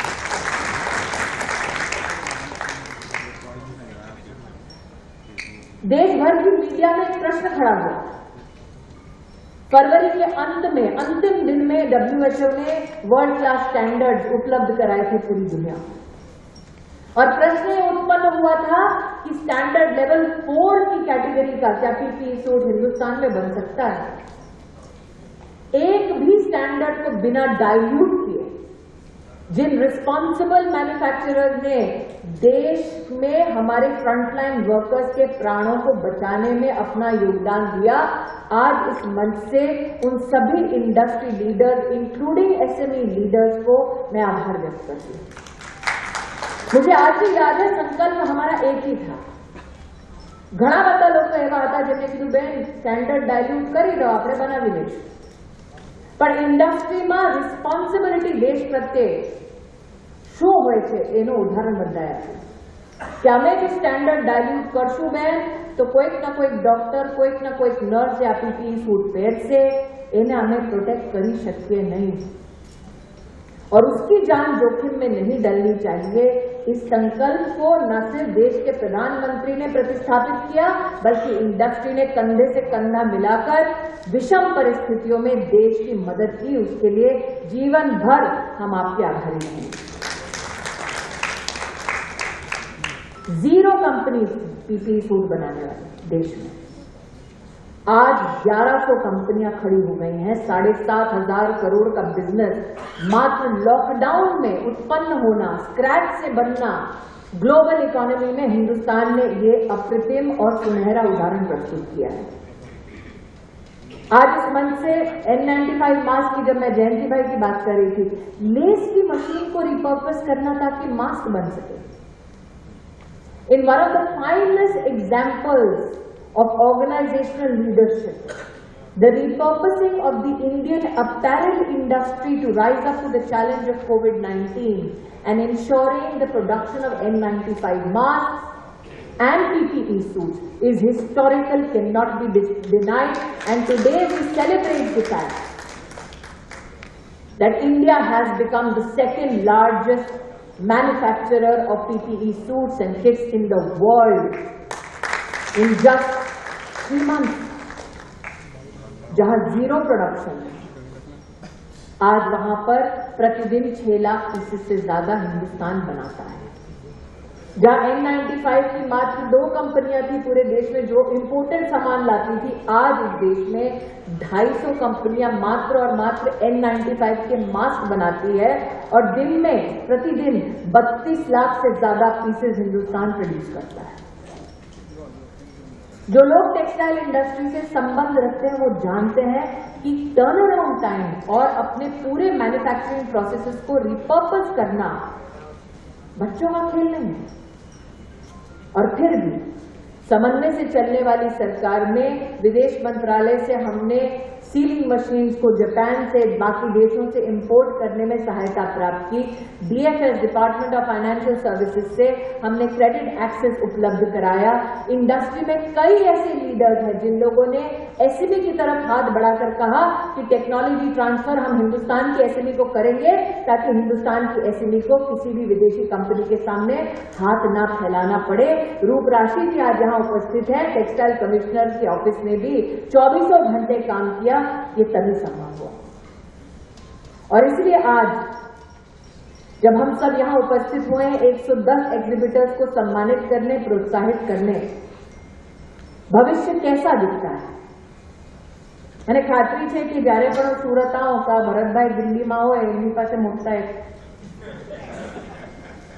[SPEAKER 12] देश भर की मीडिया में एक प्रश्न खड़ा हुआ. फरवरी के अंत में, अंतिम दिन में WHO ने वर्ल्ड क्लास स्टैंडर्ड्स उपलब्ध कराए थे पूरी दुनिया, और प्रश्न ये उत्पन्न हुआ था कि स्टैंडर्ड लेवल 4 की कैटेगरी का क्या पीपीई सूट हिंदुस्तान में बन सकता है? एक भी स्टैंडर्ड को बिना डाइल्यूट किए जिन रिस्पॉन्सिबल मैन्युफैक्चरर्स ने देश में हमारे फ्रंटलाइन वर्कर्स के प्राणों को बचाने में अपना योगदान दिया, आज इस मंच से उन सभी industry leaders including SME leaders को मैं आभार व्यक्त करती हूँ. मुझे आज भी याद है, संकल्प हमारा एक ही था. घણા બધા લોકો એવા હતા જેમને કીધું બેન સ્ટેન્ડર્ડ ડાયલ્યુટ કરી દો, આપણે બનાવી લઈશું. પણ ઇન્ડસ્ટ્રીમાં રિસ્પોન્સિબિલિટી દેશ પ્રત્યે શું હોય છે એનું ઉદાહરણ બતાવ્યા છે કે અમે જે સ્ટેન્ડર્ડ ડાયલ્યુટ કરશું બેન તો કોઈક ના કોઈક ડોક્ટર, કોઈક ના કોઈક નર્સ या पीपीई सूट પહેરશે, એને અમે પ્રોટેક્ટ કરી શકીએ નહીં, और उसकी जान जोखिम में नहीं डलनी चाहिए. इस संकल्प को न सिर्फ देश के प्रधानमंत्री ने प्रतिस्थापित किया, बल्कि इंडस्ट्री ने कंधे से कंधा मिलाकर विषम परिस्थितियों में देश की मदद की. उसके लिए जीवन भर हम आपके आभारी हैं. 0 कंपनी पीपीई सूट बनाने वाली देश में, आज 1100 कंपनियां खड़ी हो गई हैं. 7,500 करोड़ का बिजनेस मात्र लॉकडाउन में उत्पन्न होना, स्क्रैच से बनना, ग्लोबल इकोनॉमी में हिंदुस्तान ने ये अप्रतिम और सुनहरा उदाहरण प्रस्तुत किया है. आज इस मंच से N95 मास्क की जब मैं जयंती भाई की बात कर रही थी, लेस की मशीन को रिपर्पस करना ताकि मास्क बन सके. In one of the finest examples of organizational leadership, the repurposing of the Indian apparel industry to rise up to the challenge of COVID-19 and ensuring the production of N95 masks and PPE suits is historical, cannot be denied, and today we celebrate the fact that India has become the second largest manufacturer of PPE suits and kits in the world in just 3 months. जहां 0 production है, आज वहां पर प्रतिदिन 6 lakh pieces से ज्यादा हिंदुस्तान बनाता है. जहां N95 की मात्र 2 कंपनियां थी पूरे देश में जो इंपोर्टेड सामान लाती थी, आज इस देश में 250 कंपनियां मात्र और मात्र N95 के मास्क बनाती है, और दिन में प्रतिदिन 32 लाख से ज्यादा पीसेस हिंदुस्तान प्रोड्यूस करता है. जो लोग टेक्सटाइल इंडस्ट्री से संबंध रखते हैं वो जानते हैं कि टर्न अराउंड टाइम और अपने पूरे मैन्युफैक्चरिंग प्रोसेसेस को रिपर्पस करना बच्चों का खेल नहीं है. और फिर भी समन्वय से चलने वाली सरकार में विदेश मंत्रालय से हमने सीलिंग मशीन्स को जापान से, बाकी देशों से इंपोर्ट करने में सहायता प्राप्त की। DFS department of financial services से हमने क्रेडिट एक्सेस उपलब्ध कराया। इंडस्ट्री में कई ऐसे लीडर्स हैं जिन लोगों ने SME की तरफ हाथ बढ़ाकर कहा कि टेक्नोलॉजी ट्रांसफर हम हिंदुस्तान की SME को करेंगे ताकि हिंदुस्तान की SME को किसी भी विदेशी कंपनी के सामने हाथ ना फैलाना पड़े। रूप राशि जी आज यहाँ उपस्थित है, टेक्सटाइल कमिश्नर के ऑफिस में भी 24 घंटे काम किया, ये तभी संभव हुआ। और इसलिए आज जब हम सब यहाँ उपस्थित हुए हैं 110 एग्जिबिटर्स को सम्मानित करने, प्रोत्साहित करने, भविष्य कैसा दिखता है? મને ખાતરી છે કે જ્યારે પણ હું સુરત આવું તો ભરતભાઈ દિલ્હીમાં હોય એમની પાસે મોટા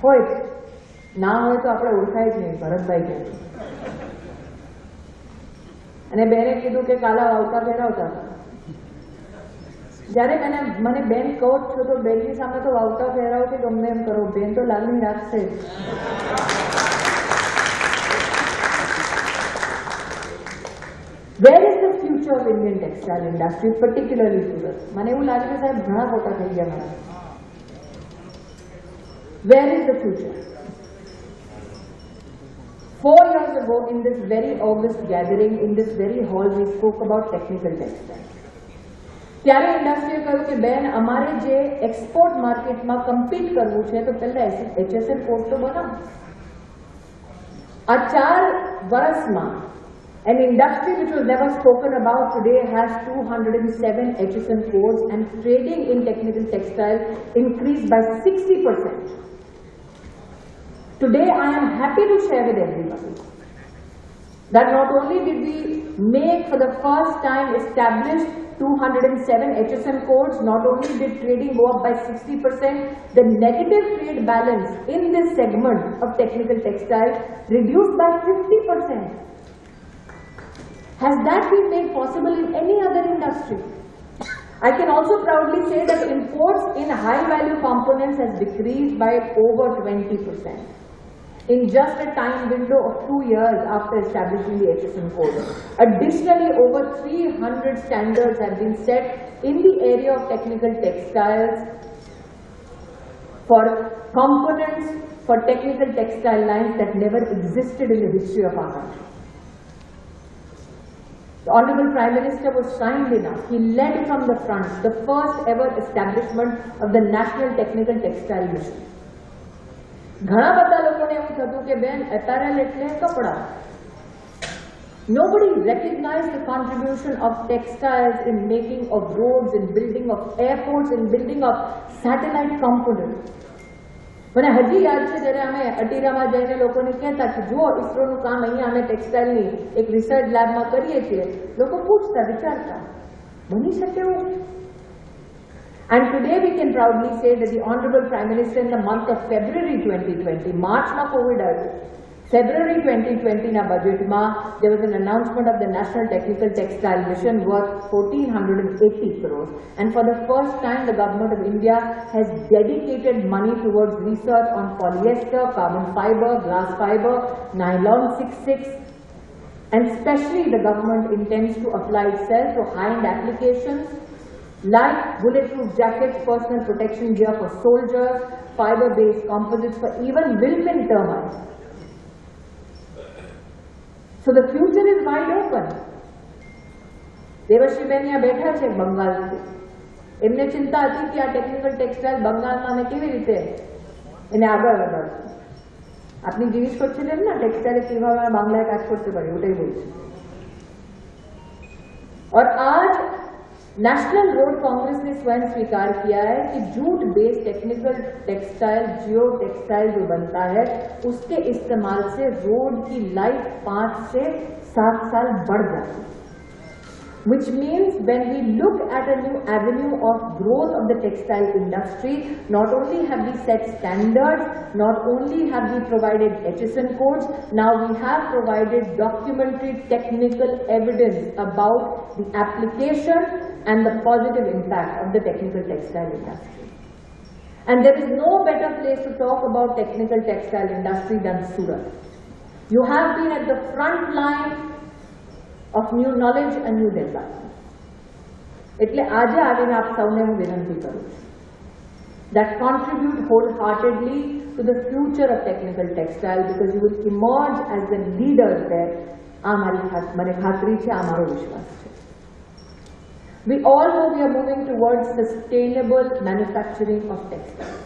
[SPEAKER 12] હોય ના હોય તો આપણે ઓળખાય જ નહીં ભરતભાઈ કે અને બેને કીધું કે કાલા વાવતા ફેરવતા હતા જ્યારે મને બેન કહો છો તો બેનની સામે તો વાવતા ફેરવ કે ગમે એમ કરો, બેન તો લાગણી રાખશે Where is the future of Indian textile industry, particularly Surat? મને એવું લાગે છે સાહેબ ઘણા ખોટા થઈ ગયા મને. Where is the future? 4 years ago in this very August gathering, in this very hall, we spoke about technical textile. ત્યારે ઇન્ડસ્ટ્રીએ કહ્યું કે બેન અમારે જે એક્સપોર્ટ માર્કેટમાં કમ્પીટ કરવું છે તો પહેલા HSN કોડ તો બનાવો. આ 4 વર્ષમાં an industry which was never spoken about today has 207 HSN codes and trading in technical textile increased by 60%. Today I am happy to share with everybody that not only did we make for the first time established 207 HSN codes, not only did trading go up by 60%, the negative trade balance in this segment of technical textile reduced by 50%. Has that been made possible in any other industry? I can also proudly say that imports in high value components has decreased by over 20% in just a time window of 2 years after establishing the HSN code. Additionally, over 300 standards have been set in the area of technical textiles for components for technical textile lines that never existed in the history of our country. The Honorable Prime Minister was kind enough. He led from the front the first ever establishment of the National Technical Textile Mission. ઘણા બધા લોકોને એવું થતું કે બેન apparel એટલે કપડા. Nobody recognized the contribution of textiles in making of roads, in building of airports, in building of satellite components. મને હજી યાદ છે જ્યારે અમે અટીરામાં જઈને લોકોને કહેતા કે જુઓ ઇસરોનું કામ અહીંયા અમે ટેક્સટાઇલની એક રિસર્ચ લેબમાં કરીએ છીએ, લોકો પૂછતા વિચારતા બની શકે એવું? And today we can proudly say that the Honorable Prime Minister in the month of February 2020, માર્ચમાં કોવિડ આવ્યું, February 2020 na budget ma there was an announcement of the National Technical Textile Mission worth 1480 crores, and for the first time the government of India has dedicated money towards research on polyester, carbon fiber, glass fiber, nylon 66, and especially the government intends to apply itself to high-end applications like bulletproof jackets, personal protection gear for soldiers, fiber-based composites for even windmill turbines. So the future is wide open. દેવશ્રીબેન અહીંયા બેઠા છે બંગાળથી. એમને ચિંતા હતી કે આ technical textile બંગાળમાં અમે કેવી રીતે એને આગળ વધારશું. আপনি জিজ্ঞেস করছিলেন না টেক্সটাইলে কিভাবে বাংলায় কাজ করতে পারি, ওটাই বলছি। और आज नेशनल रोड कांग्रेस ने स्वयं स्वीकार किया है कि जूट बेस्ड टेक्निकल टेक्सटाइल, जियो टेक्सटाइल जो बनता है उसके इस्तेमाल से रोड की लाइफ 5 से 7 साल बढ़ जाती है, which means when we look at a new avenue of growth of the textile industry, not only have we set standards, not only have we provided HSN codes, now we have provided documentary technical evidence about the application and the positive impact of the technical textile industry. And there is no better place to talk about technical textile industry than Surat. You have been at the front line of new knowledge and new development. એટલે આજે આવીને આપ સૌને હું વિનંતી કરું છું that contribute wholeheartedly to the future of technical textile because you will emerge as the leaders there. આ મને ખાતરી છે, આ મારો વિશ્વાસ છે. We all know we are moving towards sustainable manufacturing of textiles.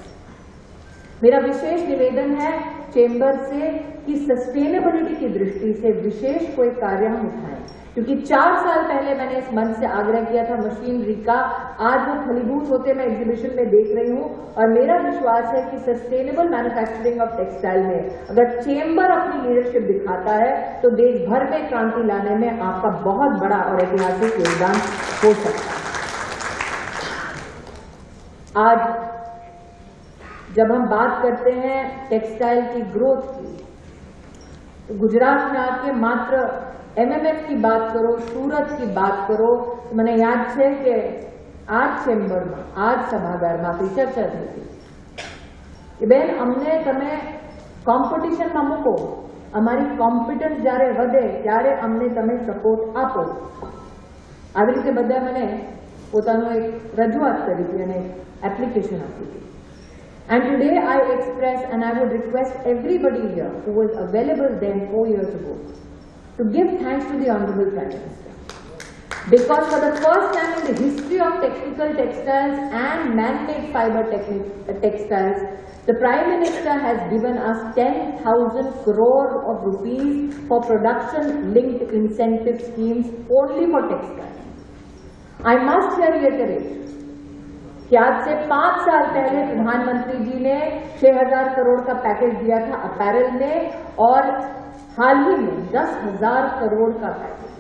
[SPEAKER 12] मेरा विशेष निवेदन है चेंबर से कि सस्टेनेबिलिटी की दृष्टि से विशेष कोई कार्य हम उठाएं, क्योंकि 4 साल पहले मैंने इस मंच से आग्रह किया था मशीनरी का, आज वो फलीभूत होते मैं एग्जीबिशन में देख रही हूँ और मेरा विश्वास है कि सस्टेनेबल मैन्युफैक्चरिंग ऑफ टेक्सटाइल में अगर चेंबर अपनी लीडरशिप दिखाता है तो देश भर में क्रांति लाने में आपका बहुत बड़ा और ऐतिहासिक योगदान हो सकता है. आज जब हम बात करते हैं टेक्सटाइल की ग्रोथ की, तो गुजरात में आके मात्र एमएमएफ की बात करो, सूरत की बात करो, तो મને યાદ છે કે આજ ચેમ્બરમાં, આજ સભાગારમાં આપણી ચર્ચા થઈ હતી કે બેન અમને તમે કોમ્પિટિશનમાં મૂકો, અમારી કોમ્પિટન્સ જ્યારે વધે ત્યારે અમને તમે સપોર્ટ આપો. આવી રીતે બધા મને પોતાનું એક રજૂઆત કરી હતી અને એપ્લિકેશન આપી હતી. And today I express and I would request everybody here who was available then 4 years ago to give thanks to the Honorable Prime Minister. Because for the first time in the history of technical textiles and man-made fiber textiles, the Prime Minister has given us 10,000 crore of rupees for production-linked incentive schemes only for textiles. I must here reiterate कि आज से 5 साल पहले प्रधानमंत्री जी ने 6,000 करोड़ का package दिया था अपैरल में और हाल ही में 10,000 करोड़ का पैकेज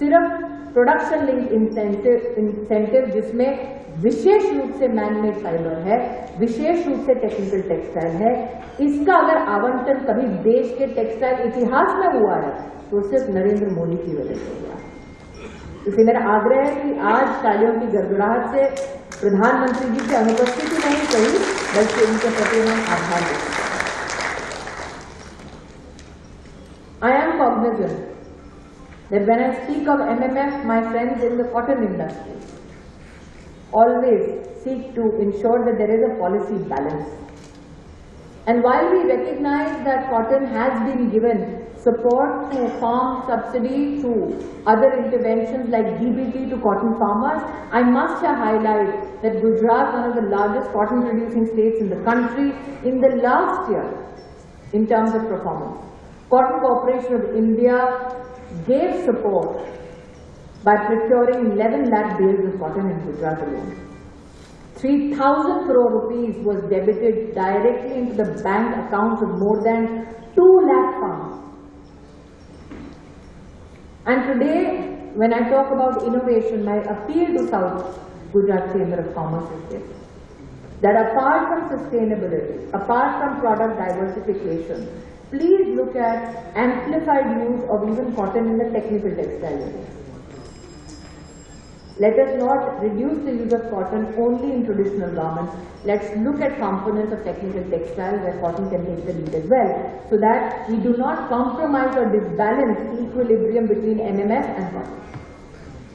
[SPEAKER 12] सिर्फ प्रोडक्शन लिंक इंसेंटिव जिसमें विशेष रूप से मैनमेड फाइबर है, विशेष रूप से टेक्निकल टेक्सटाइल है. इसका अगर आवंटन कभी देश के टेक्सटाइल इतिहास में हुआ है तो सिर्फ नरेंद्र मोदी की वजह से हुआ है. इसलिए मेरा आग्रह है कि आज तालियों की गड़गड़ाहट से प्रधानमंत्री जी की अनुपस्थिति नहीं कही बल्कि उनके प्रति हम आभार व्यक्त करें. I am cognizant that when I speak of MMF, my friends in the cotton industry always seek to ensure that there is a policy balance. And while we recognize that cotton has been given support to farm subsidy, to other interventions like DBT to cotton farmers, I must highlight that Gujarat, one of the largest cotton producing states in the country, in the last year, in terms of performance, Cotton Corporation of India gave support by procuring 11 lakh bales of cotton in Gujarat alone. 3,000 crore rupees was debited directly into the bank accounts of more than 2 lakh farmers. And today, when I talk about innovation, my appeal to South Gujarat Chamber of Commerce is this, that apart from sustainability, apart from product diversification, please look at amplified use of even cotton in the technical textile area. Let us not reduce the use of cotton only in traditional garments. Let's look at components of technical textile where cotton can take the lead as well, so that we do not compromise or disbalance equilibrium between MMF and cotton.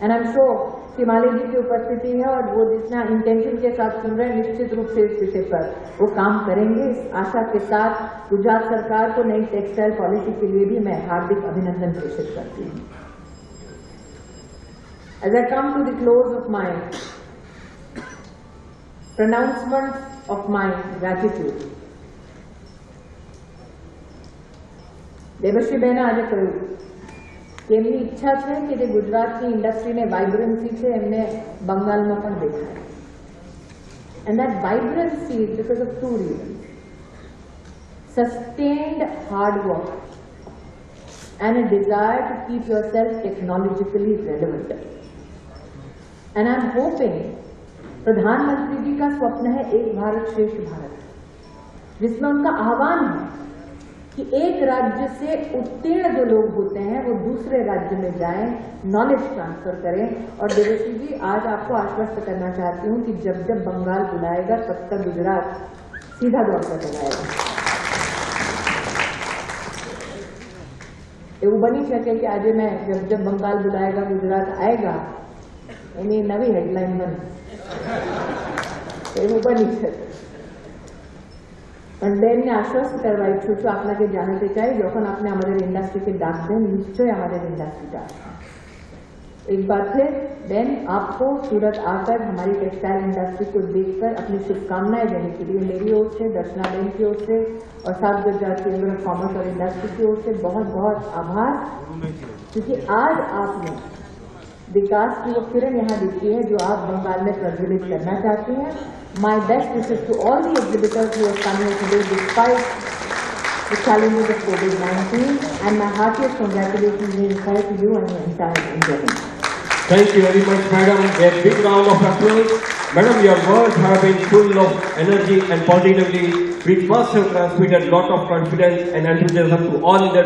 [SPEAKER 12] And I'm sure Himalaya जी की उपस्थिति है और वो जितना intention के साथ सुन रहे हैं, निश्चित रूप से इस विषय पर वो काम करेंगे. इस आशा के साथ गुजरात सरकार को नई टेक्सटाइल पॉलिसी के लिए भी मैं हार्दिक अभिनंदन प्रेषित करती हूँ. As I come to the close of my pronouncement of my gratitude, Devshree બહેને આજે કહ્યું કે એમની ઈચ્છા છે કે જે ગુજરાતની ઇન્ડસ્ટ્રીને વાઇબ્રન્સી છે એમને બંગાળમાં પણ દેખાય. And that vibrancy is because of 2 reasons. Sustained hard work and a desire to keep yourself technologically relevant. And I'm hoping प्रधानमंत्री जी का स्वप्न है एक भारत श्रेष्ठ भारत, जिसमें उनका आह्वान है कि एक राज्य से उत्तीर्ण जो लोग होते हैं वो दूसरे राज्य में जाएं, नॉलेज ट्रांसफर करें. और देवश्री जी, आज आपको आश्वस्त करना चाहती हूँ कि जब जब बंगाल बुलाएगा तब तक गुजरात सीधा दौड़ कर लगाएगा. એવું બની શકે કે આજે મેં જબ જબ બંગાળ બુલાયેગા ગુજરાત આएगा એની નવી હેડલાઇન બની, એવું બની શકે। પણ બેનને আশ্বস্ত કરવા ইচ্ছুক છું, আপনাকে জানাতে চাই যখন আপনি আমাদের ইন্ডাস্ট্রিকে ডাক দেন নিশ্চয়ই আমাদের इंडस्ट्री আসবে। एक बार फिर बेन आपको सूरत आकर हमारी टेक्सटाइल इंडस्ट्री को देखकर अपनी शुभकामनाएं देने के लिए मेरी ओर से, दर्शना बेन की ओर से और south Gujarat chamber of commerce और इंडस्ट्री की ओर से बहुत बहुत आभार, क्योंकि आज आपने विकास की वो किरण यहाँ दिखी है जो आप बंगाल में प्रज्वलित करना चाहती हैं। My best wishes to all the exhibitors who have come here today despite the challenges of COVID-19, and my heartiest congratulations being fair to you and the entire India.
[SPEAKER 2] Thank you very much, madam. A big round of applause. Madam, your words have been full of energy and positivity, which must have transmitted a lot of confidence and enthusiasm to all the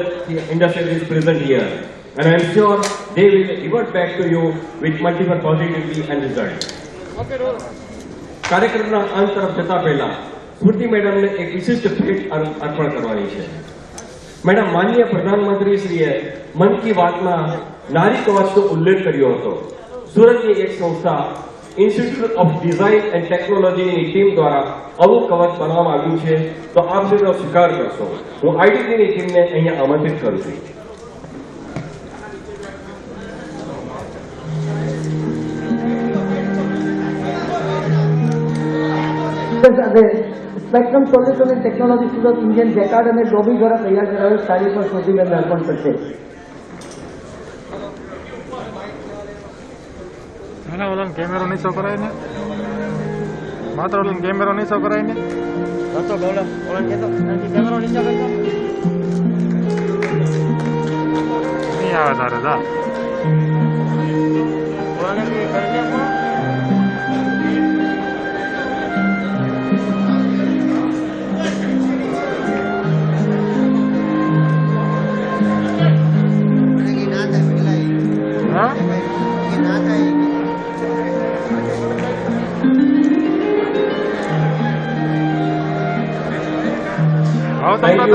[SPEAKER 2] industrialists present here. And I am sure they will revert back to you with multiple positivity and results. કાર્યક્રમના અંત તરફ જતા પહેલા સ્મૃતિ મેડમને એક વિશિષ્ટ ભેટ અર્પણ કરવાની છે। મેડમ, માનનીય પ્રધાનમંત્રીશ્રીએ મન કી બાતમાં નારી કવચનો ઉલ્લેખ કર્યો હતો। સુરતની એક સંસ્થા ઇન્સ્ટિટ્યૂટ ઓફ ડિઝાઇન એન્ડ ટેકનોલોજીની ટીમ દ્વારા આવું કવચ બનાવવામાં આવ્યું છે, તો આપ તેનો સ્વીકાર કરશો। હું આઈડીપીની ટીમને અહીંયા આમંત્રિત કરું છું।
[SPEAKER 1] સાથે spectrum solution and technology Surat Indian jacquard અને ડોબી દ્વારા તૈયાર કરાયેલ સાડી પર સ્મૃતિબેનને અર્પણ કરશે।
[SPEAKER 5] કેમેરો નહીં શો કરાય ને, માત્ર કેમેરો નહીં શો કરાય ને, નહીં આવે તારે જા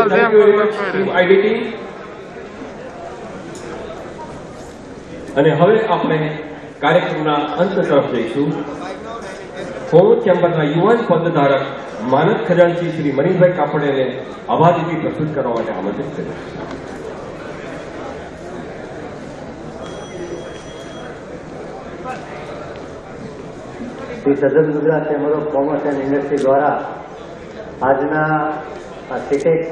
[SPEAKER 2] Thank you very much, Team IDT. અને હવે આપણે કાર્યક્રમના અંત તરફ જઈશું। હું ચેમ્બરના યુવાન પદધારક માનદ ખજાનચી શ્રી મનીષભાઈ કાપડેને આભારવિધિ પ્રસ્તુત કરવા માટે આમંત્રિત કર્યું।
[SPEAKER 13] શ્રી સદન Gujarat chamber of commerce and industry દ્વારા આજના સીટેક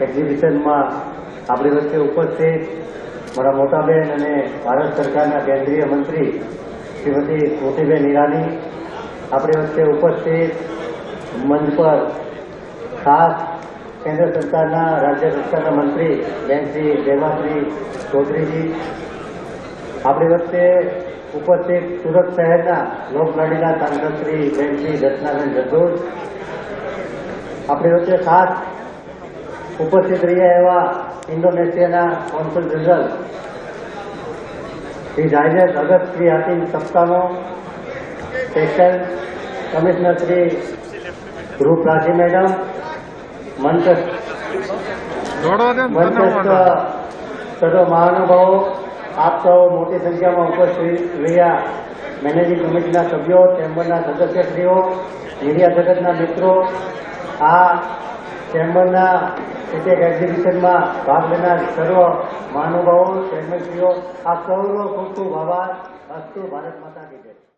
[SPEAKER 13] એક્ઝિબિશનમાં આપણી વચ્ચે ઉપસ્થિત મારા મોટાબેન અને ભારત સરકારના કેન્દ્રીય મંત્રી શ્રીમતી સ્મૃતિબેન ઈરાની, આપણી વચ્ચે ઉપસ્થિત મંચ પર ખાસ કેન્દ્ર સરકારના રાજ્ય સરકારના મંત્રી બેન શ્રી દેવાશ્રી ચૌધરીજી, આપણી વચ્ચે ઉપસ્થિત સુરત શહેરના લોકલાડીલા સાંસદ શ્રી બેન શ્રી દર્શનાબેન જગોજ, આપણી વચ્ચે ખાસ ઉપસ્થિત રહ્યા એવા ઇન્ડોનેશિયાના કોન્સુલ જનરલ શ્રી જાયદેસ અગત શ્રી હાતિમ સપ્તાનો, textile commissioner Shri Roop Rashi madam, સર્વ મહાનુભાવો, આપ સૌ મોટી સંખ્યામાં ઉપસ્થિત રહ્યા મેનેજિંગ કમિટીના સભ્યો, ચેમ્બરના સદસ્યશ્રીઓ, મીડિયા જગતના મિત્રો, આ ચેમ્બરના સીટેક એક્ઝિબિશનમાં ભાગ લેનાર સર્વ મહાનુભાવો, ચેરમેનશ્રીઓ, આપ સૌનો ખૂબ ખૂબ આભાર। અસ્તુ ભારત માતા કી જય।